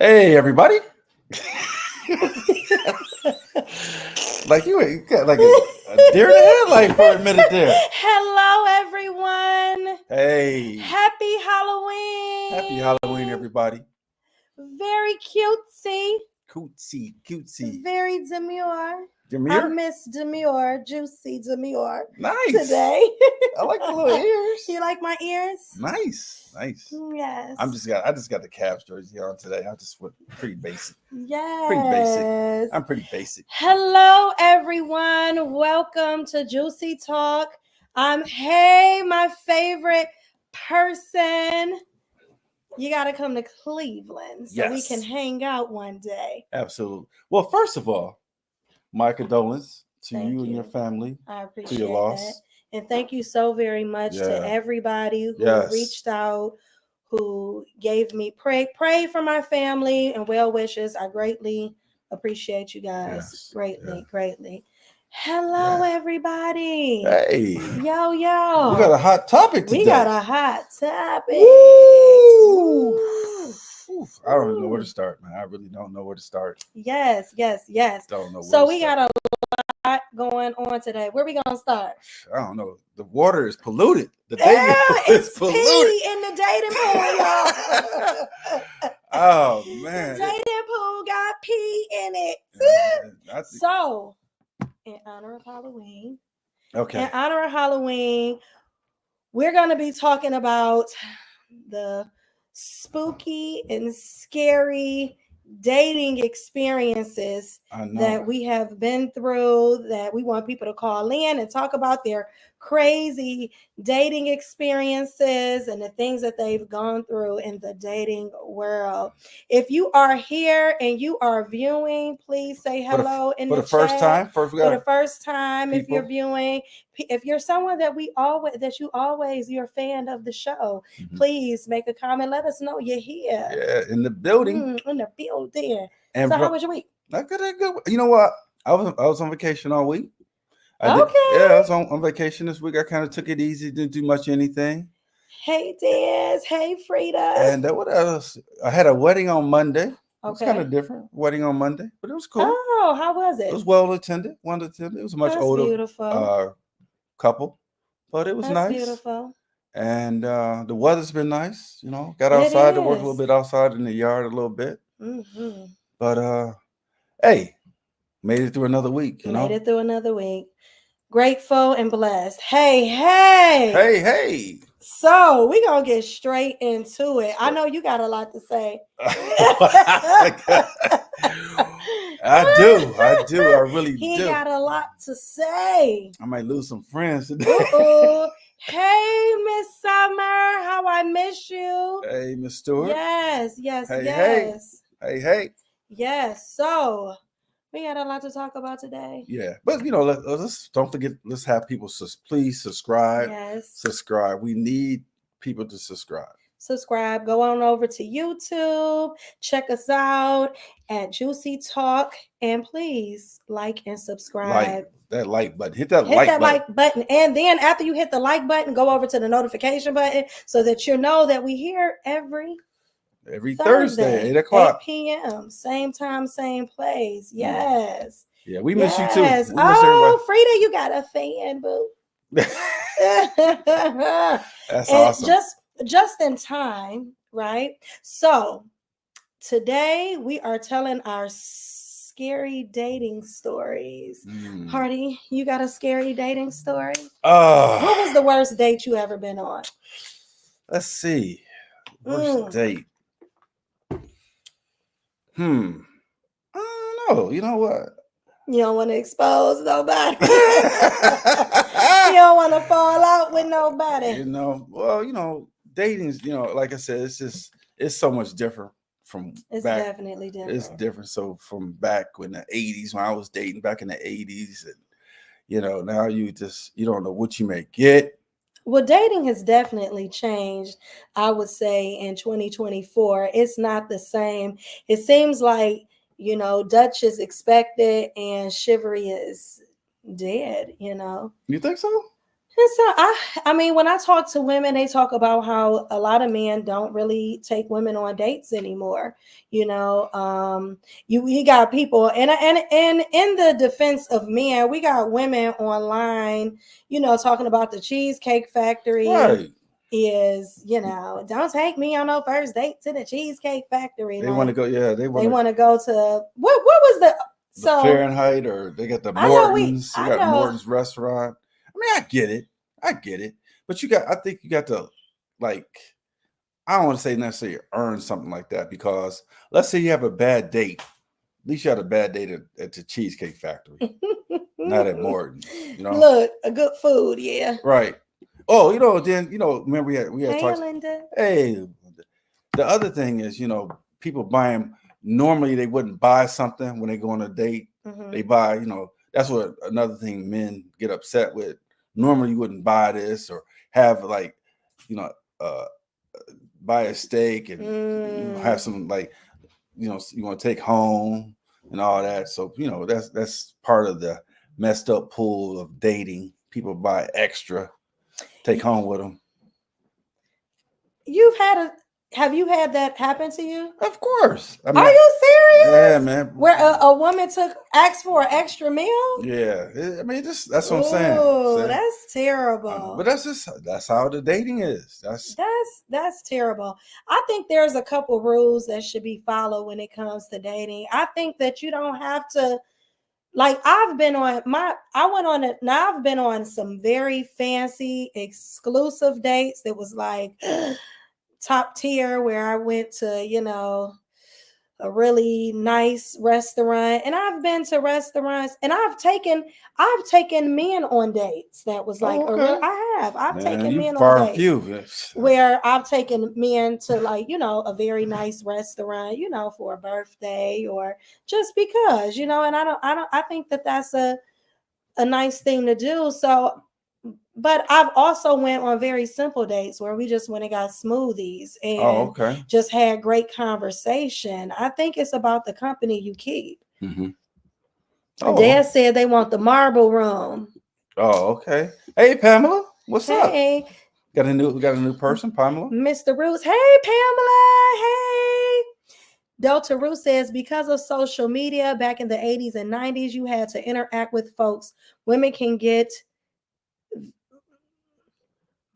Hey, everybody. Like you got like a deer in the headlight for a minute there. Hello, everyone. Hey. Happy Halloween. Happy Halloween, everybody. Very cutesy. Cutesy. Very demure. Demure? I miss demure, juicy demure. Nice. Today. I like the little ears. You like my ears? Nice. Yes. I just got the Cavs jersey on today. I just went pretty basic. Yes. Pretty basic. I'm pretty basic. Hello, everyone. Welcome to Juicy Talk. Hey, my favorite person. You got to come to Cleveland so we can hang out one day. Absolutely. Well, first of all, my condolences to Thank you and your family. I appreciate to your loss. that. And thank you so very much to everybody who reached out, who gave me pray for my family and well wishes. I greatly appreciate you guys. Greatly. Hello, everybody. Hey. Yo. We got a hot topic today. Woo. I don't even know where to start, man. I really don't know where to start. Yes. Don't know. So we got a lot going on today. Where we gonna start? I don't know. The water is polluted. The dating pool is polluted. Pee in the dating pool, y'all. Oh man. The dating pool got pee in it. So, in honor of Halloween. Okay. In honor of Halloween, we're gonna be talking about the spooky and scary dating experiences that we have been through, that we want people to call in and talk about their crazy dating experiences and the things that they've gone through in the dating world. If you are here and you are viewing, please say hello in the chat. For the first time, if you're viewing, if you're someone that you're a fan of the show, please make a comment. Let us know you're here. Yeah, in the building. And so how was your week? Good. You know what? I was on vacation all week. I was on vacation this week. I kind of took it easy, didn't do much anything. Hey, Diz. Hey, Frida. And what else? I had a wedding on Monday. It was kind of different. Wedding on Monday, but it was cool. Oh, how was it? It was well attended. It was a much older couple, but it was nice. Beautiful. And the weather's been nice. You know, got outside to work a little bit outside in the yard a little bit. Mm-hmm. But hey, made it through another week. Made it through another week. Grateful and blessed. Hey. So we're going to get straight into it. I know you got a lot to say. I do. I really do. He got a lot to say. I might lose some friends today. Hey, Miss Summer. How I miss you. Hey, Miss Stewart. Yes. Hey. Yes. So we got a lot to talk about today. Yeah, but let's don't forget. Let's have people please subscribe. Yes, subscribe. We need people to subscribe. Subscribe. Go on over to YouTube. Check us out at Juicy Talk, and please like and subscribe. That like button. Hit that like button, and then after you hit the like button, go over to the notification button so that you know that we here every Thursday, 8 o'clock. 8 p.m. Same time, same place. Yes. Yeah, we miss you too. Frida, you got a fan, boo. That's awesome. Just in time, right? So today we are telling our scary dating stories. Hardy, you got a scary dating story? What was the worst date you ever been on? Let's see. Worst date. I don't know. You know what? You don't want to expose nobody. You don't want to fall out with nobody. Dating, like I said, it's so much different from it's back. Definitely different. It's different. So from back in the 80s, when I was dating back in the 80s, and now you don't know what you may get. Well, dating has definitely changed. I would say in 2024, it's not the same. It seems like, Dutch is expected and chivalry is dead, You think so? And so I mean, when I talk to women, they talk about how a lot of men don't really take women on dates anymore. You know, he got people, and in the defense of men, we got women online, you know, talking about the Cheesecake Factory. Right. Is, you know, don't take me on no first date to the Cheesecake Factory. They like, want to go. Yeah, they want to go to what was the Fahrenheit, or they got the Morton's. You got Morton's restaurant. I mean, I get it. But I think you got to, like, I don't want to say necessarily earn something like that, because let's say you have a bad date. At least you had a bad date at the Cheesecake Factory, not at Morton's. You know, look, a good food, yeah. Right. Oh, then remember we had Hey, talked. Linda. Hey, the other thing is, people buying. Normally they wouldn't buy something when they go on a date. Mm-hmm. They buy, that's what another thing men get upset with. Normally you wouldn't buy this, or have, like, buy a steak and have some, like, you want to take home and all that. So that's part of the messed up pool of dating. People buy extra, take home with them. Have you had that happen to you? Of course. I mean, are you serious? Yeah, man. Where a woman asked for an extra meal? Yeah. I mean, that's what I'm saying. Oh, that's terrible. But that's how the dating is. That's terrible. I think there's a couple rules that should be followed when it comes to dating. I think that you don't have to, like, I've been on some very fancy exclusive dates that was like top tier, where I went to, a really nice restaurant. And I've been to restaurants, and I've taken men on dates that was like, I've taken men on dates where I've taken men to, like, a very nice restaurant, for a birthday, or just because, and I think that that's a nice thing to do. So, but I've also went on very simple dates where we just went and got smoothies and just had great conversation. I think it's about the company you keep. Mm-hmm. Dad said they want the marble room. Oh, okay. Hey, Pamela, what's up? Hey. We got a new person, Pamela. Mr. Roots. Hey, Pamela. Hey. Delta Root says, because of social media back in the 80s and 90s, you had to interact with folks. Women can get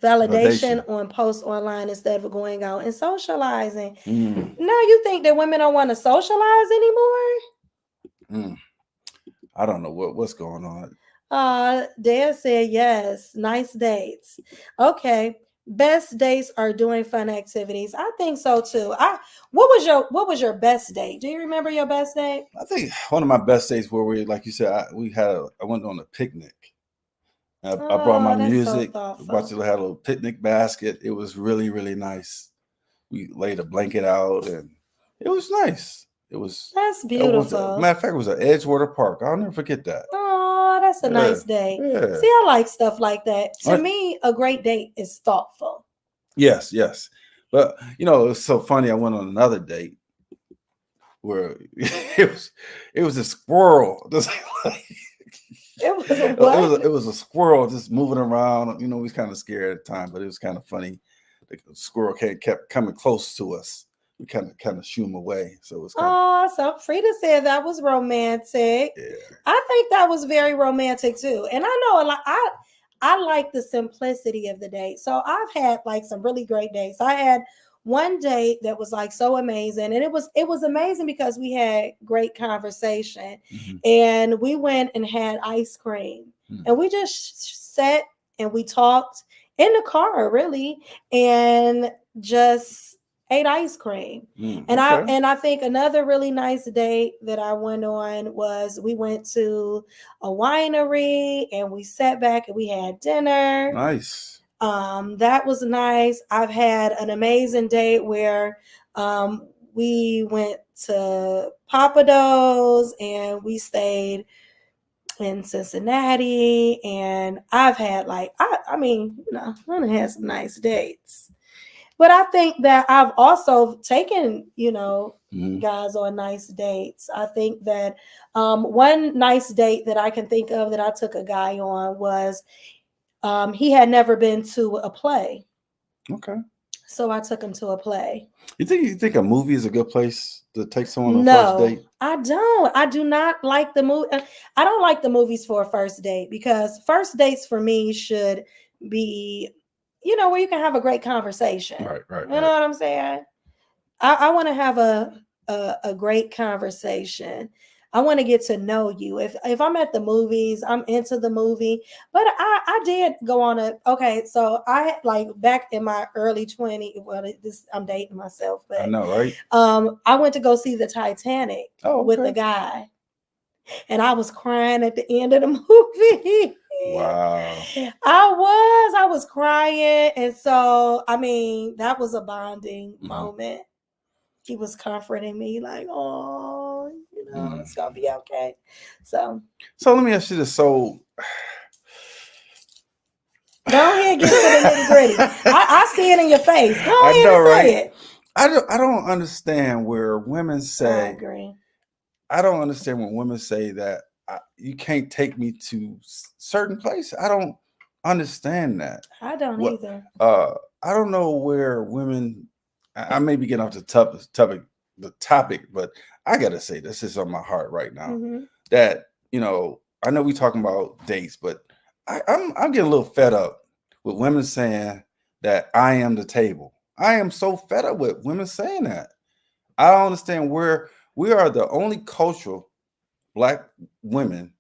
validation on posts online instead of going out and socializing. Now you think that women don't want to socialize anymore? I don't know what's going on. Dad said yes. Nice dates. Okay. Best dates are doing fun activities. I think so too. What was your best date? Do you remember your best date? I think one of my best dates where we, like you said, I went on a picnic. I brought my music. Had a little picnic basket. It was really, really nice. We laid a blanket out, and it was nice. That's beautiful. Matter of fact, it was at Edgewater Park. I'll never forget that. Oh, that's a nice day. Yeah. See, I like stuff like that. To me, a great date is thoughtful. Yes. But it's so funny. I went on another date where it was a squirrel. It was a squirrel just moving around. We was kind of scared at the time, but it was kind of funny. The squirrel kept coming close to us. We kind of shoo him away. So it was so Frida said that was romantic. Yeah. I think that was very romantic too. And I know I like the simplicity of the date. So I've had like some really great dates. I had one date that was like so amazing, and it was amazing because we had great conversation. Mm-hmm. And we went and had ice cream. Mm-hmm. And we just sat and we talked in the car, really, and just ate ice cream. And I think another really nice date that I went on was we went to a winery and we sat back and we had dinner. Nice. That was nice. I've had an amazing date where we went to Papados and we stayed in Cincinnati, and I've had I had some nice dates. But I think that I've also taken, guys on nice dates. I think that one nice date that I can think of that I took a guy on was He had never been to a play. Okay. So I took him to a play. You think a movie is a good place to take someone on a first date? I don't. I do not like the movie. I don't like the movies for a first date, because first dates for me should be, where you can have a great conversation. Right. You know what I'm saying? I want to have a great conversation. I want to get to know you. If I'm at the movies, I'm into the movie. But I did go on so I had, like, back in my early 20s, I'm dating myself, but I know, right? I went to go see the Titanic with a guy, and I was crying at the end of the movie. Wow. I was crying. And so, I mean, that was a bonding moment. He was comforting me, like, oh, it's gonna be okay. So let me ask you this. So go ahead, get to the nitty gritty. I see it in your face. Go ahead and say it. I don't understand where women say. I agree. I don't understand when women say that you can't take me to certain places. I don't understand that. I don't either. I don't know where women. I may be getting off the topic, but I gotta say this is on my heart right now. That I know we talking about dates, but I'm getting a little fed up with women saying that I am the table. I am so fed up with women saying that. I don't understand where we are the only cultural. Black women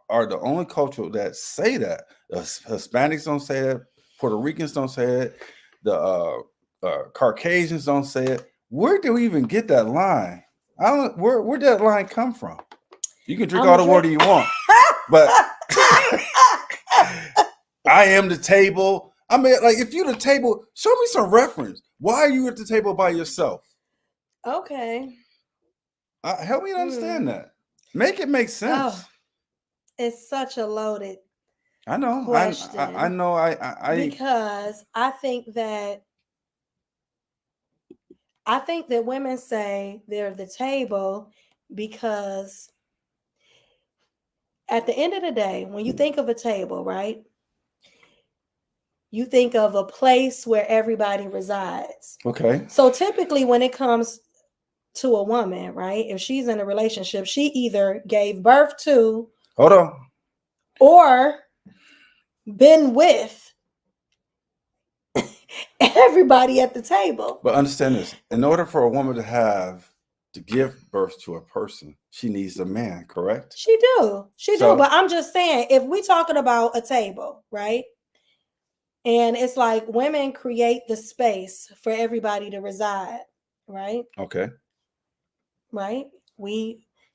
are the only culture that say that. The Hispanics don't say it. Puerto Ricans don't say it. The Caucasians don't say it. Where do we even get that line? I don't. Where did that line come from? You can drink all the water you want, but I am the table. I mean, like, if you're the table, show me some reference. Why are you at the table by yourself? Okay. Help me understand that. Make it make sense. Oh, it's such a loaded. I know. Question. I know. Because I think that women say they're the table because at the end of the day, when you think of a table, right, you think of a place where everybody resides. Okay. So typically when it comes to a woman, right, if she's in a relationship, she either gave birth to, hold on, or been with everybody at the table. But understand this: in order for a woman to give birth to a person, she needs a man, correct? She do. But I'm just saying, if we're talking about a table, right? And it's like women create the space for everybody to reside, right? Okay. Right?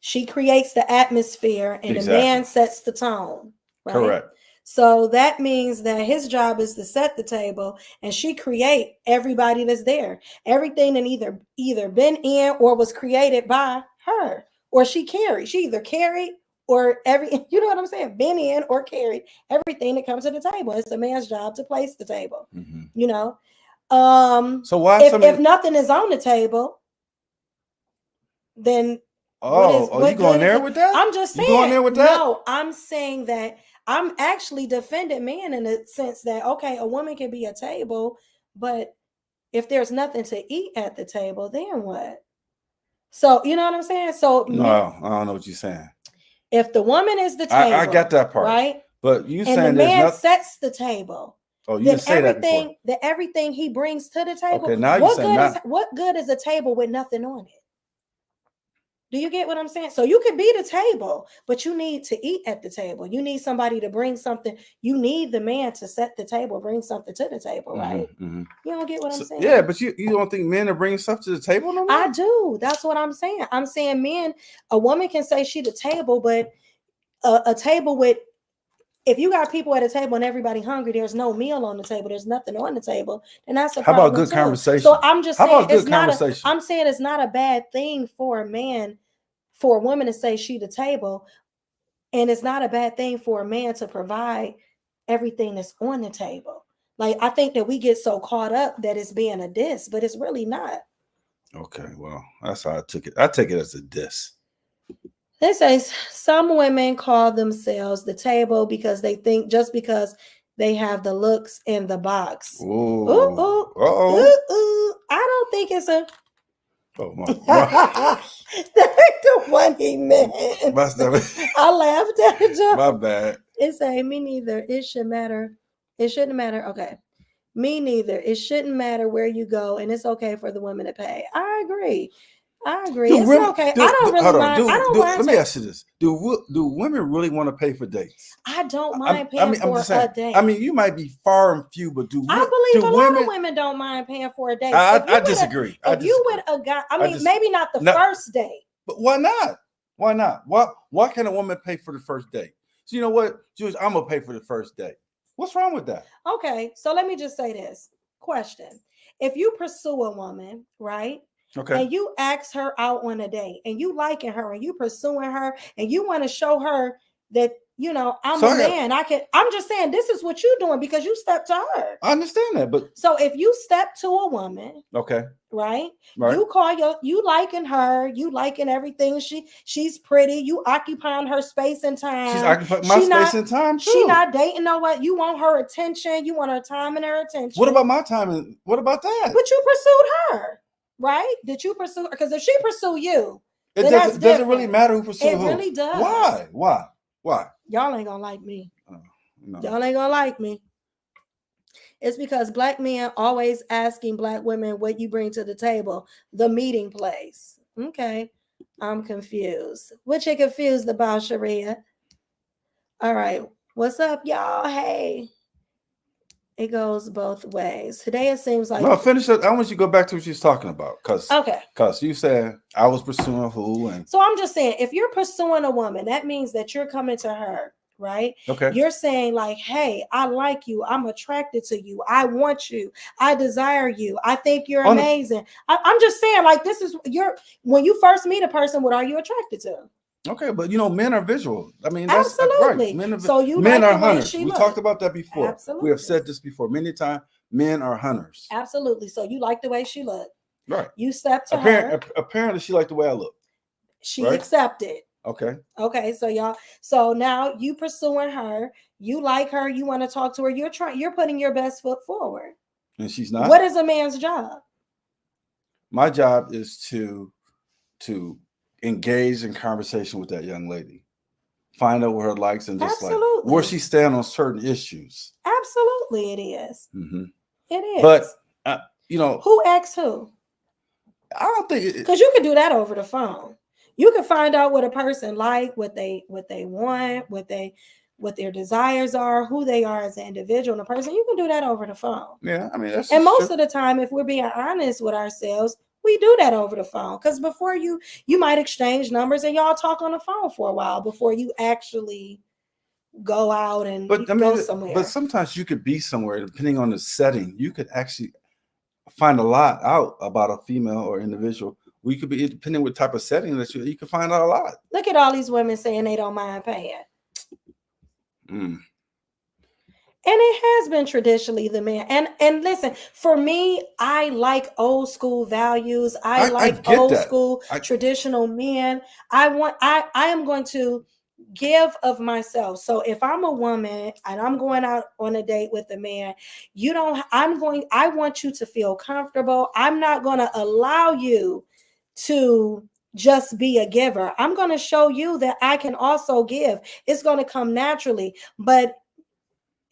She creates the atmosphere, and the man sets the tone, right? Correct. So that means that his job is to set the table, and she create everybody that's there. Everything that either been in or was created by her, or she carried. She either carried or you know what I'm saying? Been in or carried everything that comes to the table. It's the man's job to place the table. So why if nothing is on the table, then you going there with that? I'm just saying. You going there with that? No, I'm saying that I'm actually defending men in the sense that, okay, a woman can be a table, but if there's nothing to eat at the table, then what? So, you know what I'm saying? So no, I don't know what you're saying. If the woman is the table, I got that part, right? But you saying the man sets the table. Oh, you didn't say that before. That everything he brings to the table. Okay, now you say what good is a table with nothing on it? Do you get what I'm saying? So you could be the table, but you need to eat at the table. You need somebody to bring something. You need the man to set the table, bring something to the table, right? You don't get what I'm saying? Yeah, but you don't think men are bringing stuff to the table no more? I do. That's what I'm saying. I'm saying a woman can say she the table, but a table with, if you got people at a table and everybody hungry, there's no meal on the table, there's nothing on the table, then that's a problem. How about good conversation? So I'm just saying, I'm saying it's not a bad thing for a woman to say she the table, and it's not a bad thing for a man to provide everything that's on the table. Like, I think that we get so caught up that it's being a diss, but it's really not. Okay, well, that's how I took it. I take it as a diss. They say some women call themselves the table because they think just because they have the looks in the box. Ooh. I don't think it's a. Oh my! That's the one he meant. I laughed at it. My bad. It's a me neither. It should matter. It shouldn't matter. Okay. Me neither. It shouldn't matter where you go, and it's okay for the women to pay. I agree. It's okay. I don't really mind. I don't mind. Let me ask you this: Do women really want to pay for dates? I don't mind paying for a date. I mean, you might be far and few, but I believe a lot of women don't mind paying for a date. I disagree. If you with a guy, maybe not the first date. But why not? Why not? Why can't a woman pay for the first date? So you know what, Jules, I'm gonna pay for the first date. What's wrong with that? Okay, so let me just say this question: if you pursue a woman, right? Okay. And you ask her out on a date and you liking her and you pursuing her and you want to show her that, you know, I'm a man. I'm just saying this is what you're doing because you stepped to her. I understand that, but so if you step to a woman, okay, right? You liking her, you liking everything. She's pretty, you occupying her space and time. She's occupying my space and time too. She not dating no what you want her attention, you want her time and her attention. What about my time and what about that? But you pursued her. Right? Did you pursue? Because if she pursue you, it doesn't really matter who pursues who. It really does. Why? Y'all ain't gonna like me. No. Y'all ain't gonna like me. It's because black men always asking black women what you bring to the table, the meeting place. Okay, I'm confused. What you confused about, Sharia? All right, what's up, y'all? Hey. It goes both ways. Today it seems like finish it. I want you to go back to what you was talking about. Because you said I was pursuing who and so I'm just saying if you're pursuing a woman, that means that you're coming to her, right? Okay. You're saying like, hey, I like you, I'm attracted to you, I want you, I desire you, I think you're amazing. I'm just saying, like, this is when you first meet a person, what are you attracted to? Okay, but men are visual. I mean, that's absolutely right. Men are hunters. We talked about that before. Absolutely. We have said this before many times. Men are hunters. Absolutely. So you like the way she looked. Right. You stepped to her. Apparently, she liked the way I look. She accepted. Okay. Okay. So now you pursuing her. You like her. You want to talk to her. You're putting your best foot forward. And she's not. What is a man's job? My job is to engage in conversation with that young lady, find out what her likes and dislikes, where she stand on certain issues. Absolutely, it is. Mm-hmm. It is. But who asks who? I don't think because you can do that over the phone. You can find out what a person like, what they want, what their desires are, who they are as an individual and a person. You can do that over the phone. Yeah, I mean that's most of the time, if we're being honest with ourselves, we do that over the phone because before you might exchange numbers and y'all talk on the phone for a while before you actually go out and go somewhere. But sometimes you could be somewhere, depending on the setting, you could actually find a lot out about a female or individual. We could be, depending what type of setting that you can find out a lot. Look at all these women saying they don't mind paying. And it has been traditionally the man. And listen, for me, I like old school values. I like old school traditional men. I am going to give of myself. So if I'm a woman and I'm going out on a date with a man, I want you to feel comfortable. I'm not going to allow you to just be a giver. I'm going to show you that I can also give. It's going to come naturally, but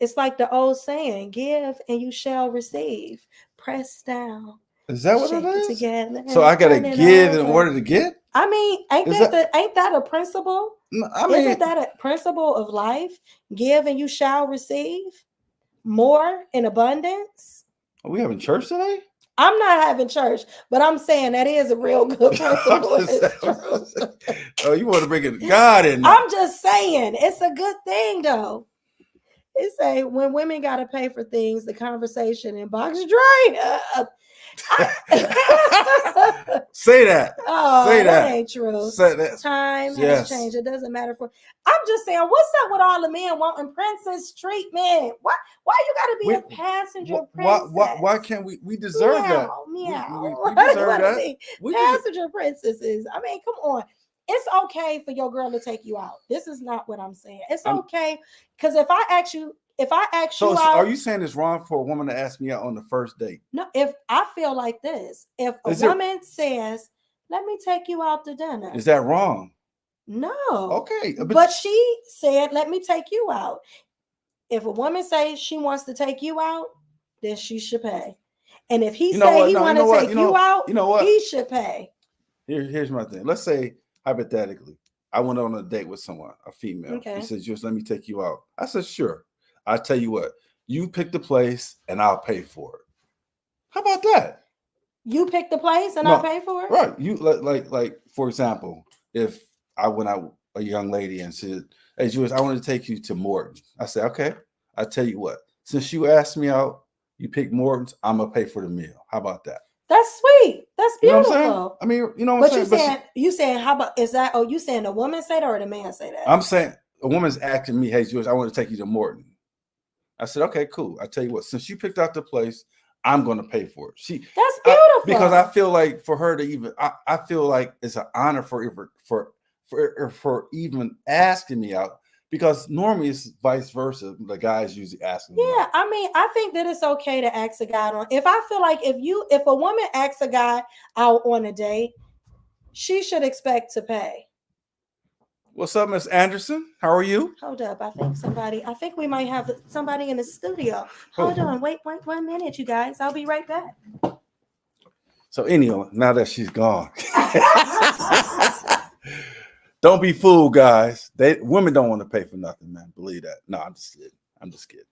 it's like the old saying, give and you shall receive. Press down. Is that what it is? Together so I got to give in order to get? I mean, ain't that a principle? I mean, isn't that a principle of life? Give and you shall receive more in abundance. Are we having church today? I'm not having church, but I'm saying that is a real good principle. You want to bring it God in there. I'm just saying it's a good thing though. It say when women got to pay for things, the conversation inbox dry up. Say that. Oh, say that ain't true. Say that. Time has changed. It doesn't matter for. I'm just saying, what's up with all the men wanting princess treatment? Why you got to be a passenger princess? Why can't we deserve that? Meow. We deserve that. Passenger princesses. I mean, come on. It's okay for your girl to take you out. This is not what I'm saying. It's okay because if I ask you if I ask you so out, are you saying it's wrong for a woman to ask me out on the first date? No, if I feel like this, if a woman says, "Let me take you out to dinner," is that wrong? No. Okay, but she said, "Let me take you out." If a woman says she wants to take you out, then she should pay. And if he say he want to take you out, he should pay. Here's my thing. Let's say hypothetically, I went on a date with someone, a female. Okay. He says, "Just let me take you out." I said, "Sure." I tell you what, you pick the place and I'll pay for it. How about that? You pick the place and I'll pay for it. Right. You like for example, if I went out a young lady and said, "Hey, Julius, I want to take you to Morton." I said, "Okay." I tell you what, since you asked me out, you pick Morton's, I'm gonna pay for the meal. How about that? That's sweet. That's beautiful. You know what I'm saying? I mean, you know what I'm saying? You saying how about is that? Oh, you saying a woman say that or the man say that? I'm saying a woman's asking me, "Hey, Julius, I want to take you to Morton." I said, "Okay, cool." I tell you what, since you picked out the place, I'm going to pay for it. That's beautiful. Because I feel like for her to even, I feel like it's an honor for even asking me out. Because normally it's vice versa. The guys usually asking me out. I mean, I think that it's okay to ask a guy on. If I feel like if a woman asks a guy out on a date, she should expect to pay. What's up, Miss Anderson? How are you? Hold up. I think we might have somebody in the studio. Hold on. Wait 1 minute, you guys. I'll be right back. So anyway, now that she's gone. Don't be fooled, guys. Women don't want to pay for nothing, man. Believe that. No, I'm just kidding.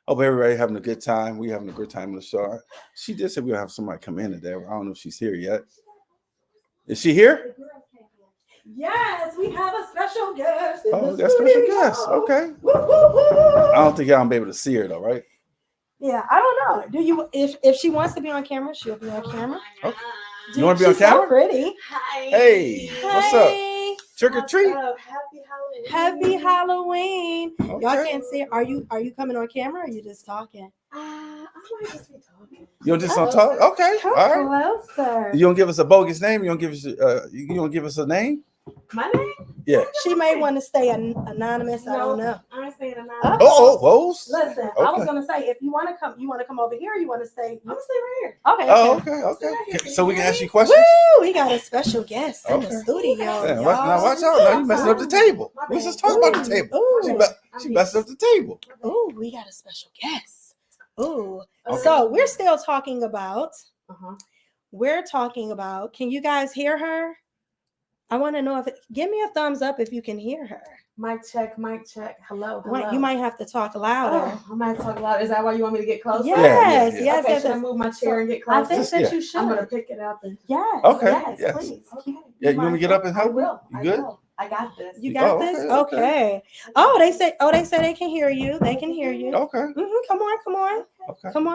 Hope everybody having a good time. We having a good time in the show. She did say we'll have somebody come in today. I don't know if she's here yet. Is she here? Yes, we have a special guest. Oh, we got a special guest. Okay. I don't think y'all gonna be able to see her though, right? Yeah, I don't know. Do you? If she wants to be on camera, she'll be on camera. Okay. You want to be on camera? So pretty. Hi. Hey, what's up? Trick or treat. Happy Halloween. Okay. Y'all can't see. Are you coming on camera or are you just talking? I might just be talking. You just want to talk? Okay. Come all right. Closer. You don't give us a bogus name? You don't give us you don't give us a name? My name? Yeah. She may want to stay anonymous. I don't know. I'm staying anonymous. Whoa. Listen, okay. I was gonna say if you want to come over here, or you want to stay. I'm gonna stay right here. Okay. Okay. So we can ask you questions. Woo! We got a special guest in the studio. Now watch out! Now you messing up the table. We just talk about the table. She messing up the table. Oh, we got a special guest. Oh, okay. So we're still talking about. We're talking about. Can you guys hear her? I want to know give me a thumbs up if you can hear her. Mic check. Hello. You might have to talk louder. I might talk louder. Is that why you want me to get closer? Yes. Okay, should I move my chair and get closer? I think that you should. I'm going to pick it up. Yes. Okay. Yes, please. Okay. Yeah, you want me to get up and help? I will. You good? I got this. You got this? Okay. Oh, they say they can hear you. They can hear you. Okay. Come on. Okay. Come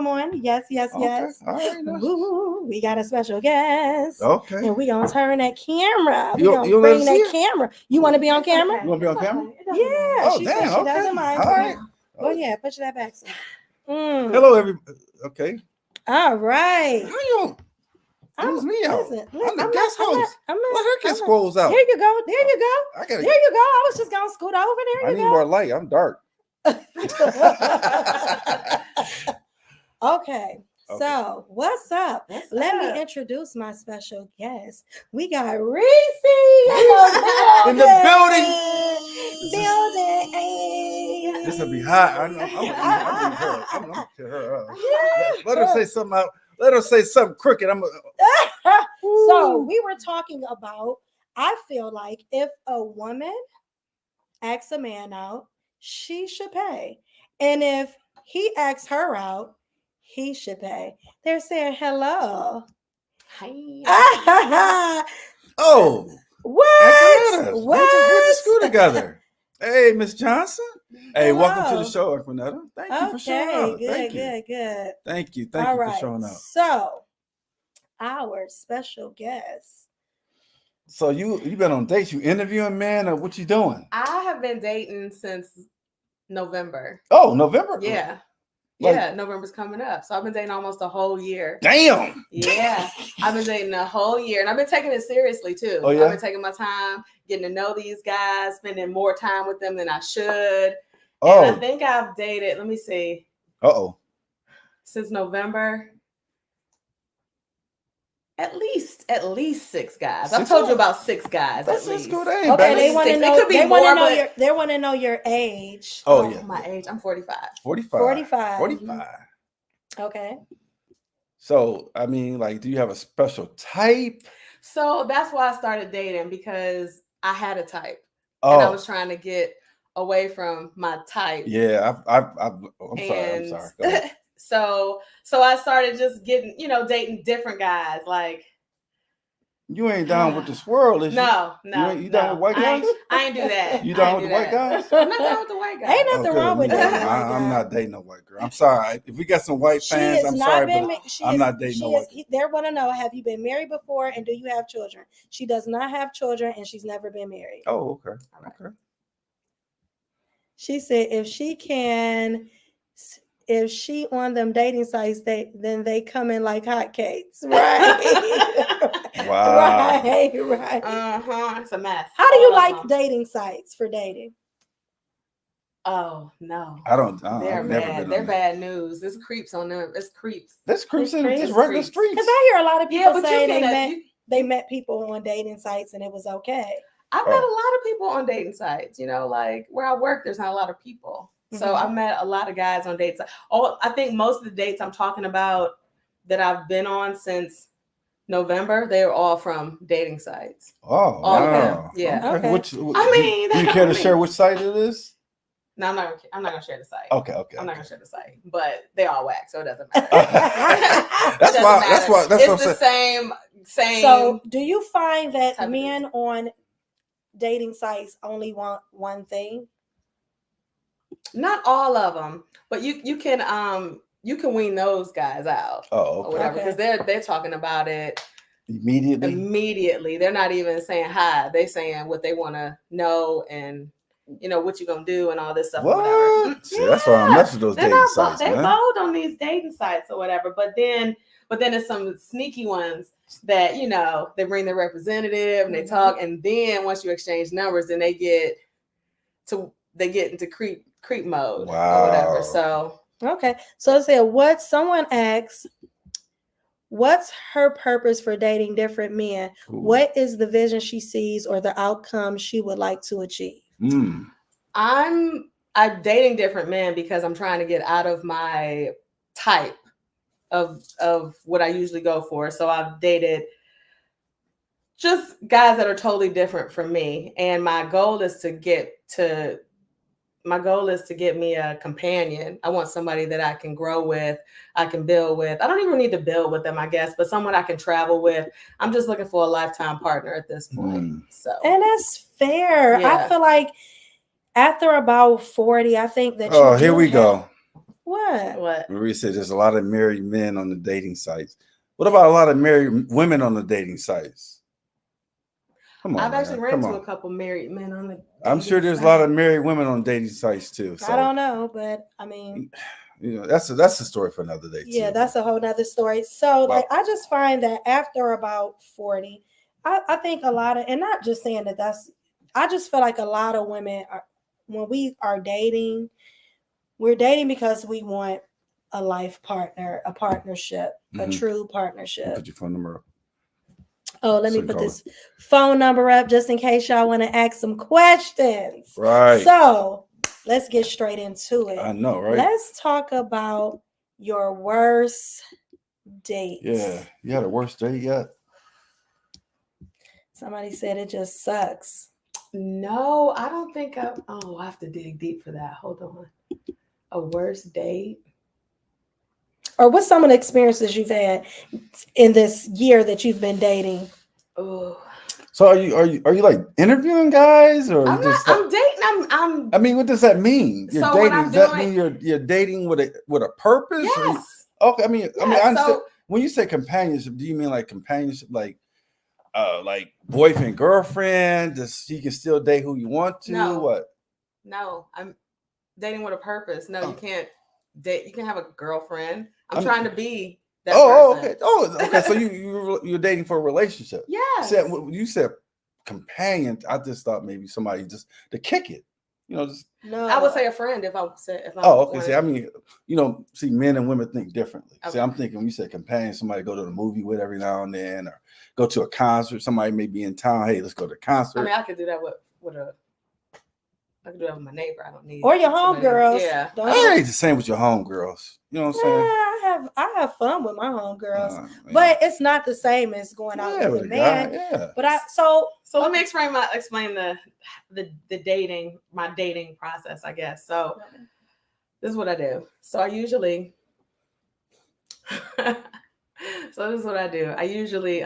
on. Yes. Okay. All right. Ooh, we got a special guest. Okay. And we gonna turn that camera. We gonna you bring that camera. You want to be on camera? Okay. You want to be on camera? Yeah. Oh, damn. She doesn't mind. All right. Oh yeah, push that back. Hello, everybody. Okay. All right. How you? Who's me out? Listen, I'm the guest host. Let her get scrolls out. There you go. There you go. I was just gonna scoot over. There you go. I need more light. I'm dark. Okay. So what's up? Let me introduce my special guest. We got Reese in the building. This will be hot. I'm gonna tell her. Let her say something out. Let her say something crooked. So we were talking about, I feel like if a woman asks a man out, she should pay. And if he asks her out, he should pay. They're saying hello. Hi. Oh. What? We went to school together. Hey, Miss Johnson. Hey, hello. Welcome to the show, Equinetta. Thank you for showing up. Good. Thank you All for right. showing up. So, our special guest. So you've been on dates, you interviewing, man, or what you doing? I have been dating since November. Oh, November? Yeah. Like, yeah, November's coming up. So I've been dating almost a whole year. Damn. Yeah. I've been dating a whole year. And I've been taking it seriously too. Oh, yeah? I've been taking my time, getting to know these guys, spending more time with them than I should. Oh, and I think I've dated. Let me see. Since November. At least 6 guys. I've told you about 6 guys. That's at least. Cool. They Okay, they want to know. They want to know your age. Oh yeah, my age. I'm 45. 45. Okay. So I mean, like, do you have a special type? So that's why I started dating, because I had a type, and I was trying to get away from my type. Yeah, I'm sorry. So I started just getting, dating different guys. Like, you ain't down with the swirl, is you? No. You down with white guys? I ain't do that. You down with the white guys? I'm not down with the white guys. Ain't nothing wrong with that. I'm not dating no white girl. I'm sorry. If we got some white fans, I'm sorry, but I'm not dating no white girl. They want to know, have you been married before, and do you have children? She does not have children, and she's never been married. Oh, okay. She said if she on them dating sites, then they come in like hotcakes, right? Wow. Right. It's a mess. How do you like dating sites for dating? Oh no, I don't. They're bad. They're bad news. There's creeps on them. It's creeps. There's creeps in just regular streets. Because I hear a lot of people say they met people on dating sites and it was okay. I've met a lot of people on dating sites. Like where I work, there's not a lot of people. So I met a lot of guys on dates. I think most of the dates I'm talking about that I've been on since November, they're all from dating sites. Oh, all of them. Yeah. Okay. Do you care to share which site it is? No, I'm not gonna share the site. Okay. I'm not gonna share the site, but they all whack, so it doesn't matter. That's why. It's the same. So, do you find that men on dating sites only want one thing? Not all of them, but you can wean those guys out. Oh, okay. Or whatever, because they're talking about it immediately. They're not even saying hi. They're saying what they want to know and what you gonna do and all this stuff. What? Or whatever. See, that's why I mess with those dating sites. They're bold on these dating sites or whatever. But then there's some sneaky ones that they bring their representative and they talk, and then once you exchange numbers, then they get into creep mode or whatever. So okay. So it said someone asks, what's her purpose for dating different men? Ooh. What is the vision she sees or the outcome she would like to achieve? I'm dating different men because I'm trying to get out of my type of what I usually go for. So I've dated just guys that are totally different from me. And my goal is to get me a companion. I want somebody that I can grow with, I can build with. I don't even need to build with them, I guess, but someone I can travel with. I'm just looking for a lifetime partner at this point. So, and that's fair. Yeah. I feel like after about 40, I think that here we go. What? Marie said there's a lot of married men on the dating sites. What about a lot of married women on the dating sites? Come on, I've actually ran into a couple married men on the. I'm sure there's a lot of married women on dating sites too. So. I don't know, but I mean, that's a story for another day. Yeah, that's a whole nother story. So, I just find that after about 40, I think a lot of, and not just saying that I just feel like a lot of women when we are dating, we're dating because we want a life partner, a partnership, a true partnership. Put your phone number up. Oh, let me put this phone number up just in case y'all want to ask some questions. Right. So let's get straight into it. I know, right? Let's talk about your worst date. Yeah. You had a worst date yet? Somebody said it just sucks. No, I don't think I have to dig deep for that. Hold on. A worst date? Or what's some of the experiences you've had in this year that you've been dating? Oh. So are you like interviewing guys, or I'm dating? I'm. I mean, what does that mean? You're dating. Does that mean you're dating with a purpose? Yes. Okay. I mean, I understand. When you say companionship, do you mean like companionship, like boyfriend, girlfriend? You can still date who you want to? No. What? No, I'm dating with a purpose. No, you can't date. You can have a girlfriend. I'm trying to be that person. Okay. So you're dating for a relationship. Yes. You said companion. I just thought maybe somebody just to kick it. just. No, I would say a friend if I'm. Okay. See, I mean, see, men and women think differently. Okay. See, I'm thinking when you said companion, somebody go to the movie with every now and then, or go to a concert. Somebody may be in town. Hey, let's go to the concert. I mean, I could do that I could do that with my neighbor. I don't need. Or your homegirls. Yeah. That ain't the same with your homegirls. You know what I'm saying? I have fun with my homegirls, but it's not the same as going out with a man. Yeah. But so let me explain the dating, my dating process, I guess. So this is what I do. So I usually I usually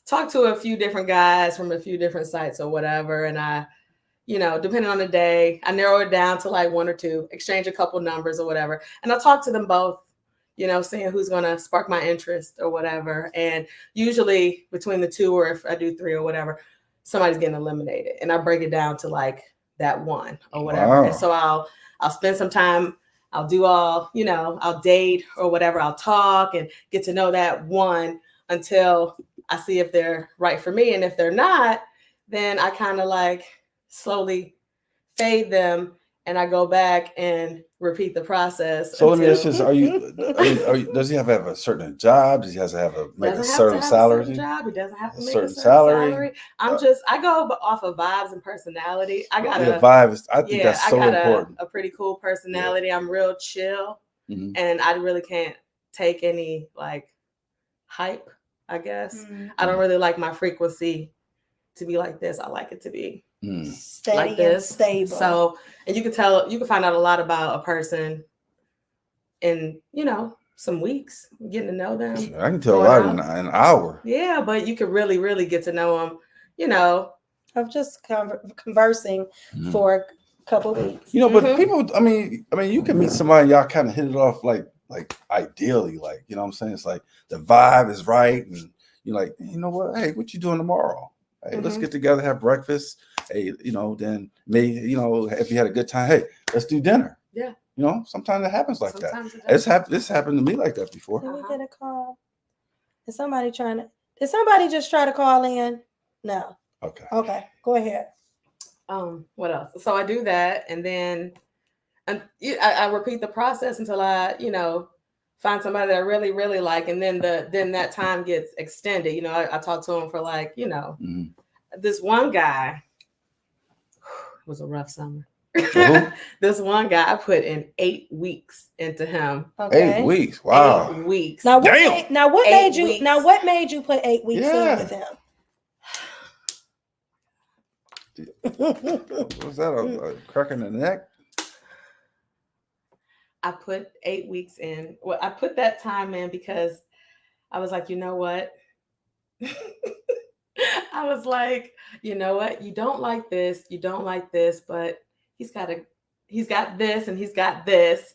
talk to a few different guys from a few different sites or whatever, and I, depending on the day, I narrow it down to like one or two, exchange a couple numbers or whatever, and I'll talk to them both, seeing who's going to spark my interest or whatever. And usually between the two, or if I do three or whatever, somebody's getting eliminated, and I break it down to like that one or whatever. Wow. And so I'll spend some time. I'll do all, I'll date or whatever. I'll talk and get to know that one until I see if they're right for me. And if they're not, then I kind of like slowly fade them, and I go back and repeat the process. So let me ask you, does he have to have a certain job? Does he have to make a certain salary? He doesn't have to make a certain salary. I go off of vibes and personality. I got vibes. I think that's so important. A pretty cool personality. Yeah. I'm real chill, and I really can't take any like hype, I guess. I don't really like my frequency to be like this. I like it to be steady like this, and stable. So, and you can find out a lot about a person in, some weeks, getting to know them. I can tell a lot in an hour. Yeah, but you could really, really get to know them, of just conversing for a couple weeks. But people, I mean, you can meet somebody, y'all kind of hit it off like ideally, like, what I'm saying? It's like the vibe is right, and you're like, you know what? Hey, what you doing tomorrow? Hey, let's get together, have breakfast. Hey, then maybe, if you had a good time, hey, let's do dinner. Yeah. Sometimes it happens like that. This happened to me like that before. Did we get a call? Did somebody just try to call in? No. Okay. Go ahead. What else? So I do that, and then I repeat the process until I, find somebody that I really, really like, and then that time gets extended. I talk to him for like, this one guy. It was a rough summer. This one guy, I put in 8 weeks into him. Okay. 8 weeks. Wow. 8 weeks. Now what made you put 8 weeks in with him? Was that a crack in the neck? I put 8 weeks in. Well, I put that time in because I was like, you know what? I was like, you know what? You don't like this, but he's got this and he's got this,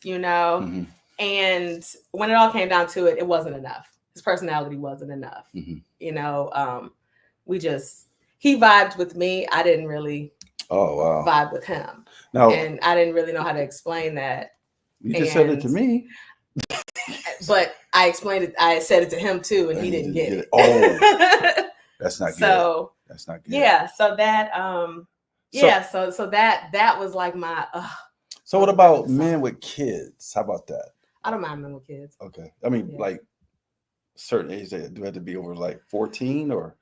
And when it all came down to it, it wasn't enough. His personality wasn't enough. He vibed with me. I didn't really vibe with him. No. And I didn't really know how to explain that. You just said it to me. But I explained it. I said it to him too, and he didn't get it. Oh, that's not good. So that's not good. Yeah. So that so that was like my. So what about men with kids? How about that? I don't mind men with kids. Okay. I mean, like certain age, they do have to be over like 14 or.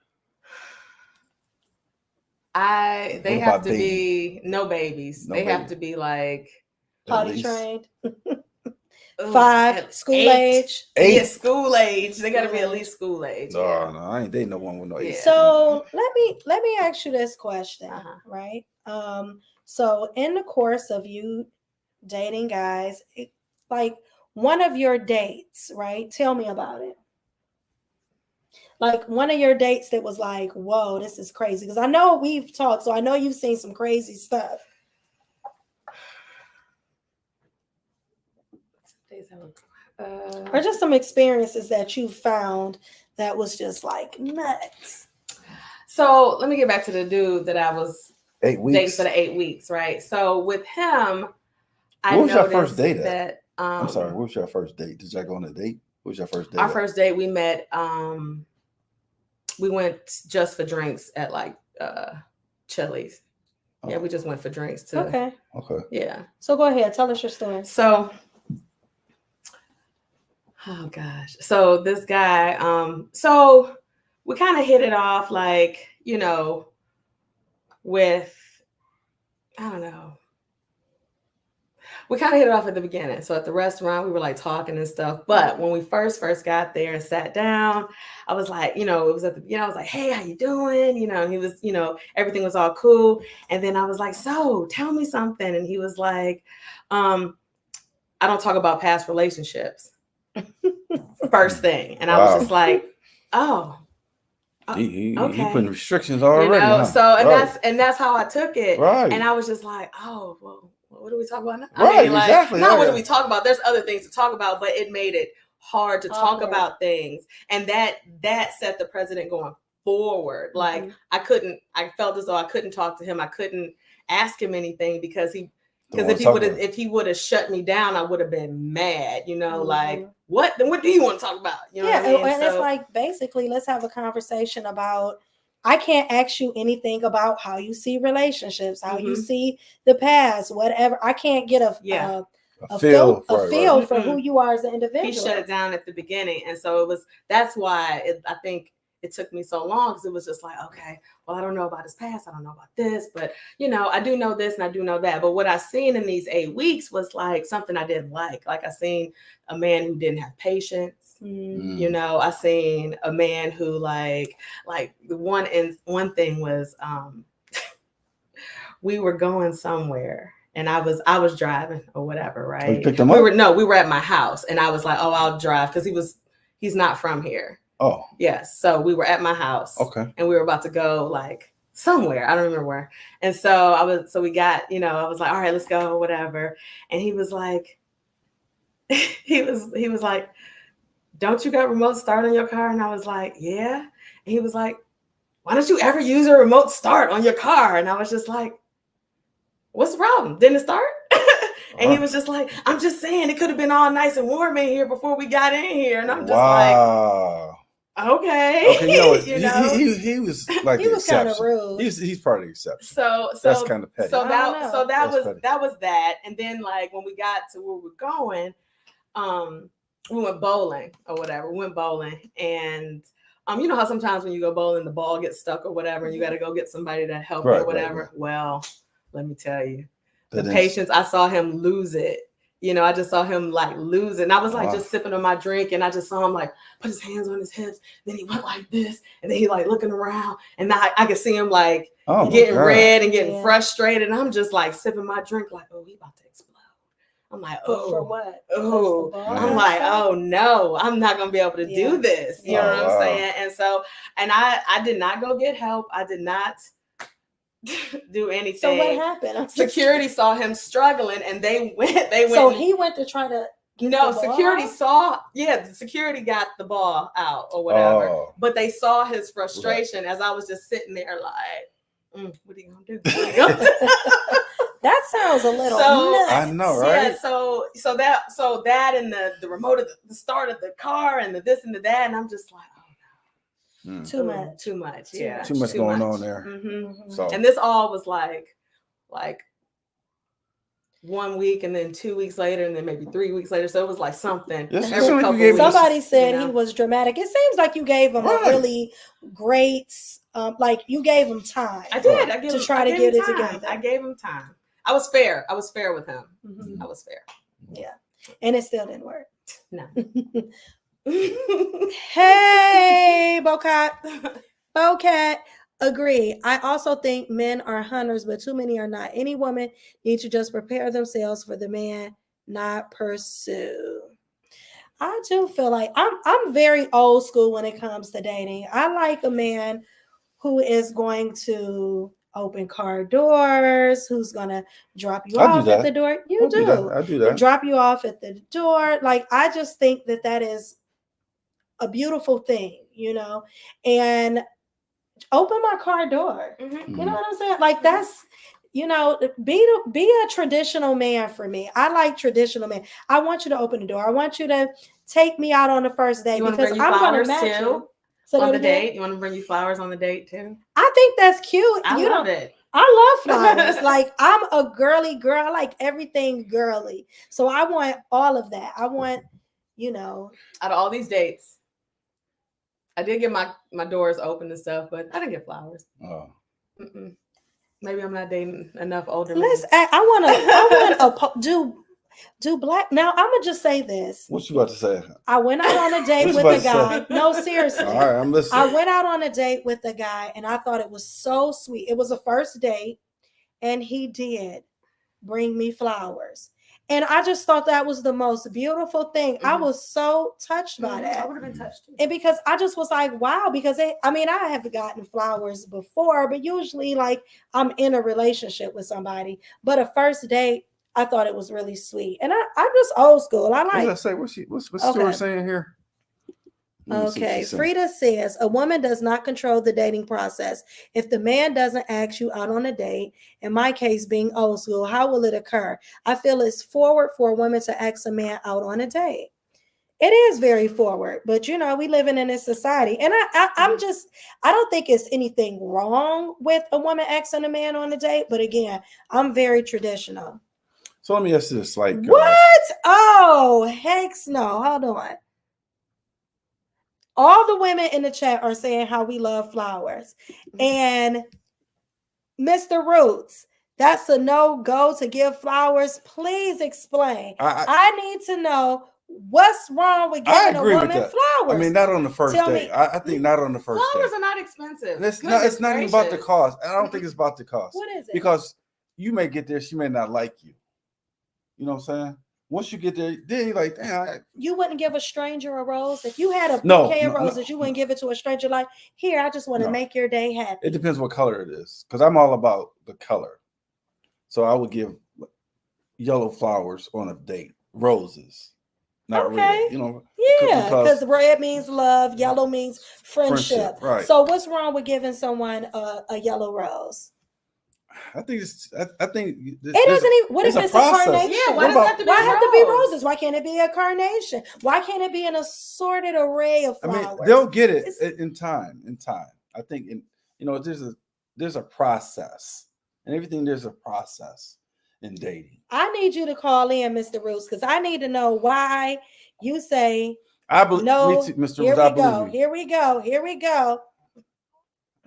They have to be no babies. They have to be like potty trained. 5, school 8. age. 8. Yeah, school age. They got to be at least school age. No, I ain't dating no one with no 8. So let me ask you this question, right? So in the course of you dating guys, like one of your dates, right? Tell me about it. Like one of your dates that was like, whoa, this is crazy. Because I know we've talked, so I know you've seen some crazy stuff. Or just some experiences that you found that was just like nuts. So let me get back to the dude that I was 8 weeks dating for the 8 weeks, right? So with him, what was your first date that I'm sorry, what was your first date? Did y'all go on a date? What was your first date? Our first date, we met. We went just for drinks at like Chili's. Yeah, we just went for drinks too. Okay. Yeah. So go ahead, tell us your story. So, oh gosh. So this guy, so we kind of hit it off, like, you know, with, I don't know. We kind of hit it off at the beginning. So at the restaurant, we were like talking and stuff. But when we first got there and sat down, I was like, you know, it was at the beginning. I was like, hey, how you doing? You know, and he was, you know, everything was all cool. And then I was like, so tell me something. And he was like, I don't talk about past relationships. First thing. And I was just like, oh. He okay. putting restrictions already. You know, huh? so and that's how I took it. Right. And I was just like, oh, well, what do we talk about now? Right, I mean, like, exactly. not what do we talk about? There's other things to talk about, but it made it hard to talk Awkward. about things. And that set the precedent going forward. Like, I felt as though I couldn't talk to him. I couldn't ask him anything because if he would have shut me down, I would have been mad, you know, like, what? Then what do you want to talk about? You know what I mean? And it's like, basically, let's have a conversation about, I can't ask you anything about how you see relationships, how you see the past, whatever. I can't get a feel for who you are as an individual. He shut it down at the beginning. And so that's why I think it took me so long, because it was just like, okay, well, I don't know about his past. I don't know about this, but, you know, I do know this and I do know that. But what I seen in these 8 weeks was like something I didn't like. Like, I seen a man who didn't have patience. You know, I seen a man who like the one thing was, we were going somewhere. And I was driving or whatever, right? You picked him up? We were at my house, and I was like, oh, I'll drive, because he's not from here. Oh. Yes. So we were at my house. Okay. And we were about to go like somewhere. I don't remember where. And so we got, you know, I was like, all right, let's go, whatever. And he was like, he was like, don't you got remote start on your car? And I was like, yeah. And he was like, why don't you ever use a remote start on your car? And I was just like, what's the problem? Didn't it start? And he was just like, I'm just saying, it could have been all nice and warm in here before we got in here. And I'm just like, okay. You know, he was like, he was kind of rude. He's part of the exception. So that's kind of petty. So that was that. And then, like, when we got to where we're going, we went bowling or whatever. We went bowling, and you know how sometimes when you go bowling, the ball gets stuck or whatever, and you got to go get somebody to help you or whatever. Right. Well, let me tell you, the patience, I saw him lose it. You know, I just saw him like lose it. And I was like just sipping on my drink, and I just saw him like put his hands on his hips. Then he went like this, and then he like looking around, and I could see him like getting red and getting frustrated. And I'm just like sipping my drink, like, oh, he about to explode. I'm like, oh, for what? Oh, I'm like, oh no, I'm not gonna be able to do this. You know what I'm saying? And so, and I did not go get help. I did not do anything. So what happened? Security saw him struggling, and they went. So he went to try to. Security saw. Yeah, the security got the ball out or whatever. But they saw his frustration as I was just sitting there like, what are you gonna do? That sounds a little nuts. I know, right? Yeah, so that and the remote of the start of the car and the this and the that, and I'm just like, oh no. Too much. Too much going on there. Mm-hmm. So, and this all was like 1 week, and then 2 weeks later, and then maybe 3 weeks later. So it was like something. Somebody said he was dramatic. It seems like you gave him a really great, like you gave him time. I did. I gave it together. I gave him time. I was fair. I was fair with him. Mm-hmm. I was fair. Yeah, and it still didn't work. No. Hey, Bocat. Agree. I also think men are hunters, but too many are not. Any woman needs to just prepare themselves for the man, not pursue. I do feel like I'm very old school when it comes to dating. I like a man who is going to open car doors, who's gonna drop you off at the door. I do that. Drop you off at the door. Like, I just think that is a beautiful thing, you know, and open my car door. Mm-hmm. You know what I'm saying? Like, that's, you know, be a traditional man for me. I like traditional men. I want you to open the door. I want you to take me out on the first date, because I'm going to match you. So on the date, you want to bring you flowers on the date too? I think that's cute. I love it. I love flowers. Like, I'm a girly girl. I like everything girly. So I want all of that. I want, out of all these dates, I did get my doors open and stuff, but I didn't get flowers. Oh. Maybe I'm not dating enough older men. I want to do black. Now, I'm going to just say this. What you about to say? I went out on a date with a guy. No, seriously. All right, I'm listening. I went out on a date with a guy, and I thought it was so sweet. It was a first date, and he did bring me flowers. And I just thought that was the most beautiful thing. I was so touched by that. I would have been touched too. And because I just was like, wow, because I have gotten flowers before, but usually like I'm in a relationship with somebody. But a first date, I thought it was really sweet. And I'm just old school. I like. What's that say? What's Stuart saying here? Okay, Frida says a woman does not control the dating process. If the man doesn't ask you out on a date, in my case being old school, how will it occur? I feel it's forward for a woman to ask a man out on a date. It is very forward, but we living in a society, and I don't think it's anything wrong with a woman asking a man on a date. But again, I'm very traditional. So let me ask this: like, what? Oh, heck no! Hold on. All the women in the chat are saying how we love flowers. And Mr. Roots, that's a no-go to give flowers. Please explain. I need to know what's wrong with giving a woman flowers. I mean, not on the first date. I think not on the first date. Flowers are not expensive. It's not even about the cost. I don't think it's about the cost. What is it? Because you may get there, she may not like you. You know what I'm saying? Once you get there, then you're like, damn. You wouldn't give a stranger a rose? If you had a bouquet of roses, you wouldn't give it to a stranger like, here, I just want to make your day happy. It depends what color it is. Because I'm all about the color. So I would give yellow flowers on a date. Roses. Not red. Yeah, because red means love, yellow means friendship. Right. So what's wrong with giving someone a yellow rose? I think it isn't even. What if it's a carnation? Yeah, why does it have to be? Why have to be roses? Why can't it be a carnation? Why can't it be an assorted array of flowers? I mean, they'll get it in time. I think there's a process, and everything there's a process in dating. I need you to call in, Mr. Roots, because I need to know why you say I believe no. Me too, Mr. Roots, Here we go.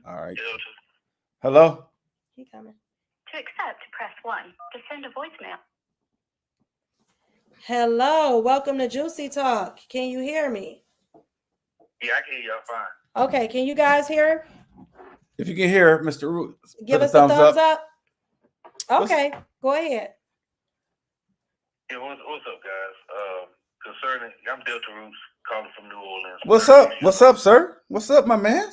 All right. Hello. He coming. To accept, press 1. To send a voicemail. Hello, welcome to Juicy Talk. Can you hear me? Yeah, I can hear y'all fine. Okay, can you guys hear? If you can hear, Mr. Roots, give us a thumbs up. Okay, go ahead. Yeah, what's up, guys? Concerning, I'm Delta Roots, calling from New Orleans. What's up? What's up, sir? What's up, my man?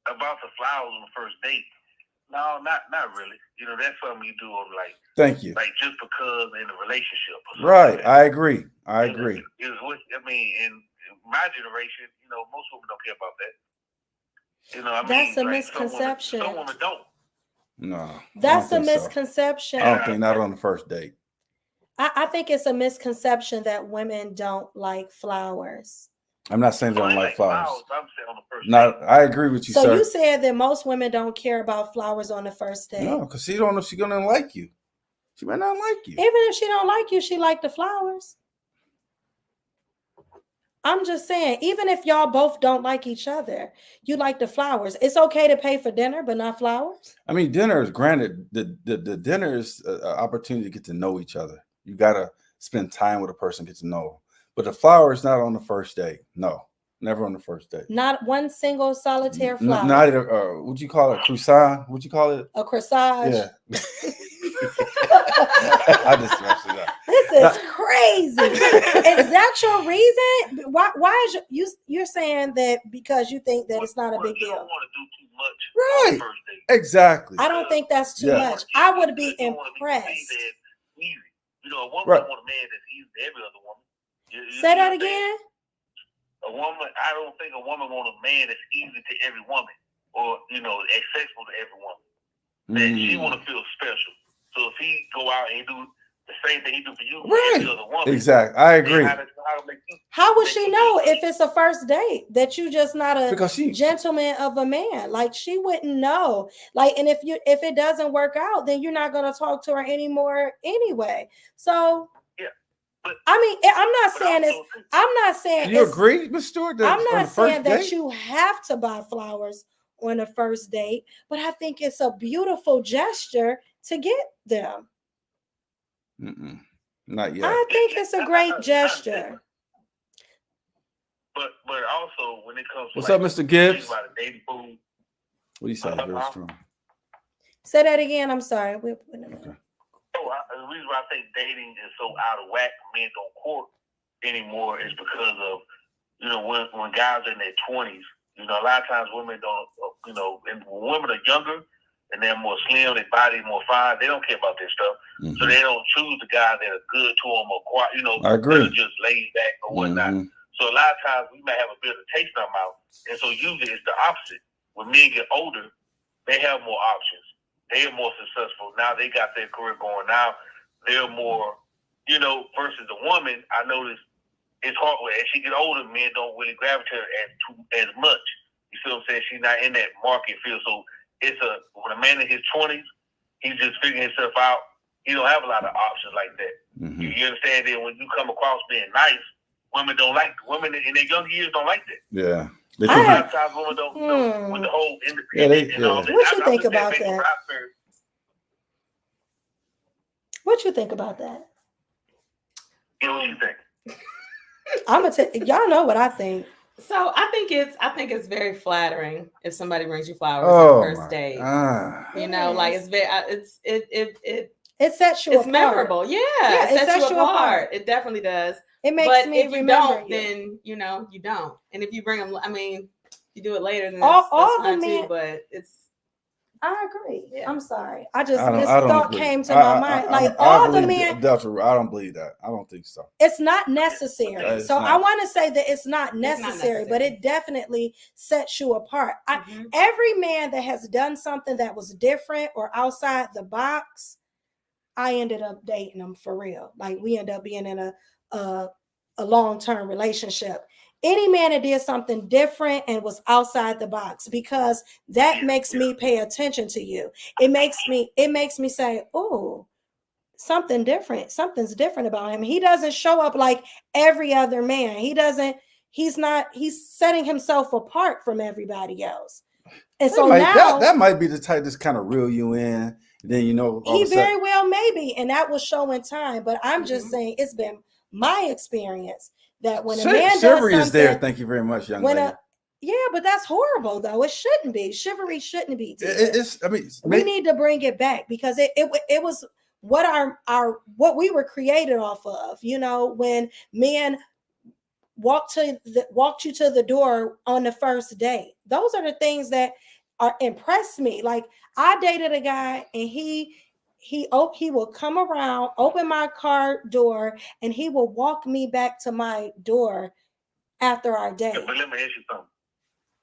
About the flowers on the first date. No, not really. That's something you do on Thank you. Like just because in a relationship. Right. Like I agree. In my generation, most women don't care about that. That's a misconception. Some women don't. No. That's a misconception. I don't think not on the first date. I think it's a misconception that women don't like flowers. I'm not saying they don't like flowers. I'm saying on the first date. I agree with you, sir. So you said that most women don't care about flowers on the first date. No, because she don't know if she's gonna like you. She might not like you. Even if she don't like you, she like the flowers. I'm just saying, even if y'all both don't like each other, you like the flowers. It's okay to pay for dinner, but not flowers. I mean, dinner is granted. The dinner is an opportunity to get to know each other. You gotta spend time with a person, get to know. But the flower is not on the first date. No, never on the first date. Not one single solitaire flower. Not either. What'd you call it? Croissant? What'd you call it? A corsage. Yeah. I just messed it up. This is crazy. Is that your reason? Why is you're saying that because you think that it's not a big deal? You don't want to do too much. Right. On the first date. Exactly. I don't think that's too much. I would be impressed. A woman don't want a man that's easy to every other woman. Say that again. I don't think a woman wants a man that's easy to every woman or accessible to every woman. That she want to feel special. So if he go out and do the same thing he do for you. Right. Any other woman. Exactly. I agree. How would she know if it's a first date that you just not a Because gentleman of a man? Like she wouldn't know. Like, and if it doesn't work out, then you're not gonna talk to her anymore anyway. So yeah, but I mean, I'm not saying it's. I'm not saying you agree, Ms. Stewart. I'm not saying that you have to buy flowers on a first date, but I think it's a beautiful gesture to get them. Not yet. I think it's a great gesture. But also when it comes to what's up, Mr. Gibbs? about a dating pool. What do you say? Very strong. Say that again. I'm sorry. Okay. So the reason why I think dating is so out of whack, men don't court anymore, is because of when guys are in their 20s. A lot of times women don't. And when women are younger and they're more slim, their body more fine, they don't care about this stuff. Mm-hmm. So they don't choose the guys that are good to them or quiet. I agree. Just laid back or whatnot. Mm-hmm. So a lot of times we might have a bit of taste in our mouth, and so usually it's the opposite. When men get older, they have more options. They are more successful. Now they got their career going. Now they're more, versus a woman. I notice it's hard. As she get older, men don't really gravitate as much. You see what I'm saying? She's not in that market field. So when a man in his 20s, he's just figuring himself out. He don't have a lot of options like that. Mm-hmm. You understand that when you come across being nice, women in their young years don't like that. Yeah. A lot of times women don't with the whole independent and all that. What you think about that? What you think about that? What you think? I'm gonna tell y'all know what I think. So I think it's very flattering if somebody brings you flowers on the first date. Like it's very it sets you apart. It's memorable. Yeah, it sets you apart. It definitely does. It makes me if you don't, then you don't. And if you bring them, you do it later, then that's fine too. But I agree. Yeah. I'm sorry. This thought came to my mind. Delta, I don't believe that. I don't think so. It's not necessary. I want to say that it's not necessary, but it definitely sets you apart. Every man that has done something that was different or outside the box, I ended up dating them for real. Like we end up being in a long-term relationship. Any man that did something different and was outside the box, because that makes me pay attention to you. It makes me say, oh, something's different about him. He doesn't show up like every other man. He's setting himself apart from everybody else. And so now that might be the type that's kind of reel you in. Then he very well maybe, and that will show in time. But I'm just saying it's been my experience that when a man does chivalry something, is there. Thank you very much, young lady. But that's horrible though. It shouldn't be. Chivalry shouldn't be. We need to bring it back because it was what we were created off of. When men walked you to the door on the first date. Those are the things that impressed me. Like I dated a guy and he will come around, open my car door, and he will walk me back to my door after our date. Yeah, but let me ask you something.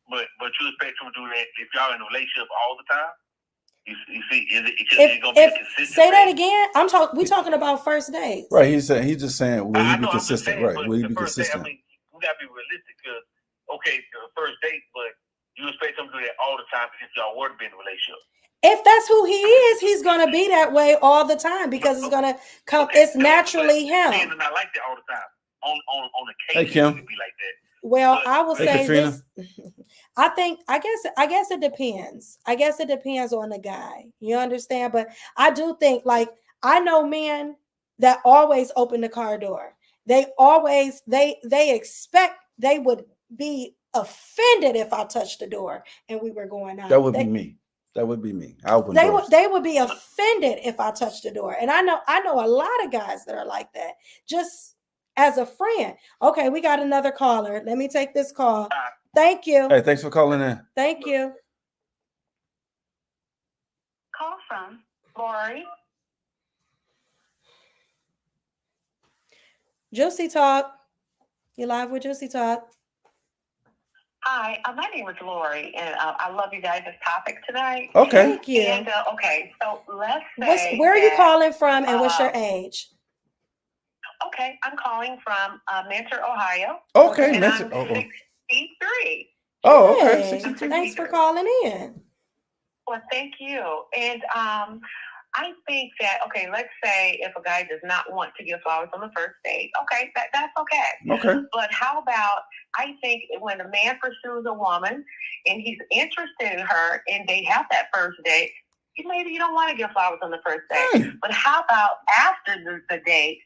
But you expect him to do that if y'all in a relationship all the time? You see, is it gonna be a consistent? Say that again. We talking about first dates. Right. He's just saying, will he be consistent? Right. Will he be consistent? We gotta be realistic because the first date, but you expect him to do that all the time if y'all were to be in a relationship. If that's who he is, he's gonna be that way all the time because it's gonna come. It's naturally him. Men are not like that all the time. On occasion, hey, Kim. be like that. Well, I will say Katrina. this. I guess it depends. I guess it depends on the guy. You understand? But I do think, like, I know men that always open the car door. They always they expect they would be offended if I touched the door and we were going out. That would be me. That would be me. I open doors. They would be offended if I touched the door. And I know a lot of guys that are like that. Just as a friend. Okay, we got another caller. Let me take this call. Thank you. Hey, thanks for calling in. Thank you. Call from Lori. Juicy Talk. You live with Juicy Talk. Hi, my name is Lori, and I love you guys' topic tonight. Okay. Thank you. And so let's say where are you calling from, and what's your age? Okay, I'm calling from Mentor, Ohio. Okay, And Mentor. I'm 63. Oh, okay. Hey, 62. thanks for calling in. Well, thank you. And I think that, okay, let's say if a guy does not want to give flowers on the first date, okay, that's okay. Okay. But how about, I think when a man pursues a woman and he's interested in her and they have that first date, maybe you don't want to give flowers on the first date. But how about after the date,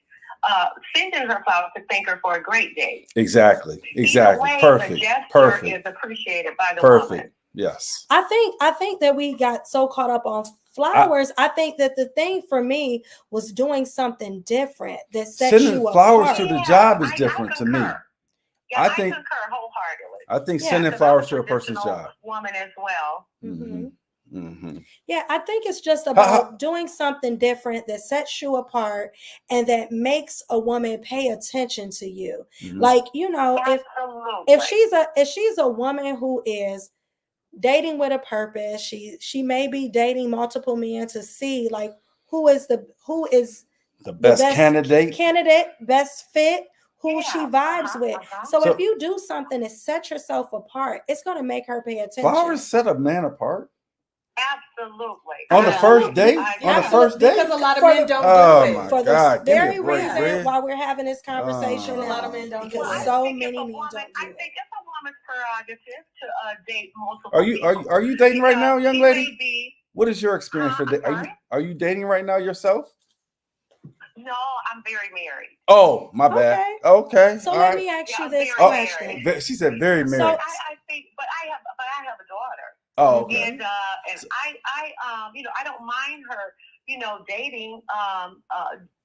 sending her flowers to thank her for a great date? Exactly. Either way, Perfect. the gesture Perfect. is appreciated by the Perfect. woman. Yes. I think that we got so caught up on flowers. I think that the thing for me was doing something different that sets Sending you flowers apart. to the job is different to me. Yeah, I I think concur wholeheartedly. I think Yeah, sending Because flowers I'm to a a person's traditional job. woman as well. Mm-hmm. Mm-hmm. Yeah, I think it's just about doing something different that sets you apart and that makes a woman pay attention to you. Mm-hmm. Like, you know, Absolutely. if she's a woman who is dating with a purpose, she may be dating multiple men to see like who is the best candidate, best fit, who Yeah, she vibes with. So So- if you do something to set yourself apart, it's going to make her pay attention. flowers set a man apart. Absolutely. On the first date? I On the agree. first date? Because a lot of For men the- don't Oh do my it. For God, the give me a very break, reason Red. while we're having this conversation A now, lot of men don't do because it. so I think many it's a men woman- don't do I it. think it's a woman's prerogative to date multiple Are you people. are you dating right now, young She lady? may be- What is your experience for I'm dating? sorry? Are you dating right now yourself? No, I'm very married. Oh, my bad. Okay. So all let right. me ask Yeah, you this very question. married. She said very So- married. I think, but I have a daughter. Oh, okay. And I you know, I don't mind her, you know, dating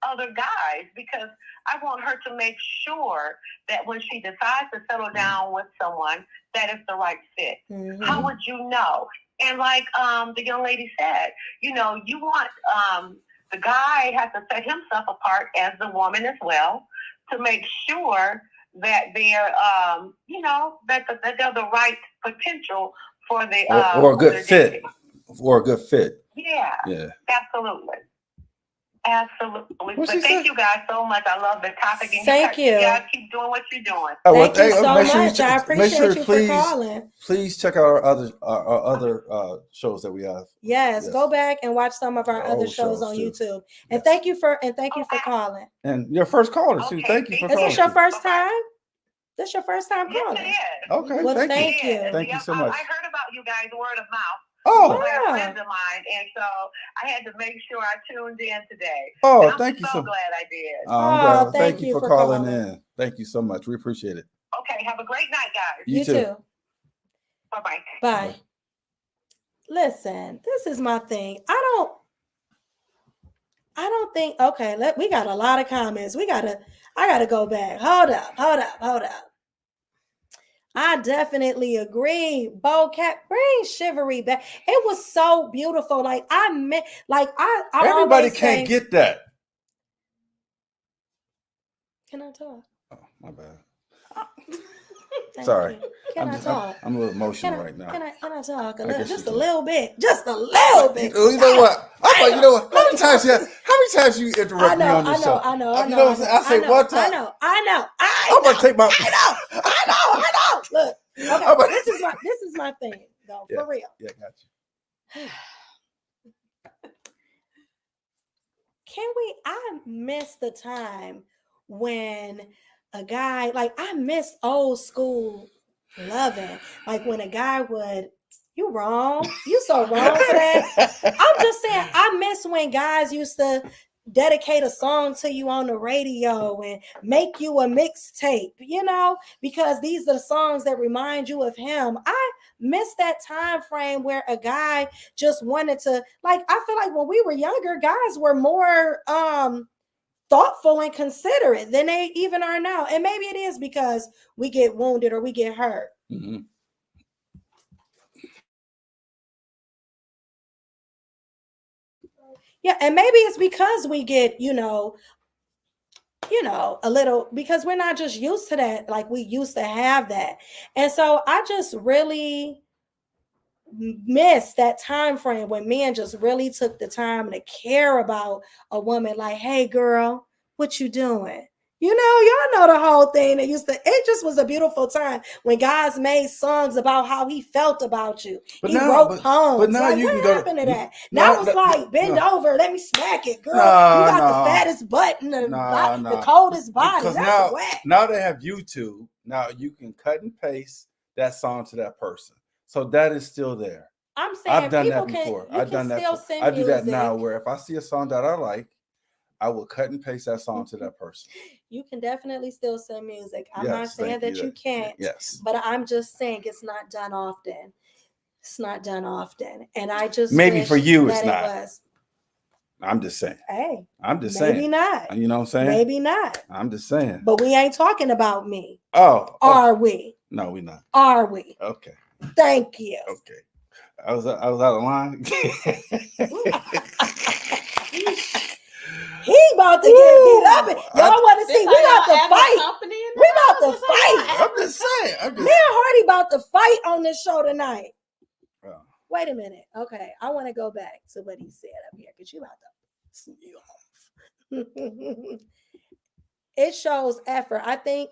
other guys because I want her to make sure that when she decides to settle down with someone, that it's the right fit. Mhm. How would you know? And like the young lady said, you know, you want the guy has to set himself apart as the woman as well to make sure that they're you know, that they're the right potential for the or a good their fit. dating. Or a good fit. Yeah, Yeah. absolutely. Absolutely. What But she thank said? you guys so much. I love the topic. And Thank you. You guys keep doing what you're doing. Oh, well, Thank you so make sure much. I appreciate you for calling. Please check out our other shows that we have. Yes, go back and watch some of our Our other old shows shows, on too. YouTube. And Yes. thank you for calling. And your first caller too. Okay, Thank you for thank Is calling. this your too. first Okay. time? This your first time Yes, calling? it is. Okay, Well, thank you. thank you. Thank you Yep, so much. I heard about you guys word of mouth. Oh, By Yeah. a friend of mine, and so I had to make sure I tuned in today. oh, And I'm thank you so so glad I did. I'm Oh, glad. thank Thank you you for for calling calling. in. Thank you so much. We appreciate it. Okay, have a great night, guys. You too. Bye-bye. Bye. Listen, this is my thing. I don't think, okay, we got a lot of comments. I gotta go back. Hold up. I definitely agree. Bo Cat, bring Chivalry back. It was so beautiful. Like I Everybody always can't say, get that. Can I talk? Oh, my bad. Thank Sorry. you. Can I talk? I'm a little emotional right now. Can I talk I guess just you a can. little bit? Just a little bit. You know what? You know what? How many times you interrupt me on this show? I know. You know what I'm saying? I say one time. I know. I'm gonna take my. I know. Look, okay, this is my thing, though, Yeah. for real. Yeah, got you. I miss the time when a guy, like I miss old school loving, like when a guy would, you wrong, you so wrong for that. I'm just saying, I miss when guys used to dedicate a song to you on the radio and make you a mixtape, you know, because these are the songs that remind you of him. I miss that time frame where a guy just wanted to, like, I feel like when we were younger, guys were more thoughtful and considerate than they even are now. And maybe it is because we get wounded or we get hurt. Mm-hmm. Yeah, and maybe it's because we get, you know, a little, because we're not just used to that, like we used to have that. And so I just really miss that time frame when men just really took the time to care about a woman, like, hey girl, what you doing? You know, y'all know the whole thing. It just was a beautiful time when guys made songs about how he felt about you. He wrote poems. But now you what happened to that? Now it's like, bend over, let me smack it, girl. You got the fattest butt and the coldest body. That's whack. Now they have YouTube. Now you can cut and paste that song to that person. So that is still there. I'm saying I've done that before. I've done that. I do that now where if I see a song that I like, I will cut and paste that song to that person. You can definitely still send music. I'm not saying that you can't. Yes. But I'm just saying it's not done often. It's not done often. And I just maybe for you it's not. Was. I'm just saying. Hey. I'm just saying. Maybe not. You know what I'm saying? Maybe not. I'm just saying. But we ain't talking about me. Oh. Are we? No, we're not. Are we? Okay. Thank you. Okay. I was out of line. He about to get beat up. Y'all want to see? We about to fight. We about to fight. I'm just saying. Me and Hardy about to fight on this show tonight. Oh. Wait a minute. Okay, I want to go back to what he said up here because you about to see off. It shows effort. I think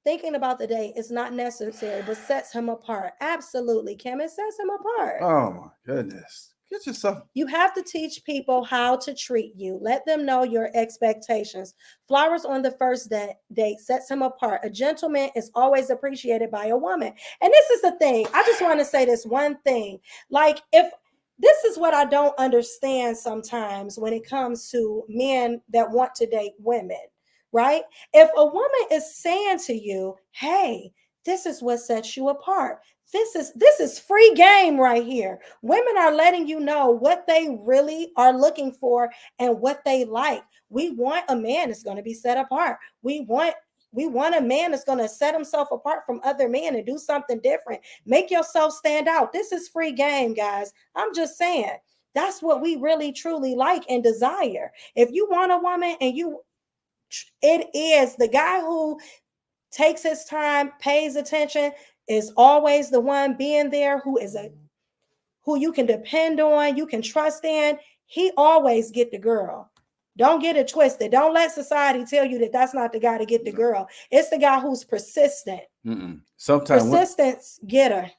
thinking about the date is not necessary, but sets him apart. Absolutely, Kim. It sets him apart. Oh my goodness. Get yourself. You have to teach people how to treat you. Let them know your expectations. Flowers on the first date sets him apart. A gentleman is always appreciated by a woman. And this is the thing. I just want to say this one thing. Like, if this is what I don't understand sometimes when it comes to men that want to date women, right? If a woman is saying to you, hey, this is what sets you apart. This is free game right here. Women are letting you know what they really are looking for and what they like. We want a man that's going to be set apart. We want a man that's going to set himself apart from other men and do something different. Make yourself stand out. This is free game, guys. I'm just saying. That's what we really truly like and desire. If you want a woman and it is the guy who takes his time, pays attention, is always the one being there, who you can depend on, you can trust in. He always get the girl. Don't get it twisted. Don't let society tell you that that's not the guy to get the girl. It's the guy who's persistent. Sometimes persistence get her.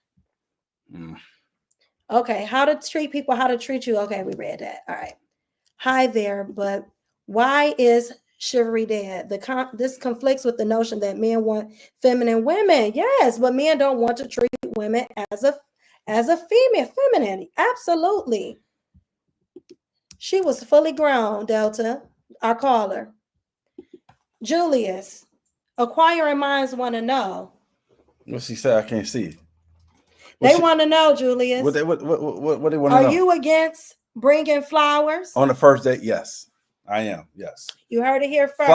Okay, how to treat people, how to treat you. Okay, we read that. All right. Hi there, but why is chivalry dead? This conflicts with the notion that men want feminine women. Yes, but men don't want to treat women as a feminine. Absolutely. She was fully grown, Delta, our caller. Julius, acquiring minds want to know. What she said, I can't see. They want to know, Julius. What they want to know? Are you against bringing flowers on the first date? Yes. I am, yes. You heard it here first.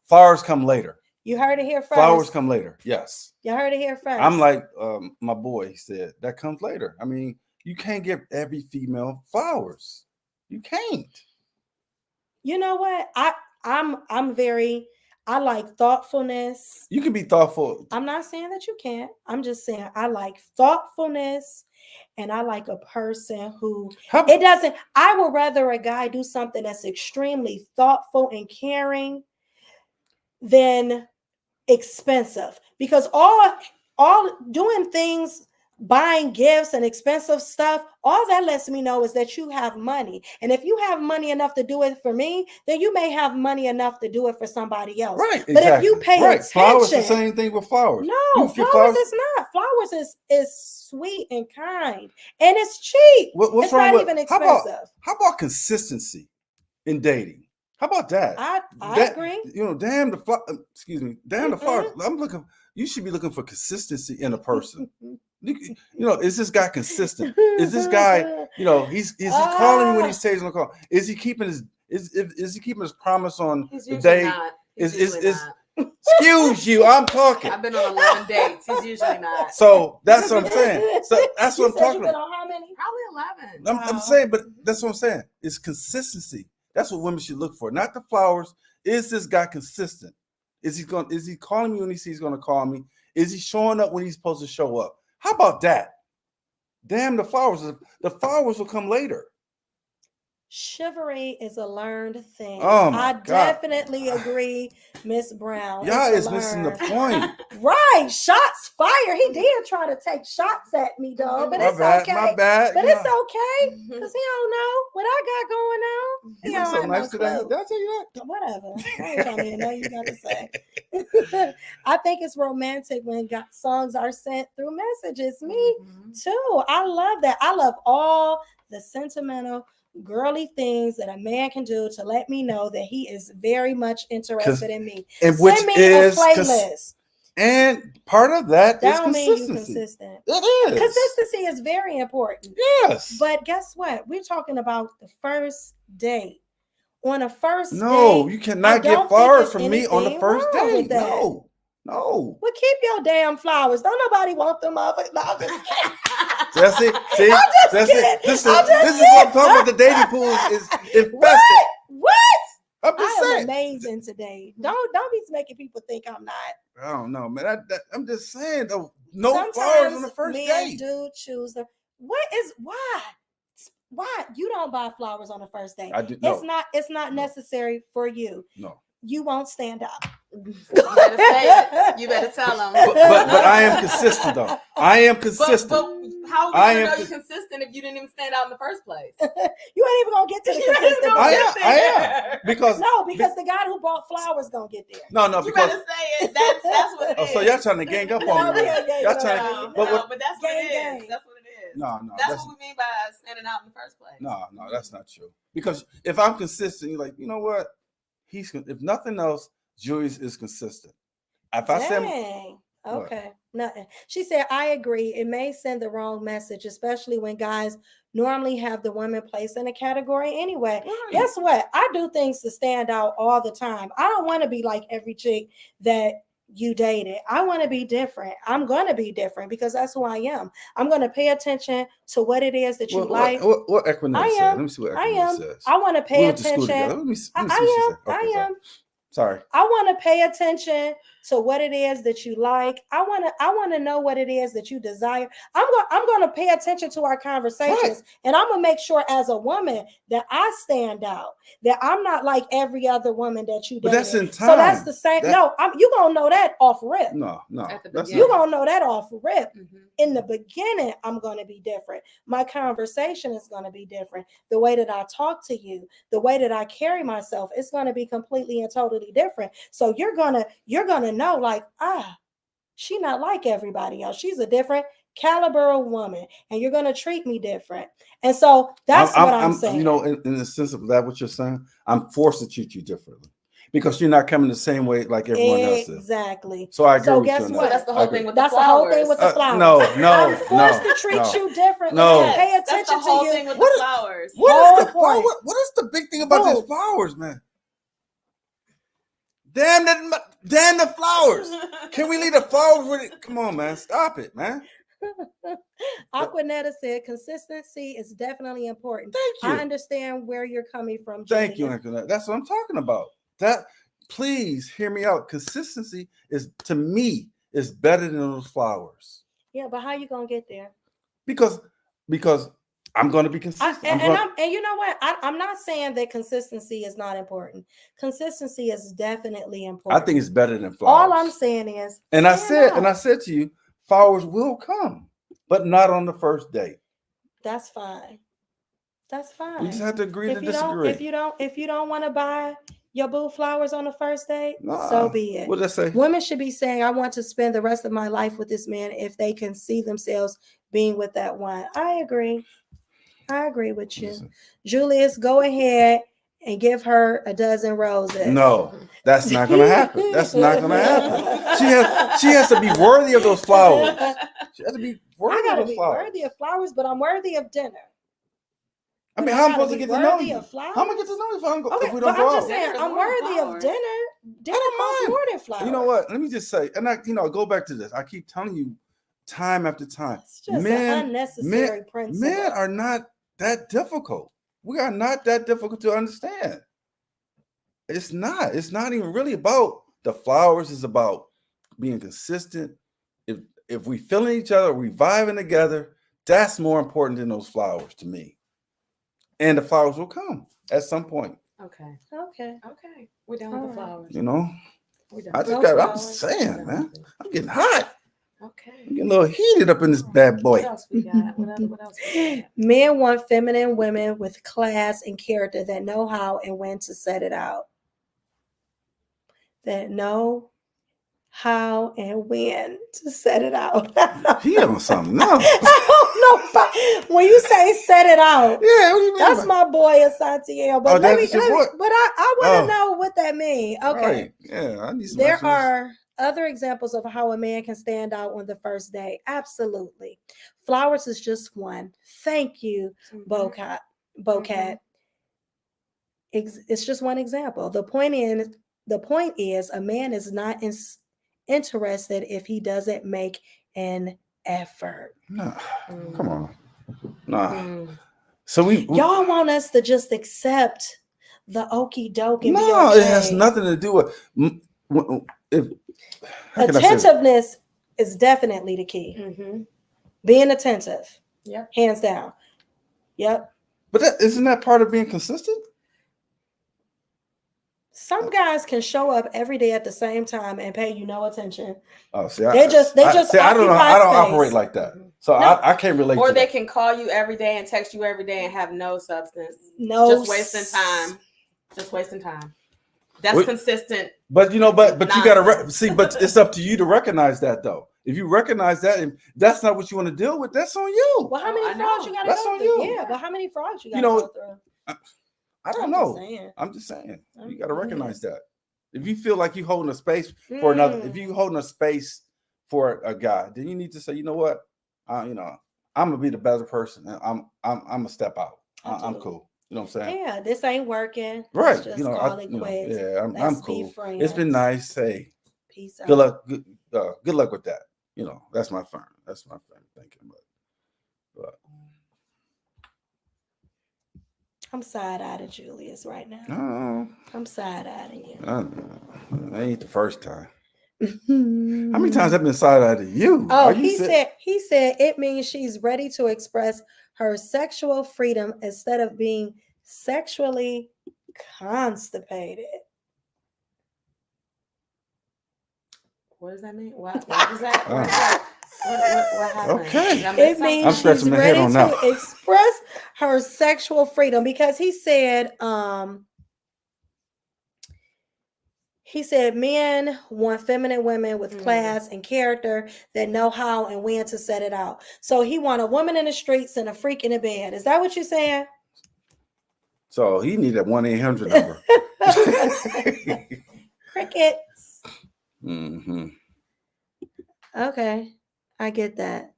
Flowers come later. You heard it here first. Flowers come later, yes. You heard it here first. I'm like my boy said, that comes later. I mean, you can't give every female flowers. You can't. You know what? I like thoughtfulness. You can be thoughtful. I'm not saying that you can't. I'm just saying I like thoughtfulness. And I like a person who I would rather a guy do something that's extremely thoughtful and caring than expensive, because all doing things, buying gifts and expensive stuff, all that lets me know is that you have money. And if you have money enough to do it for me, then you may have money enough to do it for somebody else. Right. But if you pay attention, flowers the same thing with flowers. No, flowers is not. Flowers is sweet and kind, and it's cheap. It's not even expensive. How about consistency in dating? How about that? I agree. You know, damn the flowers. You should be looking for consistency in a person. You know, is this guy consistent? Is this guy, you know, is he calling me when he says he's gonna call? Is he keeping his promise on the day? Excuse you, I'm talking. I've been on 11 dates. He's usually not. So that's what I'm saying. So that's what I'm talking about. On how many? Probably 11. I'm saying, but that's what I'm saying. It's consistency. That's what women should look for, not the flowers. Is this guy consistent? Is he calling me when he sees he's gonna call me? Is he showing up when he's supposed to show up? How about that? Damn the flowers. The flowers will come later. Chivalry is a learned thing. Oh my I God. definitely agree, Miss Brown. Y'all It's is missing the learned. point. Right. Shots fired. He did try to take shots at me, dog, but My it's bad, okay. my bad. But You it's know, okay because he don't know what I got going on. He you don't so have nice no today. clue. Did I tell you that? Whatever. I ain't trying to hear nothing you got to say. I think it's romantic when songs are sent through messages. Me too. I love that. I love all the sentimental, girly things that a man can do to let me know that he is very much interested in me. And Send which me is a playlist. And part of that is don't mean you consistency. consistent. It is. Consistency is very important. Yes. But guess what? We're talking about the first date. On a first date, no, you cannot get flowers from me on the first date. No. Well, keep your damn flowers. Don't nobody want them up. No, I'm just kidding. Jesse, see, I'm just Jesse, kidding. this is what I'm talking about. The dating pool is infested. What? I'm just I am saying. amazing today. Don't be making people think I'm not. I don't know, man. I'm just saying though. No Sometimes flowers on the first men date. do choose the. Why you don't buy flowers on the first date? I do. No. It's not necessary for you. No. You won't stand up. You better say it. You better tell them. But I am consistent though. I am consistent. But how would you know you're consistent if you didn't even stand out in the first place? You ain't even gonna get to the consistent. I am because the guy who bought flowers gonna get there. No, you because better say it. That's what it is. So y'all trying to gang up on me? Y'all trying but that's what it is. That's what it is. No, that's what we mean by standing out in the first place. No, that's not true. Because if I'm consistent, you're like, you know what? If nothing else, Julius is consistent. If I say, okay, nothing. She said, I agree. It may send the wrong message, especially when guys normally have the women placed in a category anyway. Right. Guess what? I do things to stand out all the time. I don't want to be like every chick that you dated. I want to be different. I'm going to be different because that's who I am. I'm going to pay attention to what it is that you like. What Equinette says? Let me see what Equinette says. I want to pay attention. Let me see I am. Sorry. I want to pay attention to what it is that you like. I want to know what it is that you desire. I'm going to pay attention to our conversations, right. And I'm going to make sure as a woman that I stand out, that I'm not like every other woman that you dated. But that's in time. So that's the same. You going to know that off rip. No. You going to know that off rip. Mm-hmm. In the beginning, I'm going to be different. My conversation is going to be different. The way that I talk to you, the way that I carry myself, it's going to be completely and totally different. So you're gonna know, like, she not like everybody else. She's a different caliber of woman, and you're gonna treat me different. And so that's what I'm saying. You know, in the sense of that, what you're saying, I'm forced to treat you differently because you're not coming the same way like everyone else is. Exactly. So I agree. So with guess you what? That's the whole thing with that's the flowers. The whole thing with the flowers. No. I'm forced to treat you differently. No. Pay attention that's the whole to you. thing with the flowers. What is the big thing about these flowers, man? Damn the flowers. Can we leave the flowers with it? Come on, man. Stop it, man. Aquanetta said consistency is definitely important. Thank you. I understand where you're coming from. Thank you, Aquanetta. That's what I'm talking about. Please hear me out. Consistency is, to me, is better than those flowers. Yeah, but how you gonna get there? Because I'm going to be consistent. And you know what? I'm not saying that consistency is not important. Consistency is definitely important. I think it's better than flowers. All I'm saying is, I said to you, flowers will come, but not on the first date. That's fine. That's fine. We just have to agree to disagree. If you don't want to buy your boo flowers on the first date, so be it. What did I say? Women should be saying, I want to spend the rest of my life with this man if they can see themselves being with that one. I agree with you. Julius, go ahead and give her a dozen roses. No, that's not going to happen. That's not going to happen. She has to be worthy of those flowers. She has to be worthy of those flowers. Worthy of flowers, but I'm worthy of dinner. I mean, how am I supposed to get to know you? How am I get to know you if we don't go out? I'm just saying, I'm worthy of dinner. Dinner costs more than flowers. You know what? Let me just say, and I go back to this. I keep telling you time after time. It's just an unnecessary principle. Men are not that difficult. We are not that difficult to understand. It's not. It's not even really about the flowers. It's about being consistent. If we feeling each other, we vibing together, that's more important than those flowers to me. and the flowers will come at some point. Okay. Okay. We're done with the flowers. You know, We're done. I just No got. I'm flowers. saying, man, I'm getting hot. Okay. I'm getting a little heated up in this bad boy. What else we got? What else we got? Men want feminine women with class and character that know how and when to set it out. That know how and when to set it out. He on something else. I don't know. When you say set it out, Yeah, what do you mean? that's my boy Asante. But that's your boy? but I want to Oh. know what that means. Okay. Right. Yeah, I need some. There explanations. are other examples of how a man can stand out on the first day. Absolutely. Flowers is just one. Thank you, Bocat. It's just one example. The point is a man is not interested if he doesn't make an effort. Nah, Mm. come on. Nah. Mm. So we Y'all want us to just accept the okie doke and be no, okay. it has nothing to do with if how can I say this? Attentiveness is definitely the key. Mm-hmm. Being attentive. Yep. Hands down. Yep. But isn't that part of being consistent? Some guys can show up every day at the same time and pay you no attention. Oh, see, They just I don't know. occupy I don't space. operate like that, so No. I can't relate. Or to they that. can call you every day and text you every day and have no substance. No, Just wasting time. Just wasting time. That's Wait. consistent. But you know, but you gotta Nonsense. see. But it's up to you to recognize that, though. If you recognize that, and that's not what you want to deal with, that's on you. Well, how Oh, many I frauds know. you gotta That's go on through? you. Yeah, but how many frauds you You gotta know, go through? I don't I'm know. just saying. I'm just saying. You I'm- got to recognize that. If you feel like you holding a space for another, if you holding a space for a guy, then you need to say, you know what, I'm gonna be the better person. And I'm gonna step out. I'm Absolutely. cool. You know what I'm saying? Yeah, this ain't working. Right. Let's just You know, call it quits. I'm Let's be cool. It's been friends. nice. Hey, Peace out. good luck. Good luck with that. You know, that's my friend. That's my friend thinking. But I'm side-eyeing Julius right now. no, I'm side-eyeing you. that ain't the first time. How many times have been side-eyed to you? Oh, Are you he said it means she's ready to express her sexual freedom instead of being sexually constipated. What does that mean? What is that? What is that? What happened? Okay. Did I miss It means I'm something? scratching she's my head ready on to that. express her sexual freedom because he said men want feminine women with class and character that know how and when to set it out. So he want a woman in the streets and a freak in the bed. Is that what you're saying? So he needed a 1-800 number. Crickets. Mm-hmm. Okay, I get that.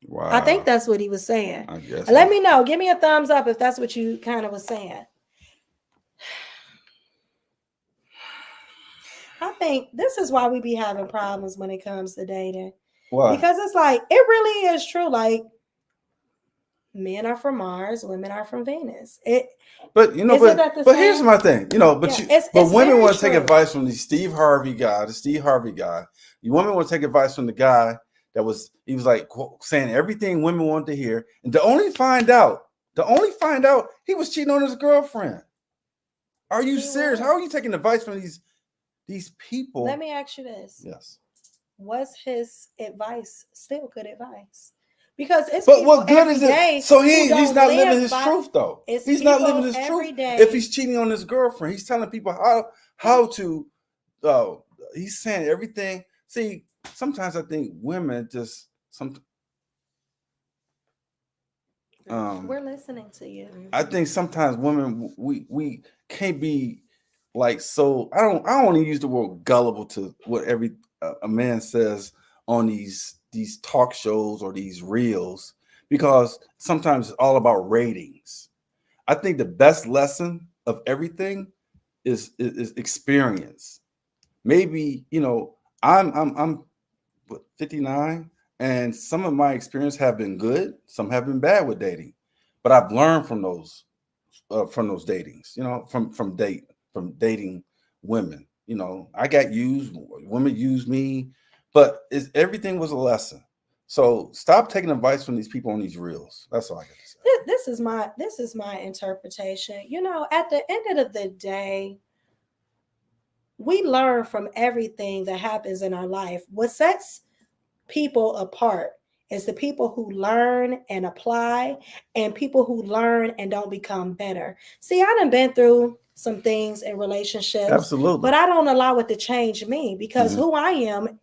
Wow. I think that's what he was saying. I guess. Let me know. Give me a thumbs up if that's what you kind of was saying. I think this is why we be having problems when it comes to dating. Why? Because it's like, it really is true. Like, men are from Mars, women are from Venus. But you know, Isn't that the but here's same? my thing. You know, but Yeah, it's women very want to take true. advice from the Steve Harvey guy. You women want to take advice from the guy he was like saying everything women want to hear, and to only find out he was cheating on his girlfriend. Are you He serious? was. How are you taking advice from these people? Let me ask you this. Yes. Was his advice still good advice? Because it's But people what good every is day it? So who he's don't not live living his by- truth, though. It's He's not people living his every truth. day. If he's cheating on his girlfriend, he's telling people how to. He's saying everything. See, sometimes I think women just We're listening to you. I think sometimes women we can't be like so. I don't want to use the word gullible to what every a man says on these talk shows or these reels, because sometimes it's all about ratings. I think the best lesson of everything is experience. Maybe I'm 59, and some of my experience have been good, some have been bad with dating, but I've learned from those datings. From dating women. I got used. Women used me, but everything was a lesson. So stop taking advice from these people on these reels. That's all I got to say. This is my interpretation. You know, at the end of the day, we learn from everything that happens in our life. What sets people apart is the people who learn and apply, and people who learn and don't become better. See, I done been through some things in relationships. Absolutely. But I don't allow it to change me, because who I am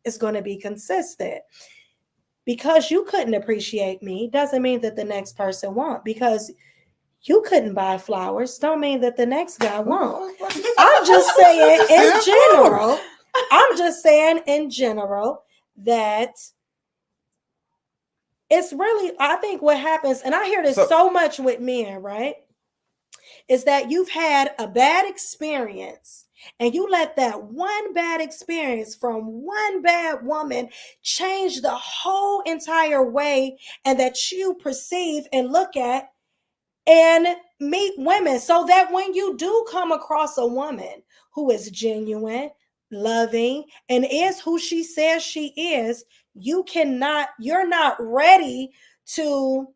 is going to be consistent. Because you couldn't appreciate me doesn't mean that the next person won't. Because you couldn't buy flowers don't mean that the next guy won't. I'm just saying in general. I'm just saying in general that it's really, I think what happens, and I hear this so much with men, right? Is that you've had a bad experience, and you let that one bad experience from one bad woman change the whole entire way and that you perceive and look at and meet women, so that when you do come across a woman who is genuine, loving, and is who she says she is, you're not ready to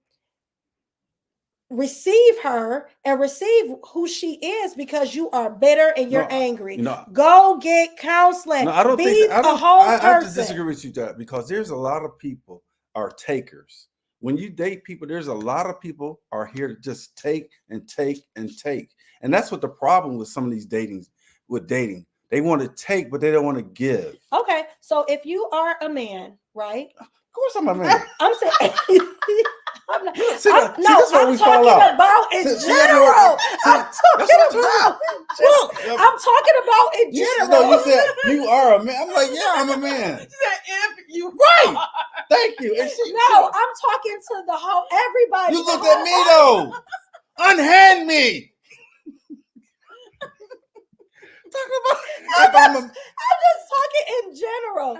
receive her and receive who she is, because you are bitter and you're angry. Go get counseling. No, I don't think I have to disagree with you, that because there's a lot of people are takers. When you date people, there's a lot of people are here to just take and take and take. And that's what the problem with some of these dating. They want to take, but they don't want to give. Okay. So if you are a man, right? Of course I'm a man. I'm saying I'm not, that's I'm talking about in general. I'm talking about in general. You said you are a man. I'm like, yeah, I'm a man. She said, if you right. Thank you. And I'm talking to the whole everybody. You looked at me though. Unhand me. I'm just talking in general.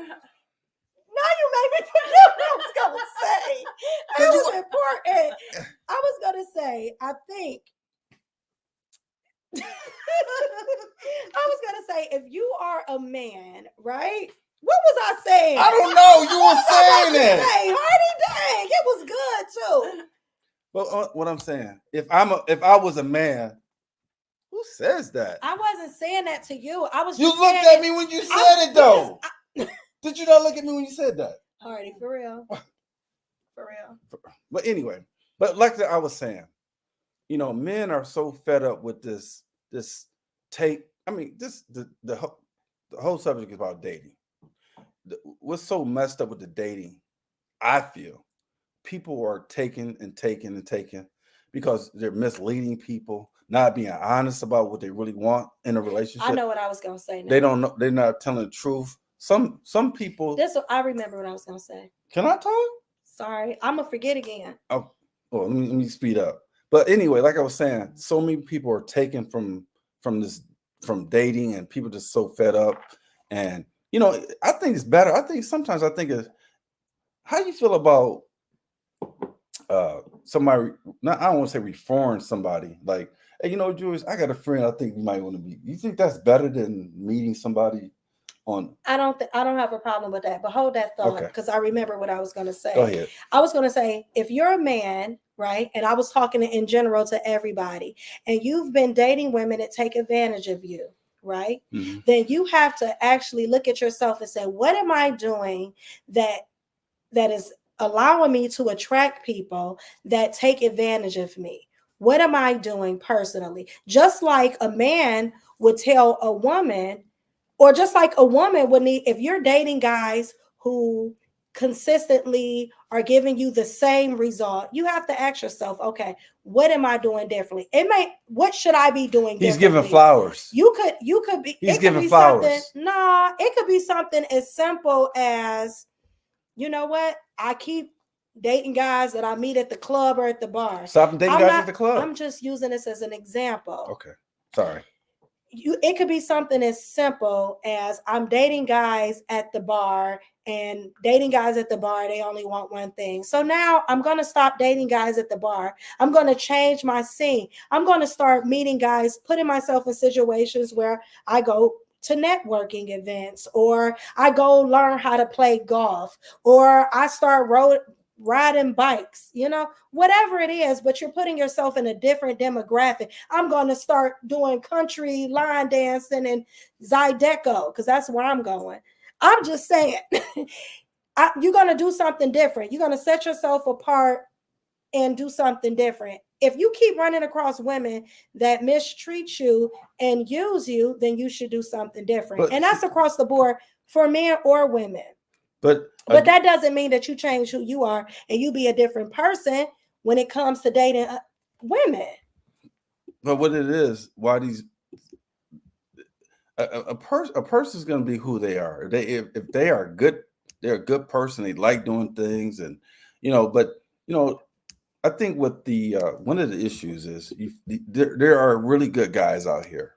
Now you made me forget what I was gonna say. That was important. I was gonna say, I think I was gonna say, if you are a man, right? What was I saying? I don't know. You were saying it. Hardy, dang, it was good too. Well, what I'm saying, if I was a man, who says that? I wasn't saying that to you. I was. You looked at me when you said it, though. Did you not look at me when you said that? Hardy, for real. For real. But anyway, like I was saying, men are so fed up with this take. I mean, the whole subject is about dating. What's so messed up with the dating, I feel, people are taking and taking and taking because they're misleading people, not being honest about what they really want in a relationship. I know what I was going to say now. They don't know. They're not telling the truth. Some people. I remember what I was going to say. Can I talk? Sorry, I'm going to forget again. Oh, well, let me speed up. But anyway, like I was saying, so many people are taken from dating, and people just so fed up. And I think it's better. Sometimes I think it's, how do you feel about somebody? I don't want to say reform somebody. Like, hey, Julius, I got a friend I think you might want to meet. You think that's better than meeting somebody on? I don't have a problem with that. But hold that thought, because I remember what I was going to say. Go ahead. I was going to say, if you're a man, right, and I was talking in general to everybody, and you've been dating women that take advantage of you, right? Mm-hmm. Then you have to actually look at yourself and say, what am I doing that is allowing me to attract people that take advantage of me? What am I doing personally? Just like a man would tell a woman, or just like a woman would need, if you're dating guys who consistently are giving you the same result, you have to ask yourself, okay, what am I doing differently? What should I be doing differently? He's giving flowers. You could be. He's giving flowers. It could be something as simple as, you know what? I keep dating guys that I meet at the club or at the bar. Stop dating guys at the club. I'm just using this as an example. Okay, sorry. It could be something as simple as, I'm dating guys at the bar, and dating guys at the bar, they only want one thing. So now I'm going to stop dating guys at the bar. I'm going to change my scene. I'm going to start meeting guys, putting myself in situations where I go to networking events, or I go learn how to play golf, or I start riding bikes, whatever it is, but you're putting yourself in a different demographic. I'm going to start doing country line dancing and Zydeco because that's where I'm going. I'm just saying, you're going to do something different. You're going to set yourself apart and do something different. If you keep running across women that mistreat you and use you, then you should do something different. And that's across the board for men or women. But that doesn't mean that you change who you are and you be a different person when it comes to dating women. But what it is, why these a person is going to be who they are. If they are good, they're a good person. They like doing things, and I think what the one of the issues is there are really good guys out here.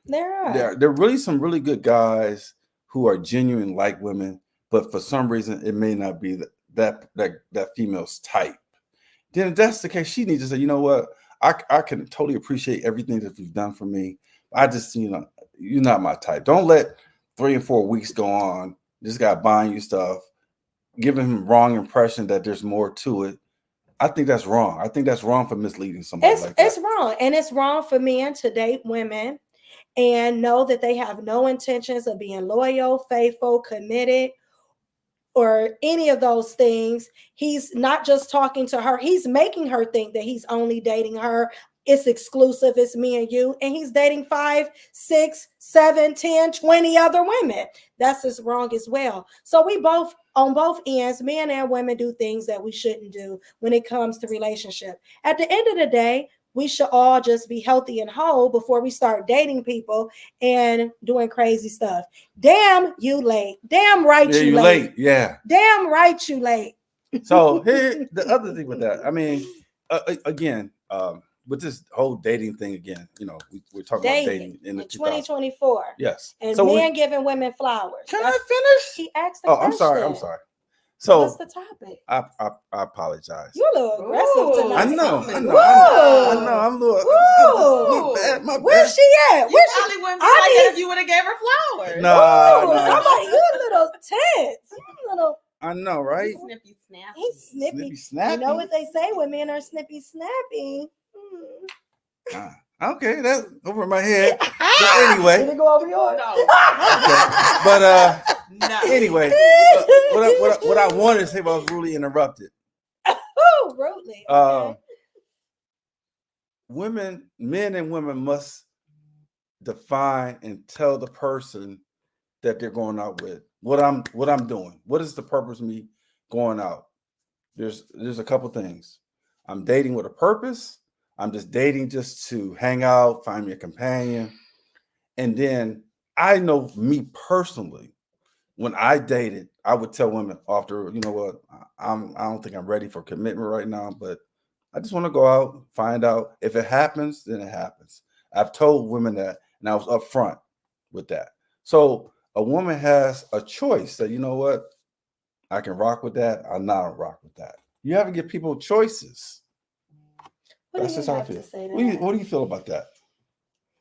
There are. There are really some really good guys who are genuine, like women. But for some reason, it may not be that female's type. Then if that's the case, she needs to say, you know what? I can totally appreciate everything that you've done for me. I just, you're not my type. Don't let 3 and 4 weeks go on. This guy buying you stuff, giving him wrong impression that there's more to it. I think that's wrong. I think that's wrong for misleading somebody like that. It's wrong. And it's wrong for men to date women and know that they have no intentions of being loyal, faithful, committed, or any of those things. He's not just talking to her. He's making her think that he's only dating her. It's exclusive. It's me and you. And he's dating 5, 6, 7, 10, 20 other women. That's just wrong as well. So we both, on both ends, men and women, do things that we shouldn't do when it comes to relationship. At the end of the day, we should all just be healthy and whole before we start dating people and doing crazy stuff. Damn, you late. Damn right, you late. Yeah. Damn right, you late. So here, the other thing with that, I mean, again, with this whole dating thing again, we're talking about dating in 2024. Yes. And so men giving women flowers. Can I finish? He asked the question. I'm sorry. So what's the topic? I apologize. You're a little aggressive tonight. I know. I'm a little bad. My Where's she at? You probably wouldn't be like that if you would have gave her flowers. No. Somebody, you a little tense. I know, right? Snippy snappy. He's snippy. Snappy. You know what they say when men are snippy snappy. Okay, that's over my head. But anyway, did it go over yours? No. Okay. But no. Anyway, what I wanted to say, but I was rudely interrupted. Oh, rudely. Okay. Men and women must define and tell the person that they're going out with what I'm doing. What is the purpose of me going out? There's a couple things. I'm dating with a purpose. I'm just dating just to hang out, find me a companion. And then I know me personally, when I dated, I would tell women after, you know what, I don't think I'm ready for commitment right now, but I just want to go out, find out. If it happens, then it happens. I've told women that, and I was upfront with that. So a woman has a choice that, you know what, I can rock with that. I'm not rock with that. You have to give people choices. That's just how I feel. What do you feel about that?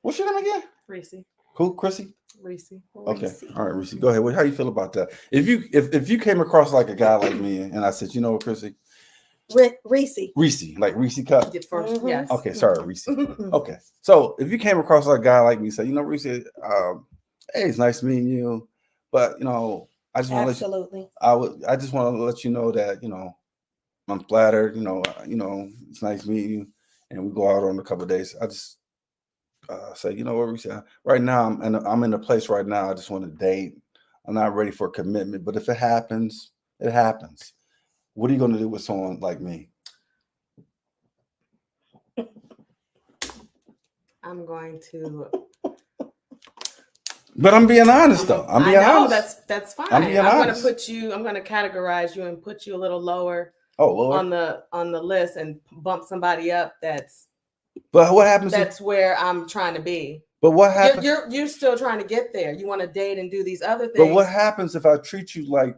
What's your name again? Reese. Who? Chrissy? Reese. Okay. All right, Reese. Go ahead. How you feel about that? If you came across like a guy like me and I said, you know what, Chrissy? Reese, like Reese cup. Mm-hmm. Yes. Okay, sorry, Reese. Okay. So if you came across like a guy like me, say, you know, Reese, hey, it's nice meeting you. But I just want to I just want to let you know that, I'm flattered, it's nice meeting you. And we go out on a couple of days. I just say, you know what, Reese, right now I'm in a place right now. I just want to date. I'm not ready for a commitment, but if it happens, it happens. What are you going to do with someone like me? I'm going to. But I'm being honest, though. I'm being honest. That's fine. I'm being honest. I'm going to categorize you and put you a little lower. Oh, Lord. On the list and bump somebody up. But what happens? That's where I'm trying to be. But what happens? You're still trying to get there. You want to date and do these other things. But what happens if I treat you like?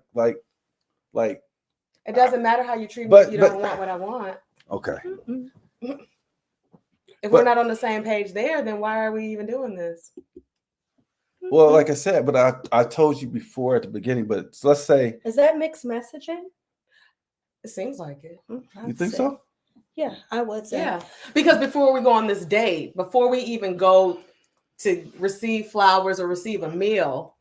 It doesn't matter how you treat me if you don't want what I want. Okay. If we're not on the same page there, then why are we even doing this? Well, like I said, but I told you before at the beginning, but let's say. Is that mixed messaging? It seems like it. You think so? Yeah, I would say. Yeah, because before we go on this date, before we even go to receive flowers or receive a meal,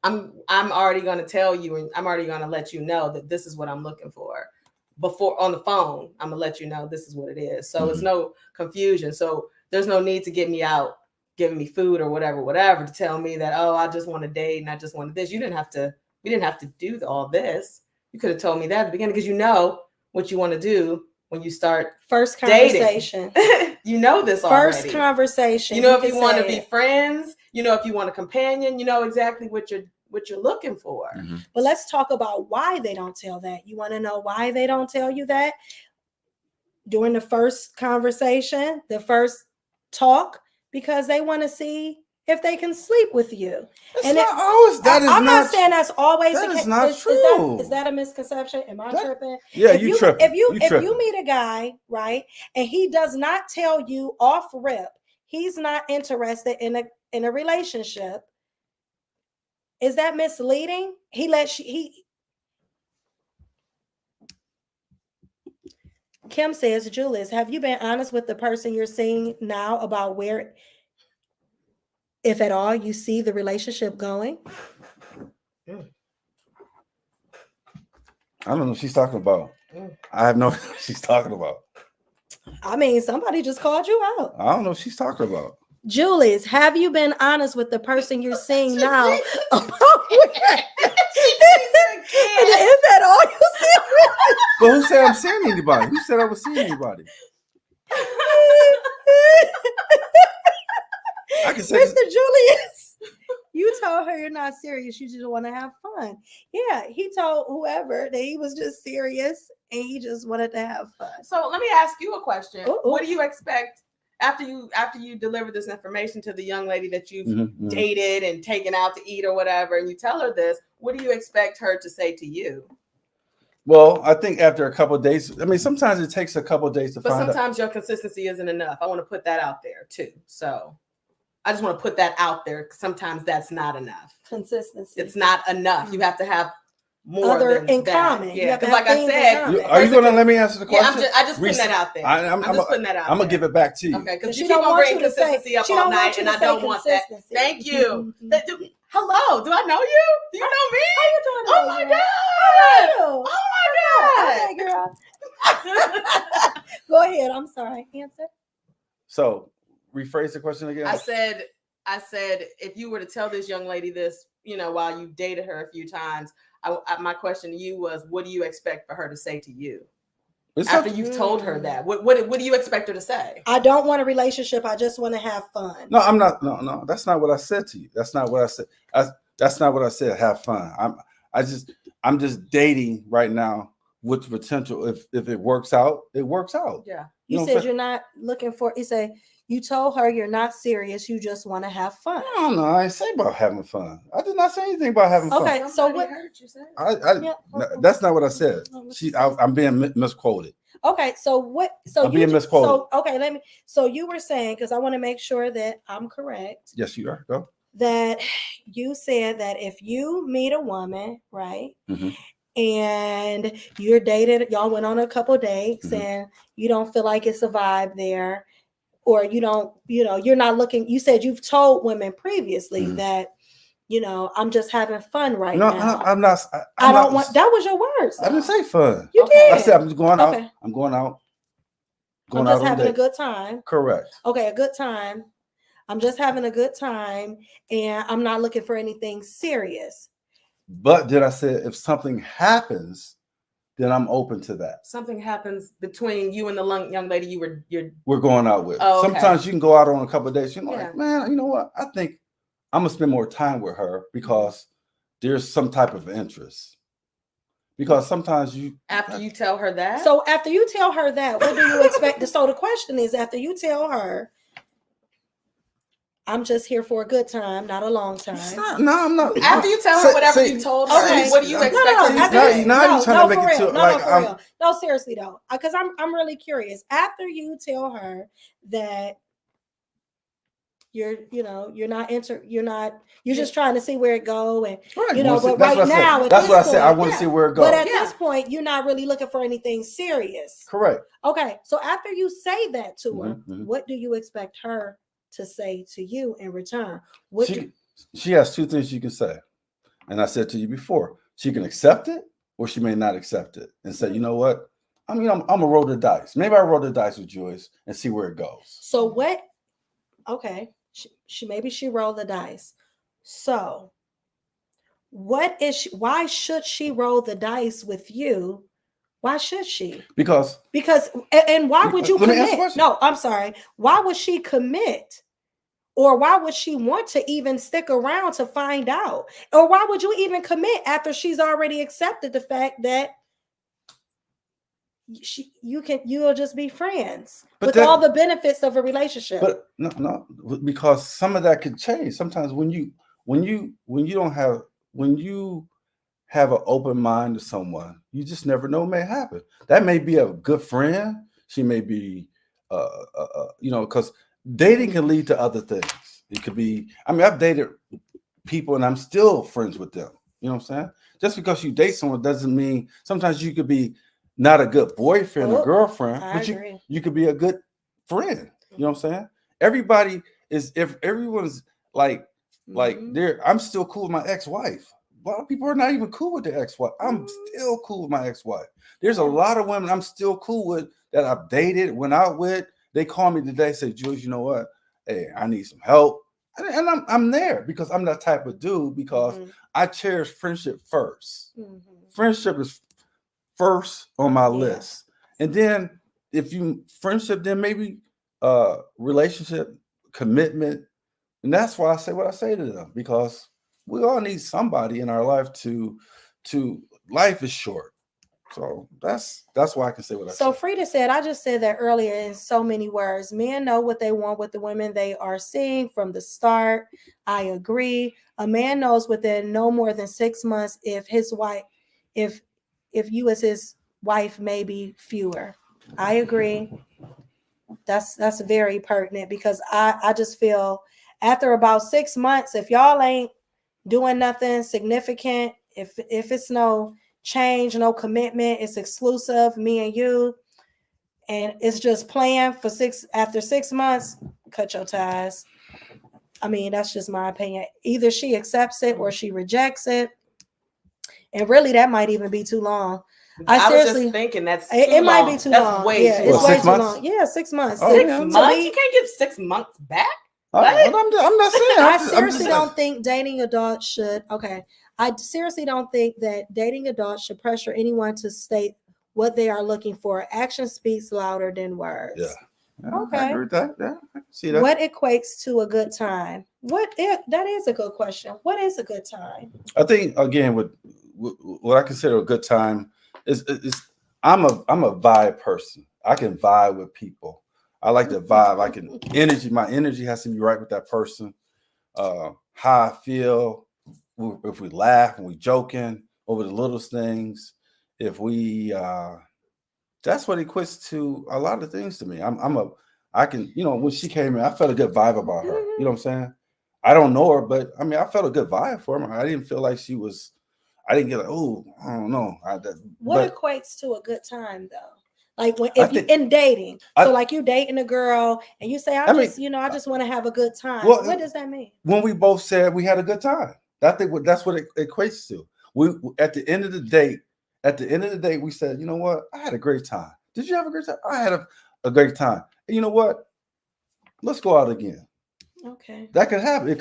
I'm already going to tell you, and I'm already going to let you know that this is what I'm looking for. Before on the phone, I'm gonna let you know this is what it is. So it's no confusion. So there's no need to get me out, giving me food or whatever, to tell me that, oh, I just want to date and I just wanted this. We didn't have to do all this. You could have told me that at the beginning, because you know what you want to do when you start first conversation. You know this already. First conversation. You know if you want to be friends, you know if you want a companion, you know exactly what you're looking for. But let's talk about why they don't tell that. You want to know why they don't tell you that? During the first conversation, the first talk, because they want to see if they can sleep with you. I'm not saying that's always that the is case. not true. Is that a misconception? Am I tripping? Yeah, you tripping. If you meet a guy, right, and he does not tell you off rip, he's not interested in a relationship. Is that misleading? Kim says, Julius, have you been honest with the person you're seeing now about where, if at all, you see the relationship going? I don't know what she's talking about. I have no idea what she's talking about. I mean, somebody just called you out. I don't know what she's talking about. Julius, have you been honest with the person you're seeing now about where? If at all you see? But who said I'm seeing anybody? Who said I was seeing anybody? I can say, Mr. Julius, you told her you're not serious. You just want to have fun. Yeah, he told whoever that he was just serious and he just wanted to have fun. So let me ask you a question. Ooh. What do you expect after you deliver this information to the young lady that you've dated and taken out to eat or whatever, and you tell her this? What do you expect her to say to you? Well, I think after a couple of days, I mean, sometimes it takes a couple of days to find out. But sometimes your consistency isn't enough. I want to put that out there too. So I just want to put that out there. Sometimes that's not enough. Consistency. It's not enough. You have to have more other than in that. common. Yeah, because like I said, are you going to let me answer the question? Yeah, I just putting that out there. I'm just putting that out. I'm gonna give it back to you. Okay, because you keep on bringing consistency up all night, and I don't want that. Thank you. Hello, do I know you? Do you know me? How you doing? Oh my god! Oh my god! Hey, girl. Go ahead. I'm sorry. Answer. So, rephrase the question again. I said, if you were to tell this young lady this, while you dated her a few times, my question to you was, what do you expect for her to say to you after you've told her that? What do you expect her to say? I don't want a relationship. I just want to have fun. No, I'm not. No, that's not what I said to you. That's not what I said. That's not what I said. Have fun. I'm just dating right now with the potential. If it works out, it works out. Yeah. You said you're not looking for. You say you told her you're not serious. You just want to have fun. No, I ain't say about having fun. I did not say anything about having fun. Okay, so what? Hurt you said? That's not what I said. I'm being misquoted. Okay, so what? So I'm being misquoted. So okay, So you were saying, because I want to make sure that I'm correct. Yes, you are. Go. That you said that if you meet a woman, right? Mm-hmm. And you're dated, y'all went on a couple dates, and you don't feel like it's a vibe there, or you don't, you're not looking. You said you've told women previously that, I'm just having fun now. No, I'm not. I don't want. That was your words. I didn't say fun. You did. I said I'm going out. Okay. I'm going out. I'm just having a good time. Correct. Okay, a good time. I'm just having a good time, and I'm not looking for anything serious. But did I say if something happens, then I'm open to that. Something happens between you and the young lady we're going out with. Oh, okay. Sometimes you can go out on a couple of days. You're Yeah. like, man, you know what? I think I'm gonna spend more time with her because there's some type of interest. Because sometimes after you tell her that. So after you tell her that, what do you expect? So the question is, after you tell her, I'm just here for a good time, not a long time. No, I'm not. After you tell her whatever you told her, okay. What do you expect her to say? Now you're trying to make it to No, seriously though, because I'm really curious. After you tell her that you're just trying to see where it go, and right. But right now, that's what I said. I want to see where it goes. But at this point, you're not really looking for anything serious. Correct. Okay, so after you say that to her, what do you expect her to say to you in return? She has two things she can say, and I said to you before, she can accept it or she may not accept it and say, you know what, I'm gonna roll the dice. Maybe I roll the dice with Joyce and see where it goes. So what? Okay, she rolled the dice. So what is why should she roll the dice with you? Why should she? Because and why would you commit? No, I'm sorry. Why would she commit? Or why would she want to even stick around to find out? Or why would you even commit after she's already accepted the fact that you'll just be friends with all the benefits of a relationship? But no, because some of that could change. Sometimes when you have an open mind to someone, you just never know what may happen. That may be a good friend. She may be, because dating can lead to other things. It could be, I've dated people and I'm still friends with them. You know what I'm saying? Just because you date someone doesn't mean, sometimes you could be not a good boyfriend or girlfriend, but you could be a good friend. You know what I'm saying? Everybody is, if everyone's like I'm still cool with my ex-wife. A lot of people are not even cool with their ex-wife. I'm still cool with my ex-wife. There's a lot of women I'm still cool with that I've dated, went out with. They call me today, say, Jules, you know what? Hey, I need some help. And I'm there because I'm that type of dude, because I cherish friendship first. Friendship is first on my list. And then if you friendship, then maybe relationship, commitment. And that's why I say what I say to them, because we all need somebody in our life to life is short. So that's why I can say what I say. So Frida said, I just said that earlier in so many words. Men know what they want with the women they are seeing from the start. I agree. A man knows within no more than 6 months if his wife, if you as his wife, maybe fewer. I agree. That's very pertinent, because I just feel after about 6 months, if y'all ain't doing nothing significant, if it's no change, no commitment, it's exclusive, me and you, and it's just playing for after 6 months, cut your ties. That's just my opinion. Either she accepts it or she rejects it. And really, that might even be too long. I was just thinking it might be too long. It's way too long. Yeah, 6 months. 6 months? You can't give 6 months back? I'm not saying. I seriously don't think dating adults should. Okay. I seriously don't think that dating adults should pressure anyone to state what they are looking for. Action speaks louder than words. Yeah. Okay. I agree with that. Yeah, I can see that. What equates to a good time? That is a good question. What is a good time? I think, again, with what I consider a good time is I'm a vibe person. I can vibe with people. I like to vibe. My energy has to be right with that person. How I feel. If we laugh and we joking over the littlest things, if we that's what equates to a lot of things to me. When she came in, I felt a good vibe about her. You know what I'm saying? I don't know her, but I felt a good vibe for her. I didn't feel like she was, I didn't get like, oh, I don't know. What equates to a good time though? Like in dating. So like you dating a girl and you say, I just want to have a good time. Well, what does that mean? When we both said we had a good time. That's what it equates to. We at the end of the day, we said, you know what? I had a great time. Did you have a great time? I had a great time. And you know what? Let's go out again. Okay. That could happen. It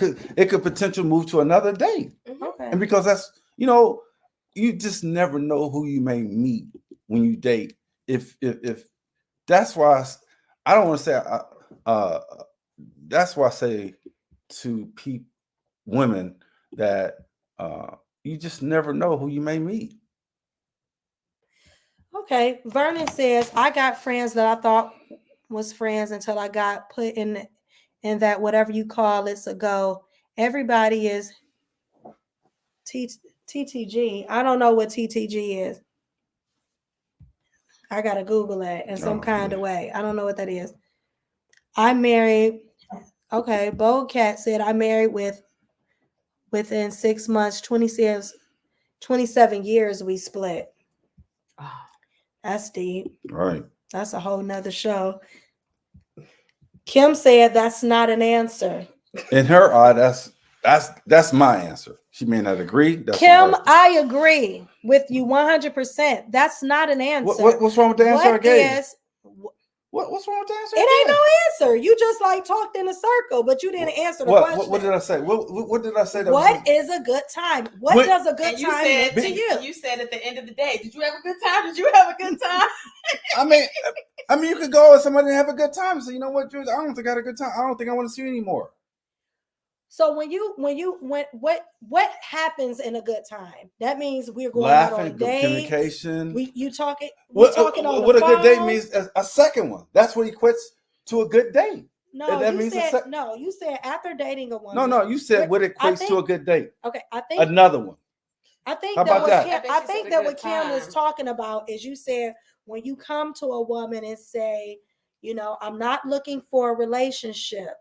could potentially move to another date. Okay. And because that's, you just never know who you may meet when you date. If that's why I don't want to say that's why I say to women that you just never know who you may meet. Okay. Vernon says, I got friends that I thought was friends until I got put in that whatever you call it's a go. Everybody is TTG. I don't know what TTG is. I gotta Google that in some kind of way. I don't know what that is. I'm married. Okay, Bold Cat said I married within 6 months, 27 years we split. Oh. That's deep. Right. That's a whole nother show. Kim said that's not an answer. In her eye, that's my answer. She may not agree. That's Kim, her. I agree with you 100%. That's not an answer. What's wrong with the answer I gave? What's wrong with the answer? It ain't no answer. You just like talked in a circle, but you didn't answer the question. What did I say? What did I say? What is a good time? What does a good time mean to you? You said at the end of the day, did you have a good time? Did you have a good time? I mean, you could go with somebody and have a good time. So you know what, Jules? I don't think I had a good time. I don't think I want to see you anymore. So what happens in a good time? That means we're going Laughing, out on dates. communication. We're talking What on a the good date phone. means? A second one. That's what equates to a good date. No, that you means said no. You said after dating a woman. No. You said what equates to a good date. Okay, I think Another one. I think How that about what that? Kim, I think that what Kim is talking about is you said when you come to a woman and say, you know, I'm not looking for a relationship.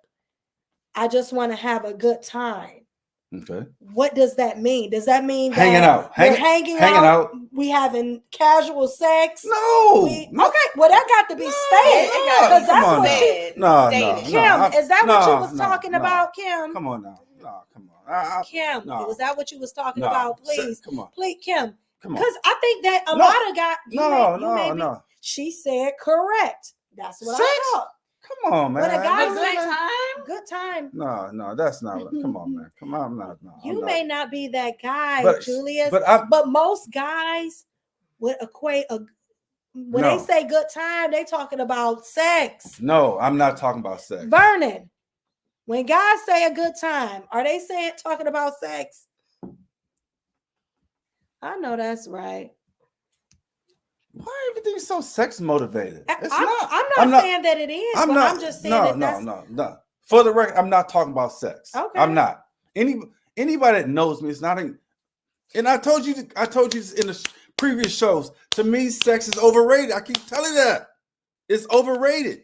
I just want to have a good time. Okay. What does that mean? Does that mean hanging out? Hanging out. We having casual sex? No. Okay. Well, that got to be stated because that's what she. No. Kim, is that what you was talking about, Kim? Come on now. No, come on. Kim, no. was that what you was talking about? Please, come on. Please, Kim. Come on. Because I think that a lot of guys. No. She said correct. That's what I thought. Come on, man. When a guy says good time. No, that's not. Come on, man. Come on, no. You may not be that guy, Julius, but most guys would equate when they say good time, they talking about sex. No, I'm not talking about sex. Vernon, when guys say a good time, are they talking about sex? I know that's right. Why everything so sex motivated? I'm not saying that it is. I'm just saying no. For the record, I'm not talking about sex. Okay. I'm not. Anybody that knows me, it's not. And I told you this in the previous shows. To me, sex is overrated. I keep telling you that it's overrated.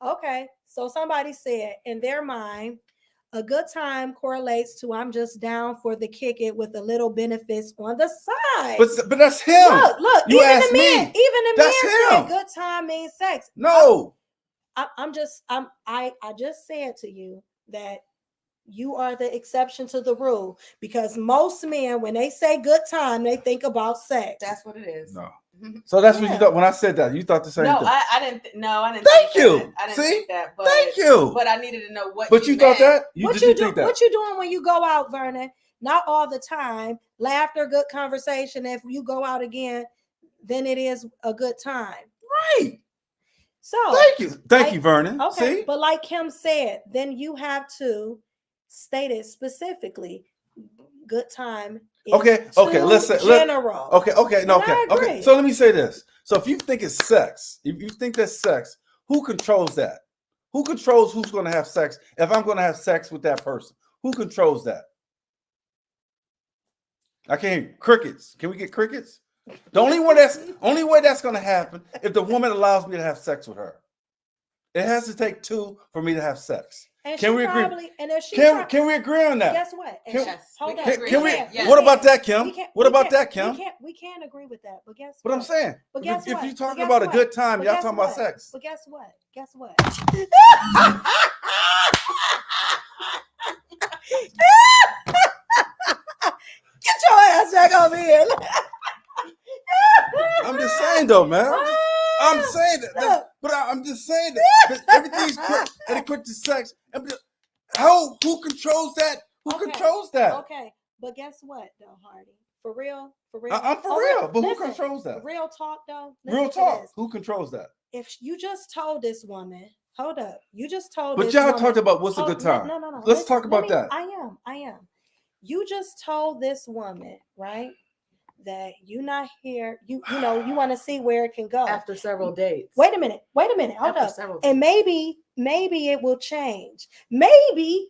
Okay, so somebody said in their mind, a good time correlates to I'm just down for the kick it with a little benefits on the side. But that's him. Look. You even asked the man, me. even the That's man said him. good time means sex. No. I just said to you that you are the exception to the rule because most men, when they say good time, they think about sex. That's what it is. No. So that's what you thought when I said that. You thought the same thing. I didn't. I didn't. Thank you. I didn't See? think that. But, Thank you. But I needed to know what. But you thought that? What you doing when you go out, Vernon? Not all the time. Laughter, good conversation. If you go out again, then it is a good time. Right. So thank you, Vernon. Okay, see? But like Kim said, then you have to state it specifically. Good time. Okay. Listen. General. Okay. So let me say this. So if you think it's sex, if you think that's sex, who controls that? Who controls who's going to have sex? If I'm going to have sex with that person, who controls that? I can't hear crickets. Can we get crickets? The only way that's going to happen if the woman allows me to have sex with her. It has to take two for me to have sex. And can we agree? Can we agree on that? Guess what? Hold on. Can we? What about that, Kim? What about that, Kim? We can't agree with that. But guess what? I'm saying. But guess if what? you're talking about a good time, y'all talking about sex. But guess what? Guess what? Get your ass back over here. I'm just saying though, man. I'm saying that, but I'm just saying that everything's quick and quick to sex. Who controls that? Who controls that? Okay, but guess what, though, Hardy? For real. I'm for real, but who controls that? Real talk, though. Real talk. Who controls that? If you just told this woman, hold up, you just told. But y'all talked about what's a good time. No. Let's talk about that. I am. You just told this woman, right? That you not here, you know, you want to see where it can go after several dates. Wait a minute, hold up. And maybe it will change. Maybe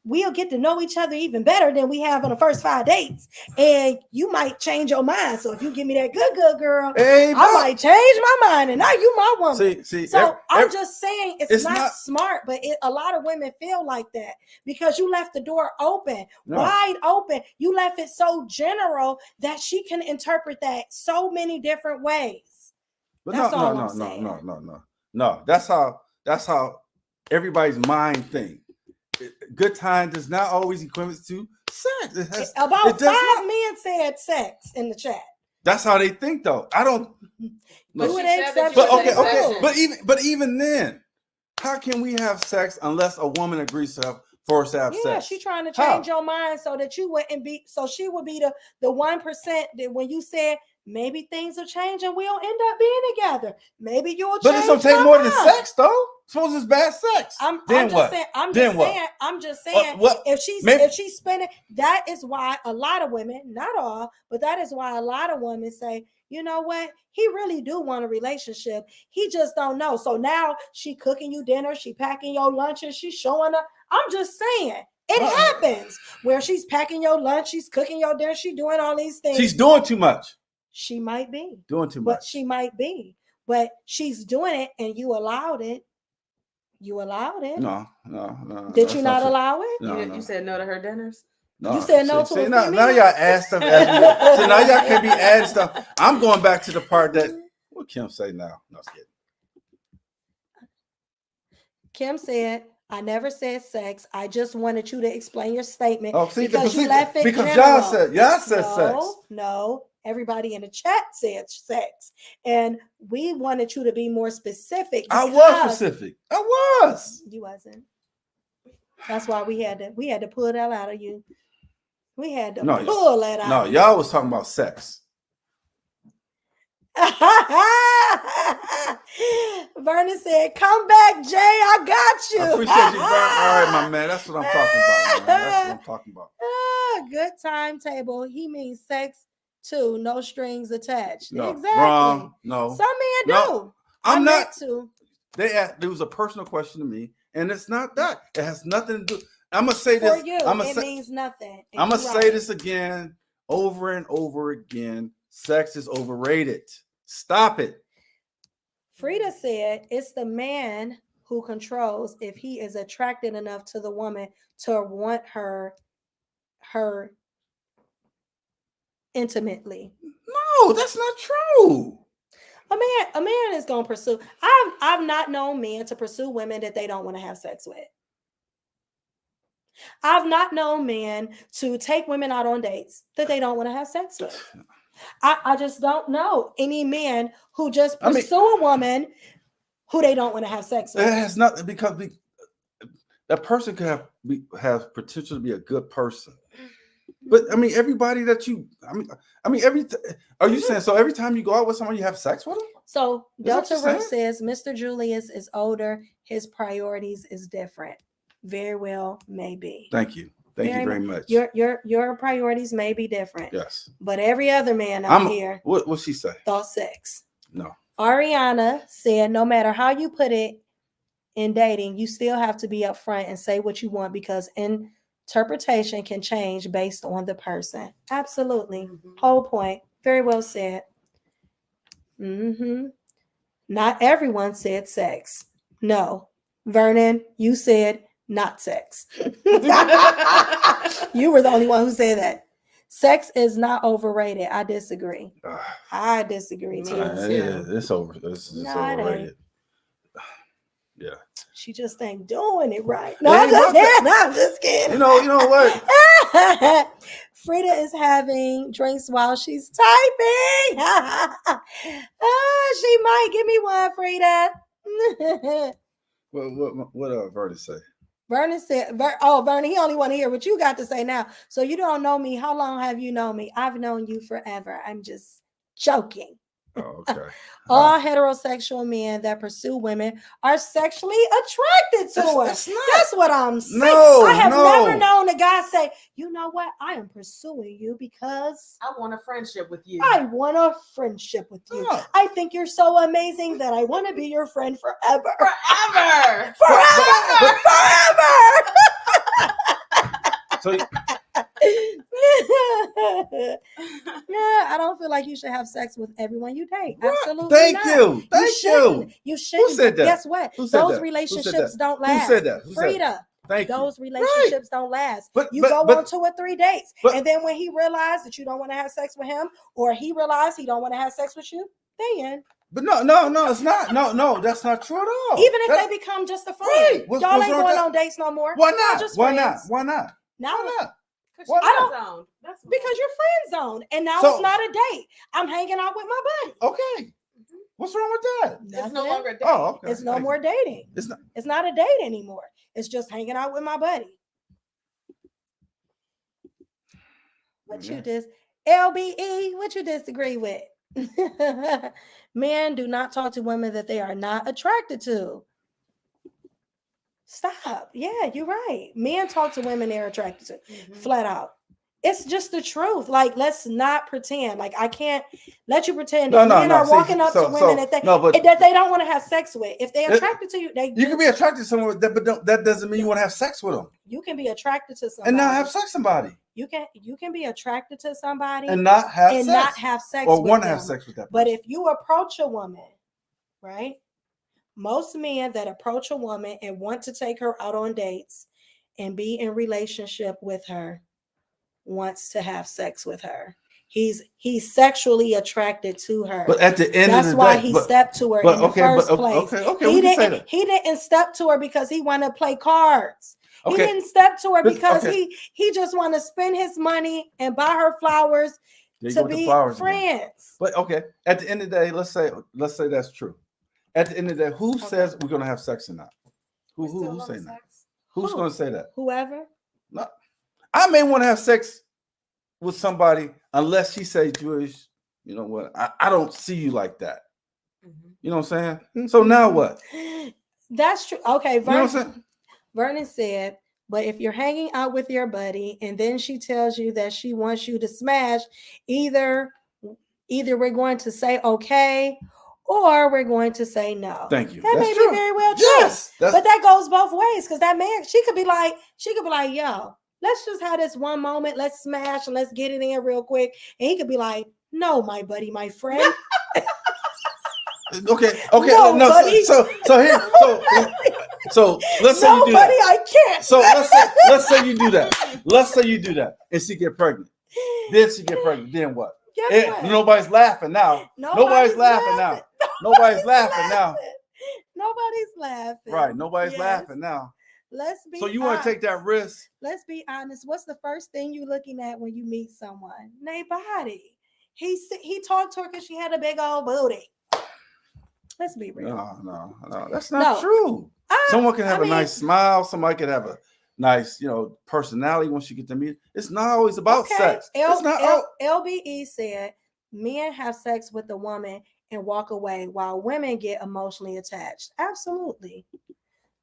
we'll get to know each other even better than we have on the first 5 dates. And you might change your mind. So if you give me that good girl, I might change my mind. And now you my woman. So I'm just saying it's not smart, but a lot of women feel like that because you left the door open, wide open. You left it so general that she can interpret that so many different ways. But no. That's how everybody's mind thinks. Good time does not always equate to sex. About 5 men said sex in the chat. That's how they think, though. I don't. But even then, how can we have sex unless a woman agrees to force to have sex? Yeah, she's trying to change your mind so that you wouldn't be. So she would be the 1% that when you said maybe things will change and we'll end up being together. Maybe you'll change. But it's gonna take more than sex, though. Suppose it's bad sex. I'm just saying. If she's spending, that is why a lot of women, not all, but that is why a lot of women say, you know what? He really do want a relationship. He just don't know. So now she cooking you dinner, she packing your lunch, and she's showing up. I'm just saying. It happens where she's packing your lunch, she's cooking your dinner, she's doing all these things. She's doing too much. She might be doing too much. But she might be. But she's doing it, and you allowed it. You allowed it. No. Did you not allow it? No. You said no to her dinners? No. You said no to a female? Now y'all add stuff. So now y'all can be adding stuff. I'm going back to the part that what Kim say now. No, Kim said, I never said sex. I just wanted you to explain your statement. Oh, see, because you left it because general. y'all said sex. No. Everybody in the chat said sex. And we wanted you to be more specific. I was specific. I was. You wasn't. That's why we had to pull that out of you. We had to pull that out. No, y'all was talking about sex. Vernon said, come back, Jay. I got you. I appreciate you, Vernon. All right, my man. That's what I'm talking about, man. That's what I'm talking about. Good timetable. He means sex too. No strings attached. No, exactly. Wrong. No. Some men do. I'm not. To. There was a personal question to me, and it's not that. It has nothing to do. I'm gonna say this. For you, it means nothing. I'm gonna say this again, over and over again. Sex is overrated. Stop it. Frida said it's the man who controls if he is attracted enough to the woman to want her intimately. No, that's not true. A man is gonna pursue. I've not known men to pursue women that they don't want to have sex with. I've not known men to take women out on dates that they don't want to have sex with. I just don't know any men who just pursue a woman who they don't want to have sex with. It has nothing because that person could have potential to be a good person. But everybody that you, are you saying so every time you go out with someone you have sex with them? So Delta Root says Mr. Julius is older, his priorities is different. Very well, maybe. Thank you. Thank you very much. Your priorities may be different. Yes. But every other man out here. What'd she say? Thought sex. No. Ariana said, no matter how you put it in dating, you still have to be upfront and say what you want because interpretation can change based on the person. Absolutely. Mm-hmm. Whole point. Very well said. Mm-hmm. Not everyone said sex. No. Vernon, you said not sex. You were the only one who said that. Sex is not overrated. I disagree. I disagree too. It's overrated. Yeah. She just ain't doing it right. No, I'm just kidding. You know what? Frida is having drinks while she's typing. She might give me one, Frida. What Vernon say? Vernon said, Vernon, he only want to hear what you got to say now. So you don't know me. How long have you known me? I've known you forever. I'm just joking. Oh, okay. All heterosexual men that pursue women are sexually attracted to us. That's what I'm saying. I have never known a guy say, you know what? I am pursuing you because I want a friendship with you. I want a friendship with you. Oh. I think you're so amazing that I want to be your friend forever. Forever. Forever. Yeah, I don't feel like you should have sex with everyone you date. What? Absolutely Thank not. you. Thank you. You shouldn't. Who said that? Guess what? Who said Those that? relationships that? don't last. Who said that? Who said Frida. that? Thank Those you. relationships don't last. But You go on 2 or 3 dates, but- and then when he realized that you don't want to have sex with him, or he realized he don't want to have sex with you, then But no, it's not. No, that's not true at all. even if That's- they become just a friend, Right. What's y'all wrong ain't with going that? on dates no more. Why Y'all not? just Why not? friends. Why not? Now Why not? Why Why not? That's because you're friend zoned, and now So- it's not a date. I'm hanging out with my buddy. Okay. What's wrong with that? it's no Nothing. longer a date. Oh, okay. It's no Thank more you. dating. It's not. It's not a date anymore. It's just hanging out with my buddy. What Yeah. you just LBE? What you disagree with? Men do not talk to women that they are not attracted to. Stop. Yeah, you're right. Men talk to women they're attracted to, flat out. It's just the truth. Like, let's not pretend. Like, I can't let you pretend that men are walking up to women that they don't want to have sex with. If they're attracted to you, you can be attracted to someone, but that doesn't mean you want to have sex with them you can be attracted to somebody and not have sex with somebody You can be attracted to somebody and not have and sex not have sex or with want to them. have sex with that. But person. if you approach a woman, right? Most men that approach a woman and want to take her out on dates and be in relationship with her wants to have sex with her. He's sexually attracted to her. But at the end That's of the why day, he stepped to her in the first place. Okay, He didn't step to her because he wanted to play cards. Okay. He didn't step to her But- because okay. he just want to spend his money and buy her flowers There you to go with the be flowers again. friends. But okay, at the end of the day, let's say that's true. At the end of the day, who says we're gonna have sex or not? Who's saying that? Who's Who? gonna say that? Whoever. No, I may want to have sex with somebody unless she says, Jewish, you know what? I don't see you like that. You know what I'm saying? So now what? That's true. Okay, You know what I'm saying? Vernon said, but if you're hanging out with your buddy and then she tells you that she wants you to smash, either we're going to say okay or we're going to say no. Thank you. That That's may true. be very well true. Yes, But that goes both ways because that man, she could be like, yo, let's just have this one moment. Let's smash and let's get it in real quick. And he could be like, no, my buddy, my friend. Okay. No, No. buddy. So let's say you do buddy, that. I can't. So let's say you do that. Let's say you do that, and she get pregnant. Then she get pregnant. Then what? Guess what? Nobody's laughing now. Nobody's laughing now. Nobody's laughing now. Nobody's laughing. Right. Nobody's Yes. laughing now. Let's be So you want to take that risk? Let's be honest. What's the first thing you're looking at when you meet someone? Their body. He talked to her because she had a big old booty. Let's be real. No. That's not true. Someone can have a nice smile. Somebody can have a nice, personality once you get to meet. It's not always about sex. It's not. LBE said men have sex with the woman and walk away while women get emotionally attached. Absolutely.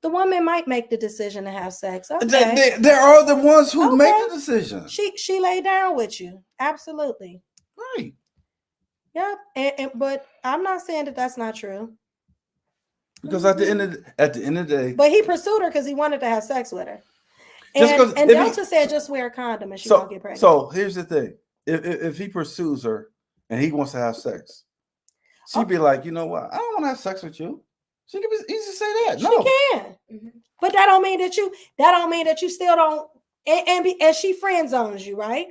The woman might make the decision to have sex. Okay. There are the ones who make the decision. She laid down with you. Absolutely. Right. Yep. But I'm not saying that that's not true. Because at the end of the day, but he pursued her because he wanted to have sex with her. Just And Delta said just wear a condom and she won't get pregnant. So here's the thing: if he pursues her and he wants to have sex, she'd be like, you know what? I don't want to have sex with you. She can be easy to say that. No, she can. But that don't mean that you still don't. And she friend zones you, right?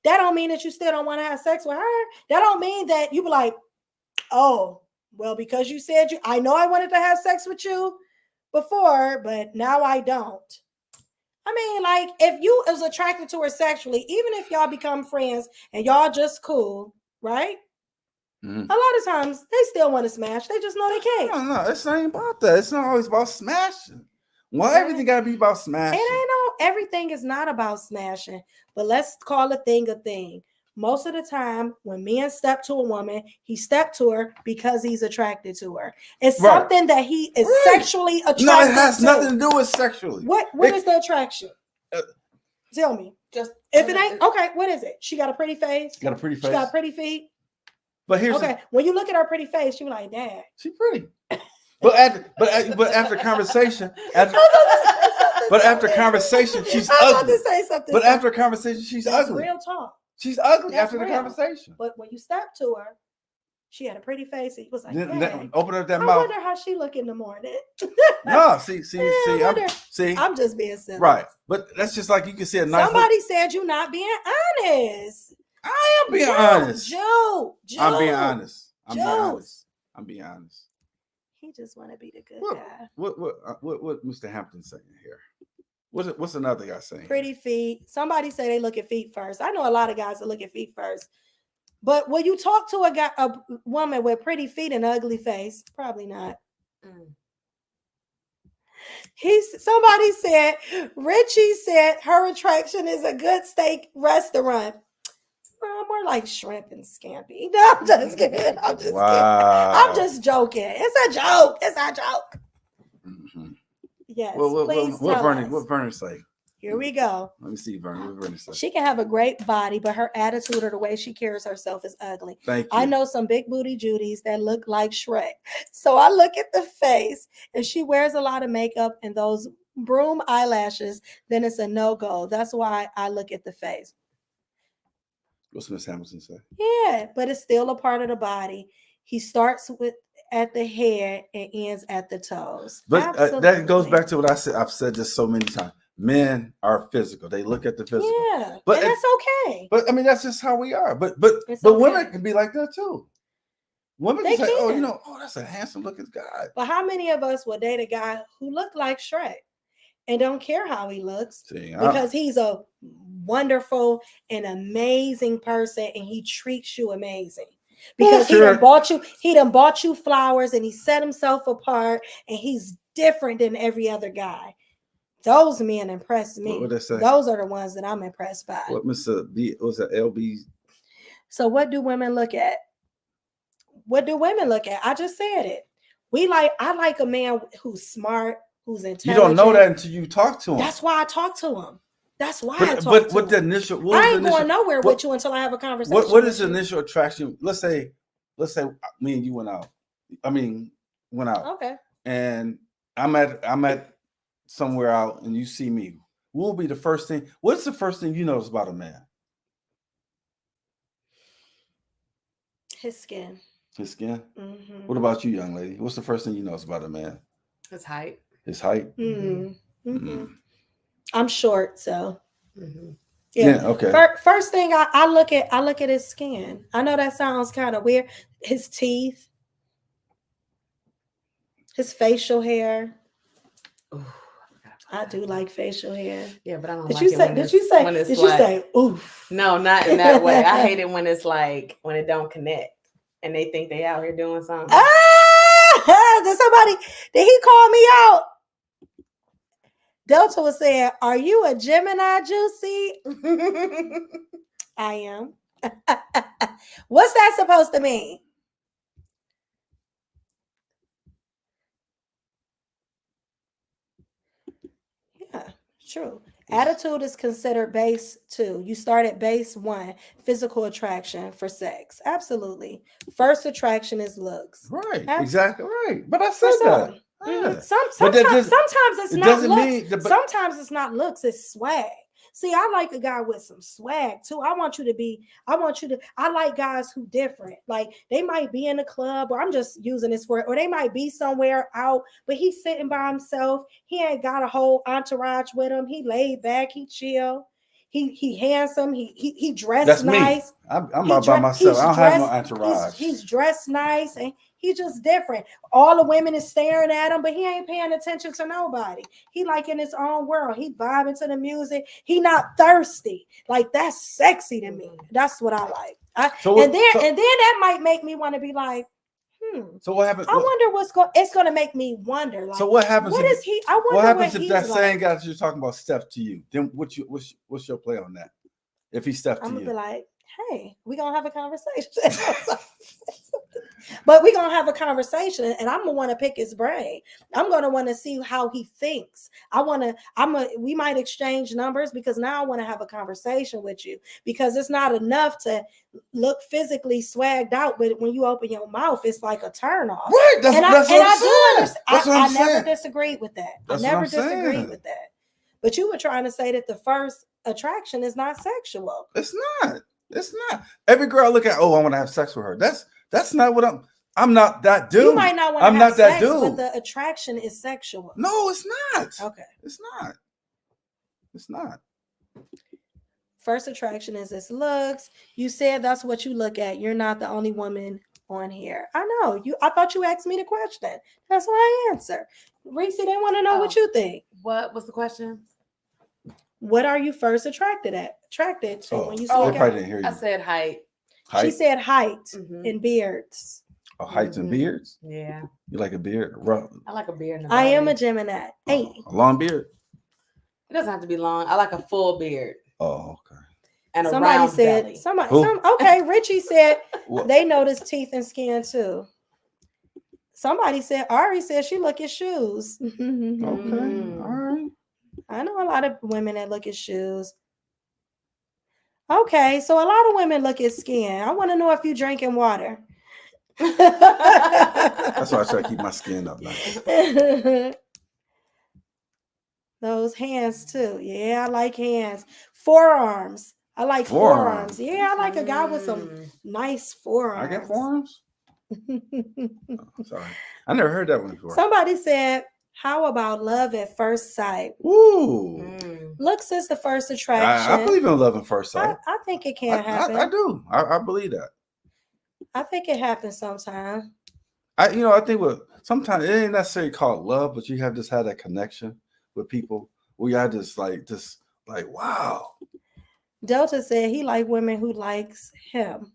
That don't mean that you still don't want to have sex with her. That don't mean that you be like, oh, well, because you said I know I wanted to have sex with you before, but now I don't. I mean, like, if you was attracted to her sexually, even if y'all become friends and y'all just cool, right? Mm-hmm. A lot of times they still want to smash. They just know they can't. No, it's not even about that. It's not always about smashing. Why everything gotta be about smashing? It ain't everything is not about smashing, but let's call a thing a thing. Most of the time, when men step to a woman, he stepped to her because he's attracted to her. It's something that he is sexually attracted to. No, it has nothing to do with sexually. What is the attraction? Tell me. Just if it ain't okay, what is it? She got a pretty face. Got a pretty face. She got pretty feet. But here's when you look at her pretty face, you be like, "Dad, she pretty." But after conversation, But after conversation, she's I'm about ugly. to say something. But after conversation, she's That's ugly. real talk. She's ugly That's after the real. conversation. But when you stepped to her, she had a pretty face. He was like, Then open up that I mouth. wonder how she look in the morning. No, see, I'm just being silly. right. But that's just like you can see a nice. Somebody said you're not being honest. I am being honest. Joe. I'm being honest. I'm being honest. He just want to be the good What, guy. what Mr. Hampton saying here? What's another guy saying? Pretty feet. Somebody say they look at feet first. I know a lot of guys that look at feet first. But when you talk to a woman with pretty feet and ugly face, probably not. Somebody said, Richie said her attraction is a good steak restaurant. More like shrimp and scampi. No, I'm just kidding. I'm just kidding. I'm just joking. It's a joke. It's a joke. Mm-hmm. Yes. What Vernon say? Here we go. Let me see, Vernon. What Vernon say? She can have a great body, but her attitude or the way she carries herself is ugly. Thank you. I know some big booty Judies that look like Shrek. So I look at the face. If she wears a lot of makeup and those broom eyelashes, then it's a no-go. That's why I look at the face. What's Miss Hamilton say? Yeah, but it's still a part of the body. He starts at the head and ends at the toes. But that goes back to what I said. I've said this so many times. Men are physical. They look at the physical. Yeah, but and that's okay. But I mean, that's just how we are. But okay. Women can be like that too. Women they can say, can. that's a handsome looking guy. But how many of us would date a guy who looked like Shrek and don't care how he looks because he's a wonderful and amazing person and he treats you amazing? Because he done bought you flowers and he set himself apart and he's different than every other guy. Those men impress me. What would they say? Those are the ones that I'm impressed by. What Mr. B was that LB? So what do women look at? What do women look at? I just said it. I like a man who's smart, who's intelligent. You don't know that until you talk to him. That's why I talk to him. That's why I talk to him. What the initial? I ain't going nowhere with you until I have a conversation. What is the initial attraction? Let's say me and you went out. Okay. And I'm at somewhere out, and you see me. What will be the first thing? What's the first thing you notice about a man? His skin. His skin. Mm-hmm. What about you, young lady? What's the first thing you notice about a man? His height. His height. Mm-hmm. Mm-hmm. I'm short, so. Mm-hmm. Yeah. Okay. First thing I look at his skin. I know that sounds kind of weird. His teeth. His facial hair. Ooh, I do like facial hair. Yeah, but I don't. Did you say oof? No, not in that way. I hate it when it's like when it don't connect and they think they out here doing something. Did he call me out? Delta was saying, "Are you a Gemini, Juicy?" I am. What's that supposed to mean? Yeah, true. Attitude is considered base 2. You start at base 1, physical attraction for sex. Absolutely. First attraction is looks. Right. Exactly right. But I said that. Mm-hmm. Sometimes it's not looks. Sometimes it's not looks, it's swag. See, I like a guy with some swag too. I like guys who different. Like they might be in a club, or I'm just using this for it, or they might be somewhere out, but he's sitting by himself. He ain't got a whole entourage with him. He laid back, he chill. He handsome. He dressed That's nice. Me. I'm out by myself. I don't have no entourage. He's dressed nice and he's just different. All the women is staring at him, but he ain't paying attention to nobody. He like in his own world. He vibing to the music. He not thirsty. Like that's sexy to me. That's what I like. And then that might make me want to be like, So what happens? I wonder it's going to make me wonder. Like, so what happens? What is he? I wonder what happens if that like. Same guy that you're talking about steps to you? Then what's your play on that? If he steps to you, I'm gonna be like, hey, we're gonna have a conversation. But we're gonna have a conversation, and I'm gonna want to pick his brain. I'm gonna want to see how he thinks. We might exchange numbers because now I want to have a conversation with you, because it's not enough to look physically swagged out, but when you open your mouth, it's like a turn off. Right. I never disagreed with that. I never disagreed with that. But you were trying to say that the first attraction is not sexual. It's not. It's not. Every girl I look at, oh, I want to have sex with her. That's not what I'm not that dude. You might not want to I'm have not that sex, dude. but the attraction is sexual. No, it's not. Okay. It's not. It's not. First attraction is its looks. You said that's what you look at. You're not the only woman on here. I know. I thought you asked me the question. That's what I answer. Reese, they want to know what you think. What was the question? What are you first attracted to when you see they a probably guy? didn't hear you. I said height. Height? She said height Mhm. and beards. Oh, heights and Mhm. beards. Yeah, You like a beard? Rough. I like a beard. In the I am a body. Gemini. Hey, A long beard. It doesn't have to be long. I like a full beard Oh, okay. and a somebody round said belly. okay. Richie said What? they notice teeth and skin too. Somebody said Ari said she look at shoes. Okay. Mm. All right. I know a lot of women that look at shoes. Okay, so a lot of women look at skin. I want to know if you drinking water. That's why I try to keep my skin up nice. Those hands too. Yeah, I like hands. Forearms. I like forearms. Yeah, I like a guy with some Mm. nice I forearms. get forearms. Oh, sorry, I never heard that one before. Somebody said, "How about love at first sight?" Ooh. Mm. Looks is the first attraction. I believe in love at first I, sight. I think it can happen. I do. I believe that. I think it happens sometime. I think sometimes it ain't necessarily called love, but you have just had that connection with people where you have just like wow. Delta said he like women who likes him.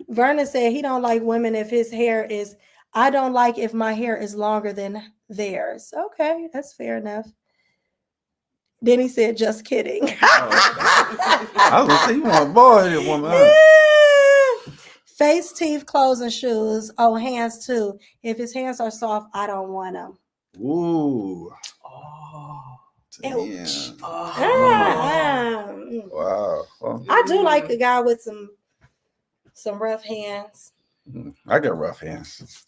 Vernon said he don't like women if his hair is. I don't like if my hair is longer than theirs. Okay, that's fair enough. Then he said, "Just kidding." I was gonna say you want a bald-headed woman. Huh? Face, teeth, clothes, and shoes. Oh, hands too. If his hands are soft, I don't want them. Ooh. Oh. Damn. Ouch. Oh. Wow. Well, I do like a guy with some rough hands. I got rough hands.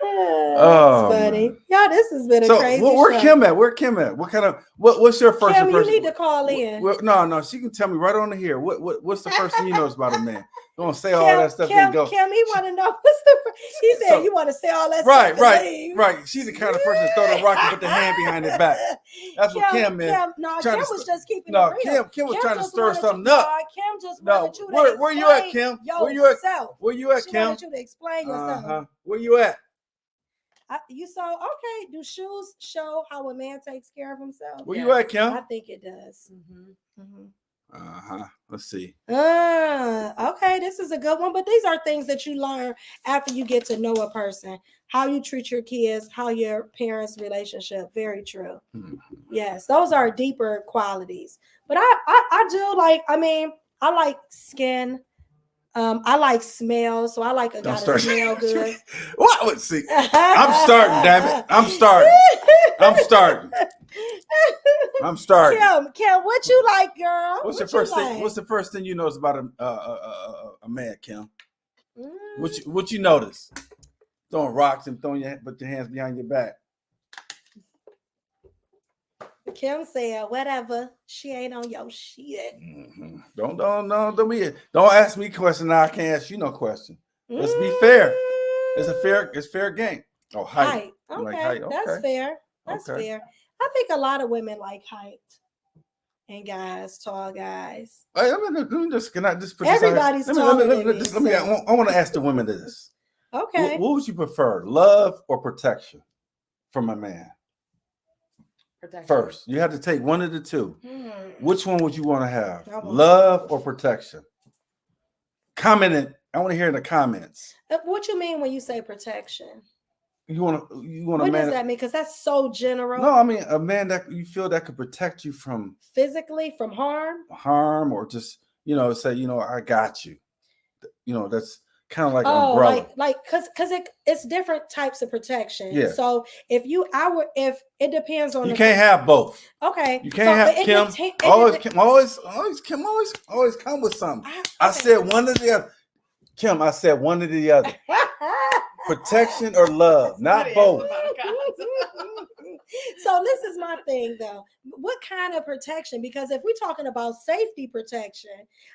Oh, that's funny. man. Yeah, this has been a So crazy where show. Kim at? Where Kim at? What kind of what's your first Kim, you impression? need to call in. No, she can tell me right on here. What's the first thing you notice about a man? You don't say all that stuff and go. Kim, he want to know what's the. He said So- you want to say all that Right, stuff. and leave. right. She's the kind of person to throw the rock and put the hand behind their back. That's what Kim is. No, Trying Kim to was just keeping No, it real. Kim was trying to just stir wanted something you, up. Kim just No, wanted you to where you at, explain Kim? Where you at? yourself. Where you at, She Kim? wanted you to explain yourself. Uh-huh. Where you at? You saw, okay, do shoes show how a man takes care of himself? Where you at, Kim? I think it does. Mhm. Uh-huh. Let's see. Okay, this is a good one, but these are things that you learn after you get to know a person. How you treat your kids, how your parents' relationship. Very true. Mhm. Yes, those are deeper qualities. But I do like, I like skin. I like smell, so I like a guy that smell good. What? Let's see. I'm starting, damn it. I'm starting. Kim, what you like, girl? What's What the first you thing? like? What's the first thing you notice about a man, Kim? Mm. What you notice? Throwing rocks and put your hands behind your back. Kim said, "Whatever, she ain't on your shit." Mm-hmm. Don't ask me questions. Now I can't ask you no question. Let's be fair. It's fair game. Oh, height. You Okay, like height? that's Okay. fair. That's Okay. fair. I think a lot of women like height and guys, tall guys. Hey, let me just can I just put this out here? Everybody's Let me- taller let me- than just- me, let me- so- I want to ask the women this. Okay. What would you prefer, love or protection from a man? Protection. First, you have to take one of the two. Which one would you want to have, I want love or protection? Comment it. I want to hear in the comments. What you mean when you say protection? You want a What man? does that mean? Because that's so general. No, I mean a man that you feel that could protect you from Physically, from harm. harm or just say I got you. That's kind of like an Oh, umbrella. because it's different types of protection. Yeah. So if it depends on You can't have both. Okay. You can't have Kim. Always come with something. I said one or the other. Kim, I said one or the other. Protection or love, not both. So this is my thing though. What kind of protection? Because if we're talking about safety protection,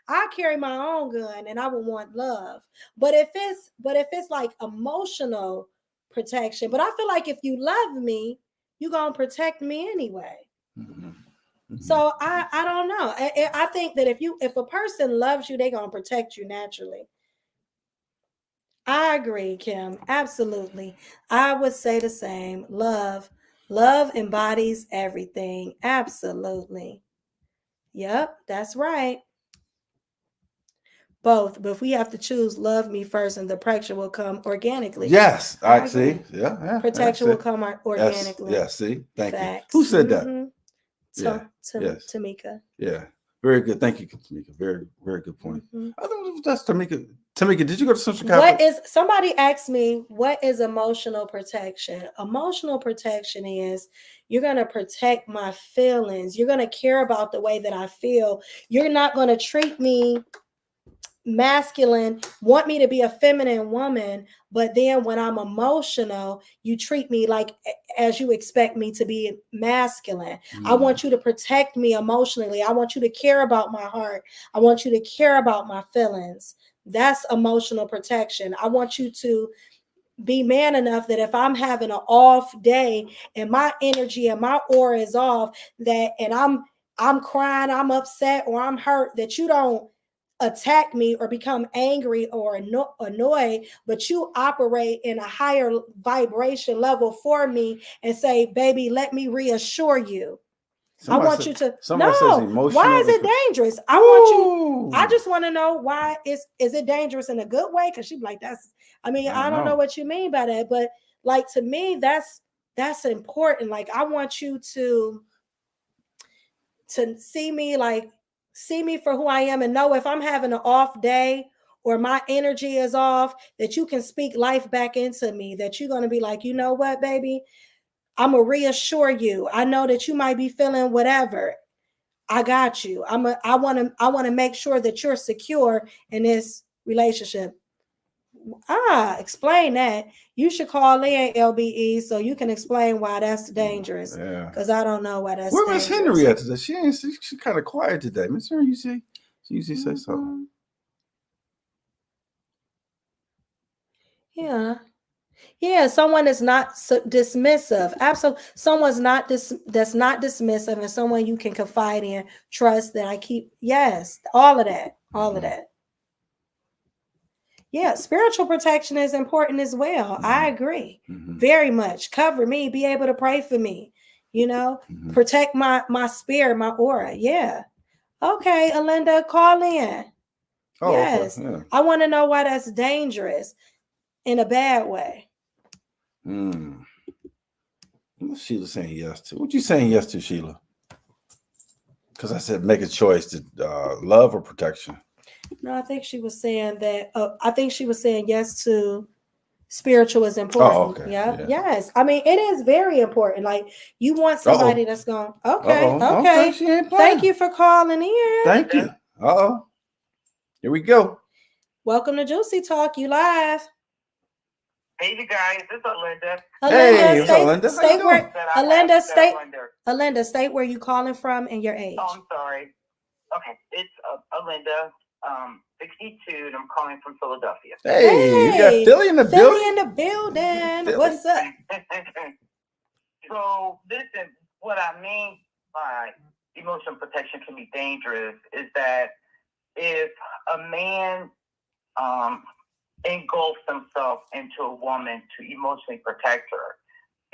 I carry my own gun and I would want love. But if it's like emotional protection, but I feel like if you love me, you're gonna protect me anyway. Mm-hmm. Mm-hmm. So I don't know. I think that if a person loves you, they're gonna protect you naturally. I agree, Kim. Absolutely. I would say the same. Love embodies everything. Absolutely. Yep, that's right. Both, but if we have to choose, love me first, and the protection will come organically. Yes, I see. Yeah. Protection will come organically. Yes, see. Thank Facts. you. Who said that? Yes. Tamika. Yeah. Very good. Thank you, Tamika. Very, very good point. Mm-hmm. I think that's Tamika. Tamika, did you go to Central Catholic? Somebody asked me, what is emotional protection? Emotional protection is you're going to protect my feelings. You're going to care about the way that I feel. You're not going to treat me masculine, want me to be a feminine woman, but then when I'm emotional, you treat me like as you expect me to be masculine. I want you to protect me emotionally. I want you to care about my heart. I want you to care about my feelings. That's emotional protection. I want you to be man enough that if I'm having an off day and my energy and my aura is off, and I'm crying, I'm upset, or I'm hurt, that you don't attack me or become angry or annoyed, but you operate in a higher vibration level for me and say, baby, let me reassure you. I want you to know. Why is it dangerous? I just want to know why is it dangerous in a good way? Because she'd be like, I don't know what you mean by that. But like, to me, that's important. Like, I want you to see me for who I am and know if I'm having an off day or my energy is off, that you can speak life back into me, that you're going to be like, you know what, baby, I'm going to reassure you. I know that you might be feeling whatever. I got you. I want to make sure that you're secure in this relationship. Explain that. You should call in, LBE, so you can explain why that's dangerous. Yeah. Because I don't know why that's Where dangerous. was Henry at today? She's kind of quiet today. Miss Henry, she usually say something. Yeah, someone is not dismissive. Absolutely. Someone's not that's not dismissive, and someone you can confide in, trust, that yes, all of that. Yeah, spiritual protection is important as well. Mm-hmm. I agree. Mm-hmm. Very much. Cover me, be able to pray for me, protect my spirit, my aura. Yeah. Okay, Alinda, call in. Oh, yes. Okay. Yeah. I want to know why that's dangerous in a bad way. What's Sheila saying yes to? What you saying yes to, Sheila? Because I said make a choice to love or protection. No, I think she was saying that. I think she was saying yes to spiritual is important. Oh, okay. Yeah. Yes. I mean, it is very important. Like, you want somebody that's going, okay. She ain't playing. Thank you for calling in. Thank you. Here we go. Welcome to Juicy Talk. You live. Hey, you guys. This is Alinda. Hey, Alinda. Alinda, state where you calling from and your age. Oh, I'm sorry. Okay. It's Alinda, 62, and I'm calling from Philadelphia. Hey, you got Philly in the building? Philly in the building. What's up? So, listen, what I mean by emotional protection can be dangerous is that if a man engulfs himself into a woman to emotionally protect her,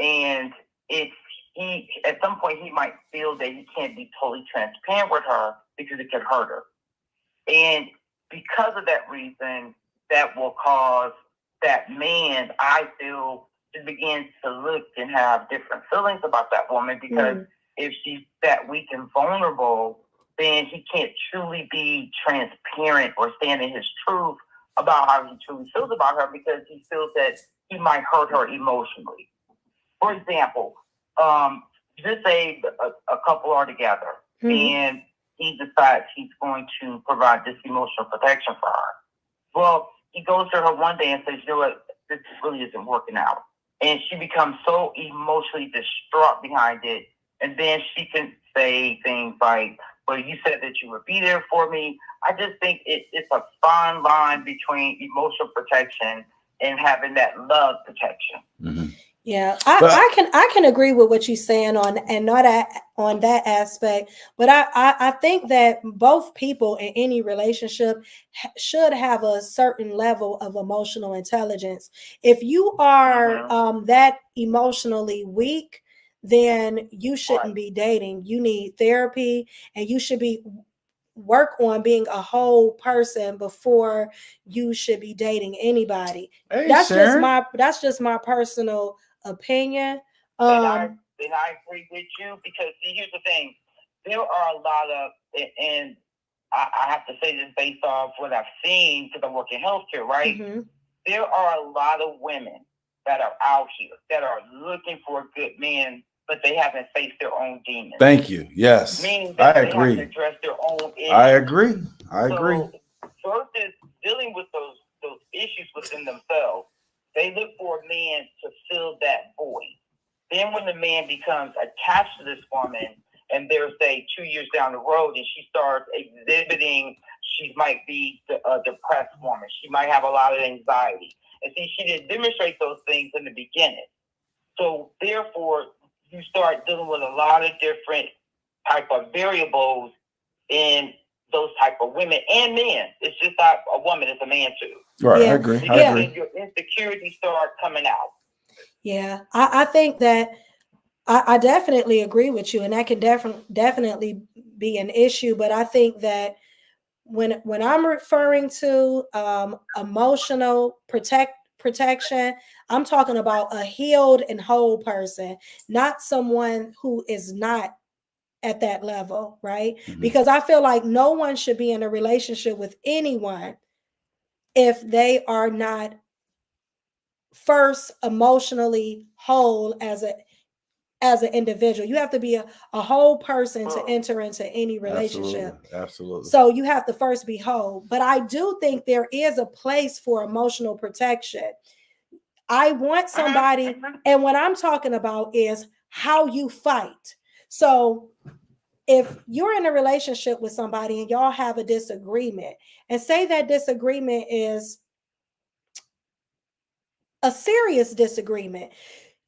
and at some point he might feel that he can't be totally transparent with her because it could hurt her. And because of that reason, that will cause that man, I feel, to begin to look and have different feelings about that woman, because if she's that weak and vulnerable, then he can't truly be transparent or stand in his truth about how he truly feels about her, because he feels that he might hurt her emotionally. For example, just say a couple are together and he decides he's going to provide this emotional protection for her. Well, he goes to her one day and says, you know what, this really isn't working out. And she becomes so emotionally distraught behind it. And then she can say things like, well, you said that you would be there for me. I just think it's a fine line between emotional protection and having that love protection. Mm-hmm. Yeah, I can agree with what you're saying on that aspect, but I think that both people in any relationship should have a certain level of emotional intelligence. If you are that emotionally weak, then you shouldn't be dating. You need therapy, and you should be work on being a whole person before you should be dating anybody. Hey, that's Sharon. just my personal opinion. And I agree with you, because see, here's the thing. There are a lot of, and I have to say this based off what I've seen, because I work in healthcare, right? Mm-hmm. There are a lot of women that are out here that are looking for a good man, but they haven't faced their own demons. Thank you. Yes. Meaning that I they agree. have to address their own issues. I agree. So first is dealing with those issues within themselves. They look for a man to fill that void. Then when the man becomes attached to this woman, and they're, say, 2 years down the road, and she starts exhibiting, she might be a depressed woman. She might have a lot of anxiety. And see, she didn't demonstrate those things in the beginning. So therefore, you start dealing with a lot of different type of variables in those type of women and men. It's just not a woman, it's a man too. Right, yeah. I agree. I agree. Your insecurities start coming out. Yeah, I think that I definitely agree with you, and that can definitely be an issue. But I think that when I'm referring to emotional protection, I'm talking about a healed and whole person, not someone who is not at that level, right? Mm-hmm. Because I feel like no one should be in a relationship with anyone if they are not first emotionally whole as an individual. You have to be a whole person to enter into any relationship. Absolutely. So you have to first be whole. But I do think there is a place for emotional protection. I want somebody, and what I'm talking about is how you fight. So if you're in a relationship with somebody and y'all have a disagreement, and say that disagreement is a serious disagreement,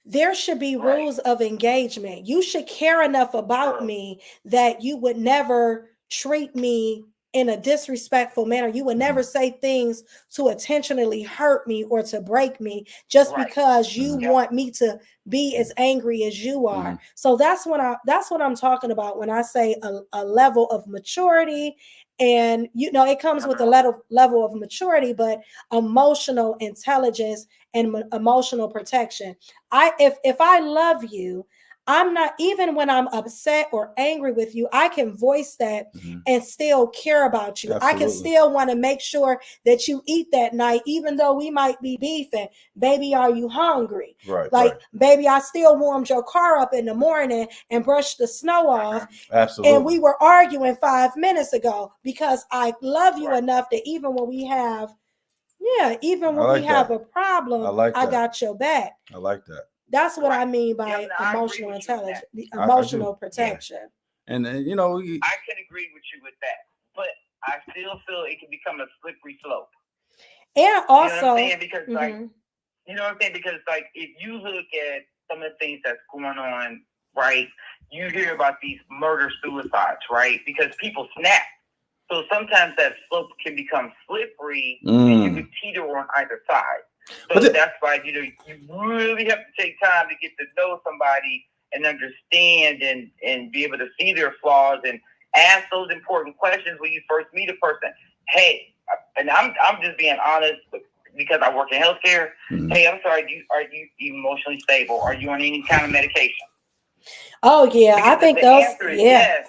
there should be rules of engagement. You should care enough about me that you would never treat me in a disrespectful manner. You would never say things to intentionally hurt me or to break me just because you want me to be as angry as you are. So that's what I'm talking about when I say a level of maturity. And it comes with a level of maturity, but emotional intelligence and emotional protection. If I love you, I'm not, even when I'm upset or angry with you, I can voice that and still care about you. Absolutely. I can still want to make sure that you eat that night, even though we might be beefing. Baby, are you hungry? Baby, I still warmed your car up in the morning and brushed the snow off. Absolutely. And we were arguing 5 minutes ago because I love you enough that even when we have, have a problem, I got your back. I like that. That's what I mean by emotional intelligence, emotional protection. Yeah. And I can agree with you with that, but I still feel it can become a slippery slope. And also, you know what I'm saying? Because you know what I'm saying? Because if you look at some of the things that's going on, right? You hear about these murder suicides, right? Because people snap. So sometimes that slope can become slippery, and you can teeter on either side. So that's why, you really have to take time to get to know somebody and understand and be able to see their flaws and ask those important questions when you first meet a person. Hey, and I'm just being honest because I work in healthcare. Hey, I'm sorry, are you emotionally stable? Are you on any kind of medication? Oh, yeah. Because I think those, yes.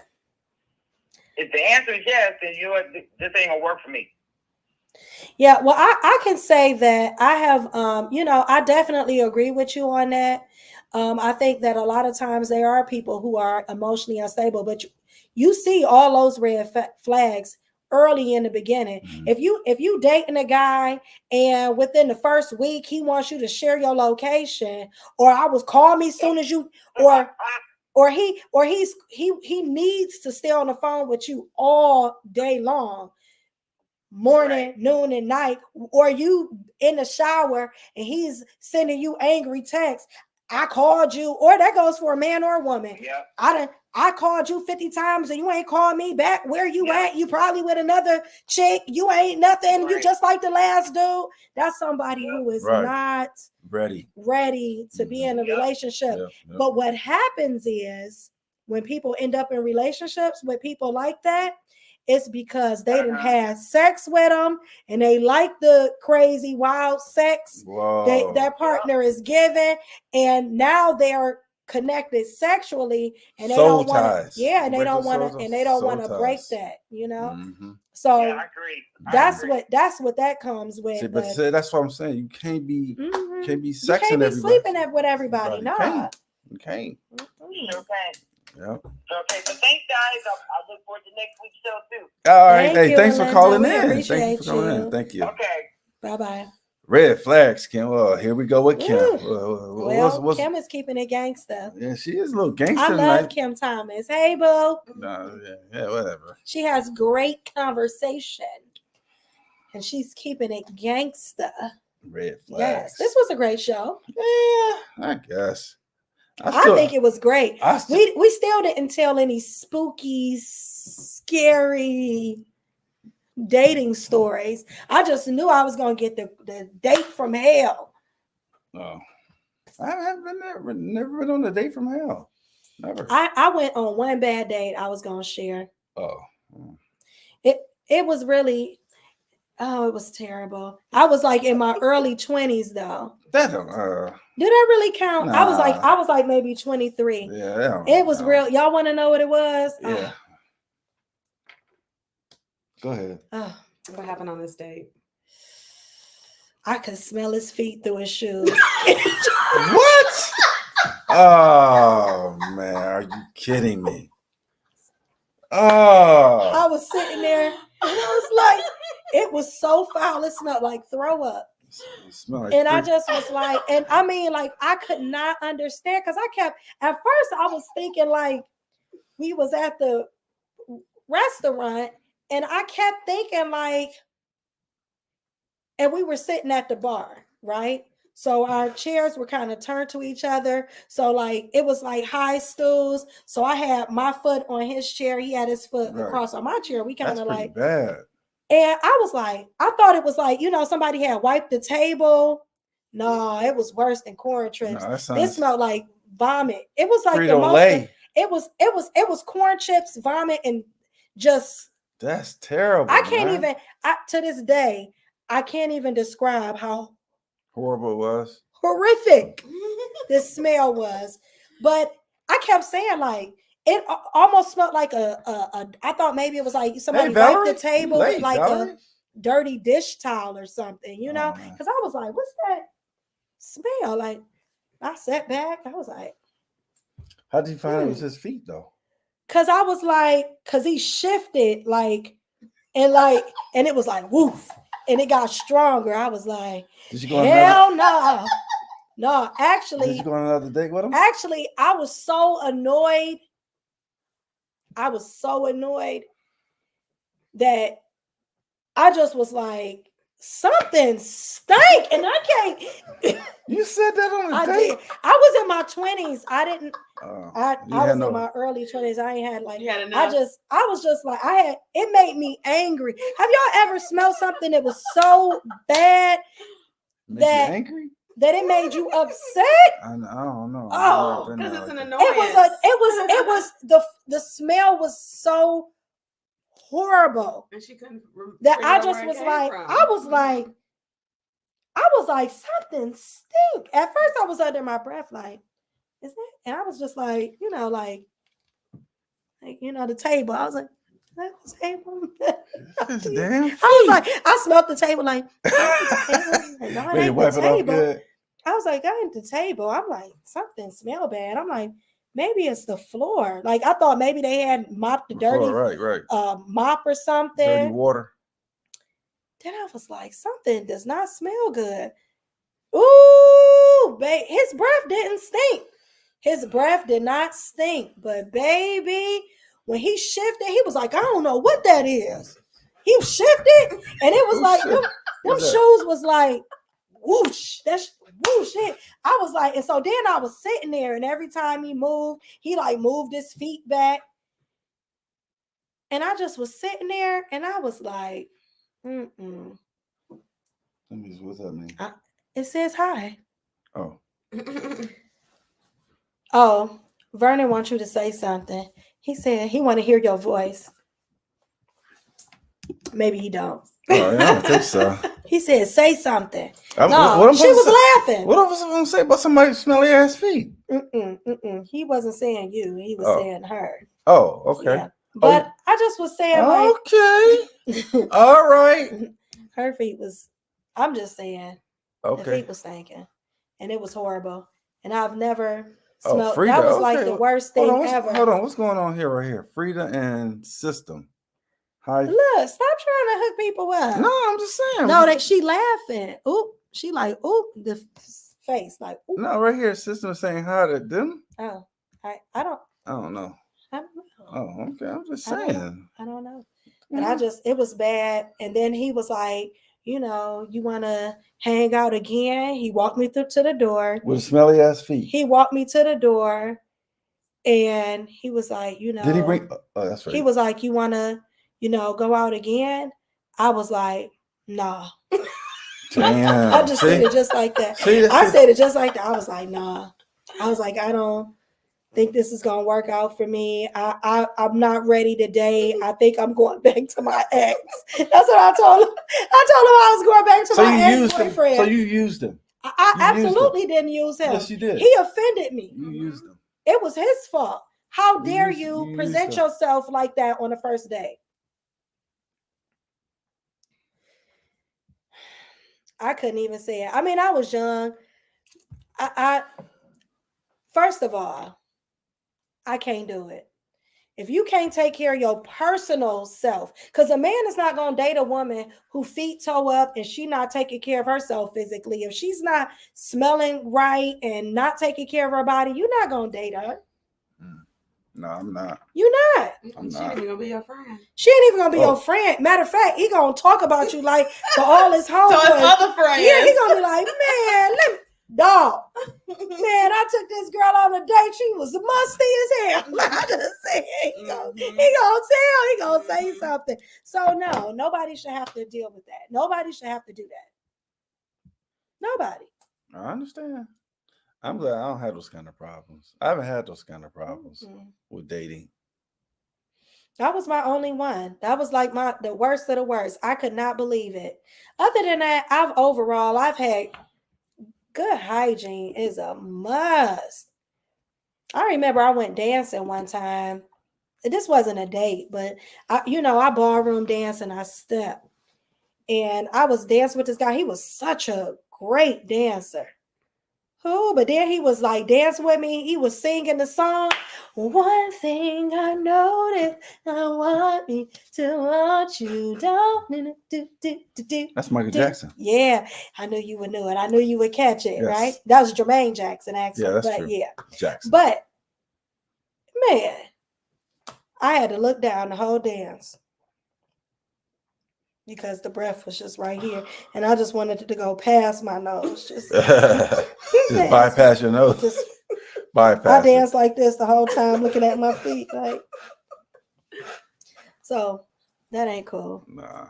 If the answer is yes, then you know what, this ain't gonna work for me. Yeah, well, I can say that I have, I definitely agree with you on that. I think that a lot of times there are people who are emotionally unstable, but you see all those red flags early in the beginning. Mhm. If you dating a guy and within the first week he wants you to share your location, or I was call me soon as you, or he needs to stay on the phone with you all day long, morning, noon, and night, or you in the shower and he's sending you angry texts. I called you, or that goes for a man or a woman. Yeah. I called you 50 times and you ain't called me back. Where you at? You probably with another chick. You ain't nothing. You just like the last dude. That's somebody who is not ready to be in a relationship. But what happens is when people end up in relationships with people like that, it's because they didn't have sex with them and they like the crazy wild sex their partner is giving, and now they're connected sexually and they don't want to, and they don't want to break that, you know. Mm-hmm. So I agree. That's what that comes with. See, but that's what I'm saying. You can't be you sexing can't be everybody. sleeping with everybody. No, you can't. Okay. Yeah. Okay, so thanks, guys. I look forward to next week's show too. All right. Hey, thanks for calling We in. appreciate Thank you for calling you. in. Thank you. Okay. Bye-bye. Red flags, Kim. Well, here we go with Kim. Well, Kim is keeping it gangster. Yeah, she is a little gangster. I love Kim Thomas. Hey, boo. No, yeah, whatever. She has great conversation, and she's keeping it gangster. Red flags. Yes, this was a great show. Yeah, I guess. I think it was great. We still didn't tell any spooky, scary dating stories. I just knew I was going to get the date from hell. Oh, I haven't never been on a date from hell. Never. I went on one bad date I was going to share. Oh. It was really, it was terrible. I was like in my early 20s though. That don't do that really count? Nah. I was like maybe 23. Yeah, it was real. Y'all want to know what it was? Yeah. Go ahead. What happened on this date? I could smell his feet through his shoes. What? Oh man, are you kidding me? Oh. I was sitting there and I was like, it was so foul. It smelled like throw up. And I just was like, and I mean, like, I could not understand because at first I was thinking like we was at the restaurant and I kept thinking like, and we were sitting at the bar, right? So our chairs were kind of turned to each other. So like, it was like high stools. So I had my foot on his chair. He had his foot across on my chair. We kind of like, bad. And I was like, I thought it was like, somebody had wiped the table. No, it was worse than corn chips. It smelled like vomit. It was like the most. It was corn chips, vomit, and just. That's terrible. I can't even. To this day, I can't even describe how horrible it was. Horrific this smell was, but I kept saying like. It almost smelled like I thought maybe it was like somebody wiped the table with like a dirty dish towel or something, because I was like, what's that smell? Like, I sat back. I was like, how did you find it was his feet though? Because I was like, because he shifted like, and it was like, woof. And it got stronger. I was like, did you go hell no. No, actually. Did you go on another date with him? Actually, I was so annoyed that I just was like, something stank, and I can't. You said that on a date? Did. I was in my 20s. I didn't. I was in my early 20s. I ain't had like. I was just like, it made me angry. Have y'all ever smelled something that was so bad that angry? That it made you upset? I don't know. Oh, because it's an annoyance. It was the smell was so horrible. And she couldn't. That I just was like, I was like, something stink. At first, I was under my breath, like, is that? And I was just like, the table. I was like, that was table. I was like, I smelled the table like, no, it ain't the table. I was like, I ain't the table. I'm like, something smell bad. I'm like, maybe it's the floor. Like I thought maybe they had mopped the dirty right. mop or something. Dirty water. Then I was like, something does not smell good. Ooh, babe, his breath didn't stink. His breath did not stink. But baby, when he shifted, he was like, I don't know what that is. He shifted, and it was like them shoes was like whoosh. That's whoosh. I was like, and so then I was sitting there, and every time he moved, he like moved his feet back. And I just was sitting there, and I was like, What's that mean? It says hi. Oh. Oh, Vernon wants you to say something. He said he want to hear your voice. Maybe he don't. Oh, yeah, I don't think so. He said, say something. She was laughing. What was I going to say about somebody's smelly ass feet? He wasn't saying you. He was saying her. Oh, okay. Yeah. But I just was saying, okay. All right. Her feet was, I'm just saying, okay. The feet was stinking. And it was horrible. And I've never smelled, Frida, that was like the worst thing ever. Hold on, what's going on here right here? Frida and System. Hi. Look, stop trying to hook people up. No, I'm just saying. No, she laughing. Oop, she like, oop, the face, like, oop. No, right here, System is saying hi to them. Oh, I don't know. Oh, okay. I'm just saying. I don't know. But it was bad. And then he was like, you want to hang out again? He walked me to the door. With smelly ass feet. He walked me to the door. And he was like, Did he bring? Oh, that's right. He was like, you want to, go out again? I was like, nah. Damn. I just said it just like that. I said it just like that. I was like, nah. I was like, I don't think this is gonna work out for me. I'm not ready to date. I think I'm going back to my ex. That's what I told him. I told him I was going back to my ex-boyfriend. So you used him. I absolutely didn't use him. Yes, you did. He offended me. You used him. It was his fault. How dare you present yourself like that on the first date? I couldn't even say it. I mean, I was young. I first of all, I can't do it. If you can't take care of your personal self, because a man is not going to date a woman who feet toe up and she not taking care of herself physically. If she's not smelling right and not taking care of her body, you're not going to date her. No, I'm not. You're not. She ain't even gonna be your friend. She ain't even gonna be your friend. Matter of fact, he gonna talk about you like to all his homeboys. To his other friends. Yeah, he gonna be like, man, dog. Man, I took this girl on a date. She was musty as hell. I just said he gonna say something. So no, nobody should have to deal with that. Nobody should have to do that. Nobody. I understand. I'm glad I don't have those kind of problems. I haven't had those kind of problems with dating. That was my only one. That was like the worst of the worst. I could not believe it. Other than that, I've had good hygiene is a must. I remember I went dancing one time. This wasn't a date, but I ballroom dance and I stepped. And I was dancing with this guy. He was such a great dancer. But then he was like dancing with me. He was singing the song. One thing I noticed, I want me to want you down. That's Michael Jackson. Yeah, I knew you would know it. I knew you would catch it, yes. Right? That was Jermaine Jackson, actually. Yeah, that's true. Yeah, Jackson. But man, I had to look down the whole dance. Because the breath was just right here. And I just wanted it to go past my nose. Just bypass your nose. Just bypass. I danced like this the whole time looking at my feet. So that ain't cool. Nah.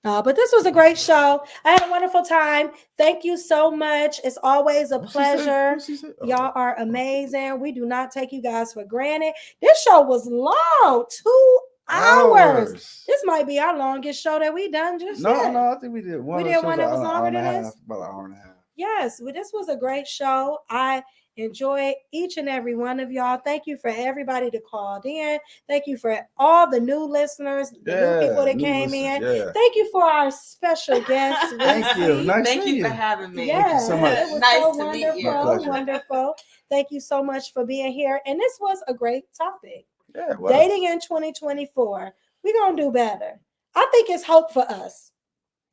But this was a great show. I had a wonderful time. Thank you so much. It's always a pleasure. Y'all are amazing. We do not take you guys for granted. This show was long. 2 hours. This might be our longest show that we done just yet. No, I think we did one. We did one that was longer than this. About an hour and a half. Yes, this was a great show. I enjoy each and every one of y'all. Thank you for everybody that called in. Thank you for all the new listeners, the new people that came in. Yeah. Thank you for our special guests. Thank you. Nice Thank seeing you for having me. Yeah, Thank you so much. it was Nice so to meet you. wonderful. Wonderful. Thank you so much for being here. And this was a great topic. Yeah, well, Dating in 2024. We're going to do better. I think it's hope for us.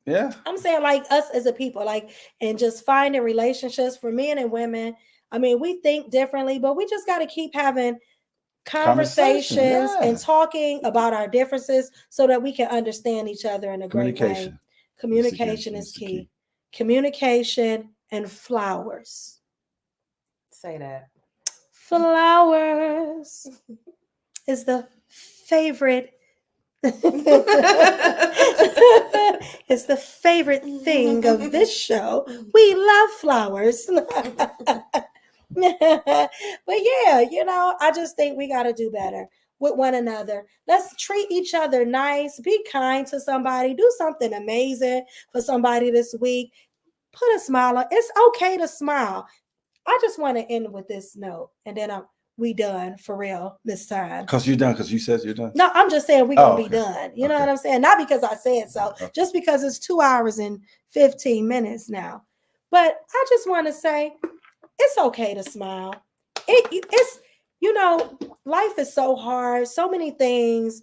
yeah. I'm saying like us as a people, like, and just finding relationships for men and women. I mean, we think differently, but we just got to keep having conversations yeah. and talking about our differences so that we can understand each other in a great way. Communication is key. Communication and flowers. Say that. Flowers is the favorite. It's the favorite thing of this show. We love flowers. But yeah, you know, I just think we got to do better with one another. Let's treat each other nice. Be kind to somebody. Do something amazing for somebody this week. Put a smile on. It's okay to smile. I just want to end with this note, and then we done for real this time. Because you're done, because you said you're done. No, I'm just saying we're going to be done. You know what I'm saying? Not because I said so, just because it's 2 hours and 15 minutes now. But I just want to say it's okay to smile. It's, you know, life is so hard, so many things.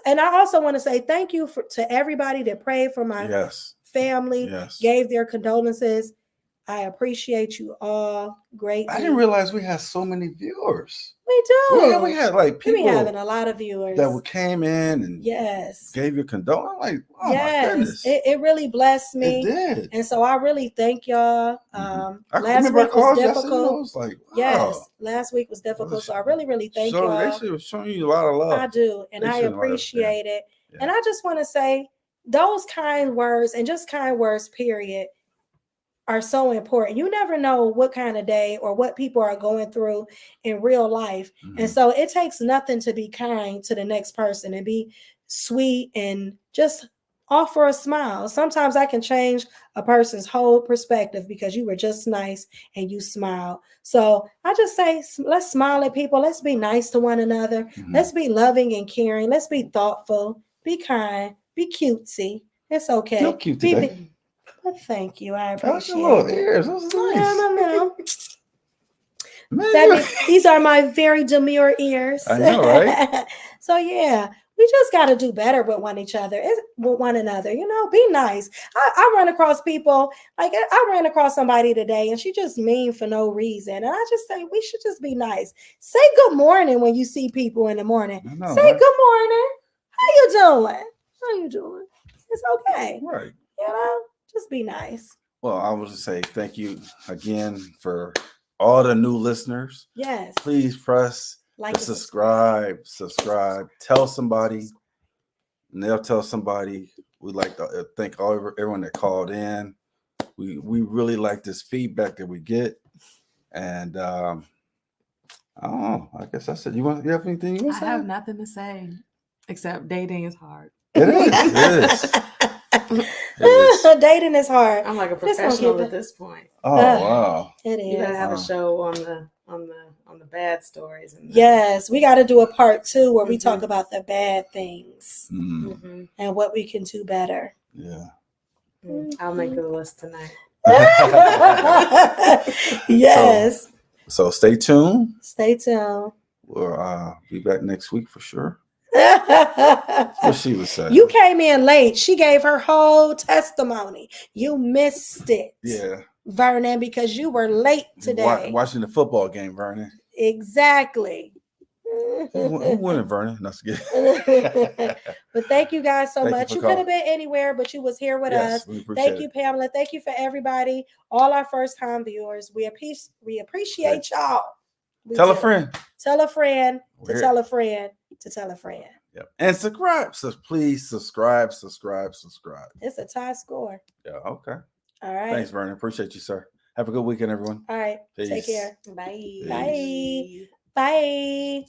And I also want to say thank you to everybody that prayed for my family, gave their condolences. I appreciate you all greatly. I didn't realize we had so many viewers. We do. Yeah, we had like people having a lot of viewers that came in and gave your condolence. I'm like, oh my goodness. It really blessed me. It did. And so I really thank y'all. Last week was difficult. I was like, wow. Yes, last week was difficult. So I really, really thank y'all. They should have shown you a lot of love. I do. And I appreciate it. Yeah. And I just want to say those kind words and just kind words, period, are so important. You never know what kind of day or what people are going through in real life. And so it takes nothing to be kind to the next person and be sweet and just offer a smile. Sometimes I can change a person's whole perspective because you were just nice and you smile. So I just say, let's smile at people. Let's be nice to one another. Let's be loving and caring. Let's be thoughtful, be kind, be cutesy. It's okay. You're cute today. Well, thank you. I appreciate it. Ears. That was nice. No. These are my very demure ears. I know, right? So yeah, we just got to do better with one another. You know, be nice. I run across people, like I ran across somebody today, and she just mean for no reason. And I just say we should just be nice. Say good morning when you see people in the morning. Say good morning. How you doing? How you doing? It's okay. Right. You know. Just be nice. Well, I will just say thank you again for all the new listeners. Yes. Please press like the subscribe. Tell somebody, and they'll tell somebody. We'd like to thank everyone that called in. We really like this feedback that we get. And I don't know. I guess I said, you have anything you want to say? I have nothing to say except dating is hard. It is. Dating is hard. I'm like a professional at this point. Oh wow! It is. You gotta have a show on the bad stories. Yes, we got to do a part 2 where we talk about the bad things and what we can do better. Yeah. I'll make the list tonight. Yes. So stay tuned. Stay tuned. We'll be back next week for sure. What she was saying. You came in late. She gave her whole testimony. You missed it. Yeah. Vernon, because you were late today. Watching the football game, Vernon. Exactly. Who won it, Vernon? That's good. But thank you guys so much. You could have been anywhere, but you was here with us. Thank you, Pamela. Thank you for everybody, all our first-time viewers. We appreciate y'all. Tell a friend. Tell a friend to tell a friend to tell a friend. Yep. And subscribe. So please subscribe. It's a tie score. Yeah. Okay. All right. Thanks, Vernon. Appreciate you, sir. Have a good weekend, everyone. All right. Peace. Take care. Bye. Bye. Bye.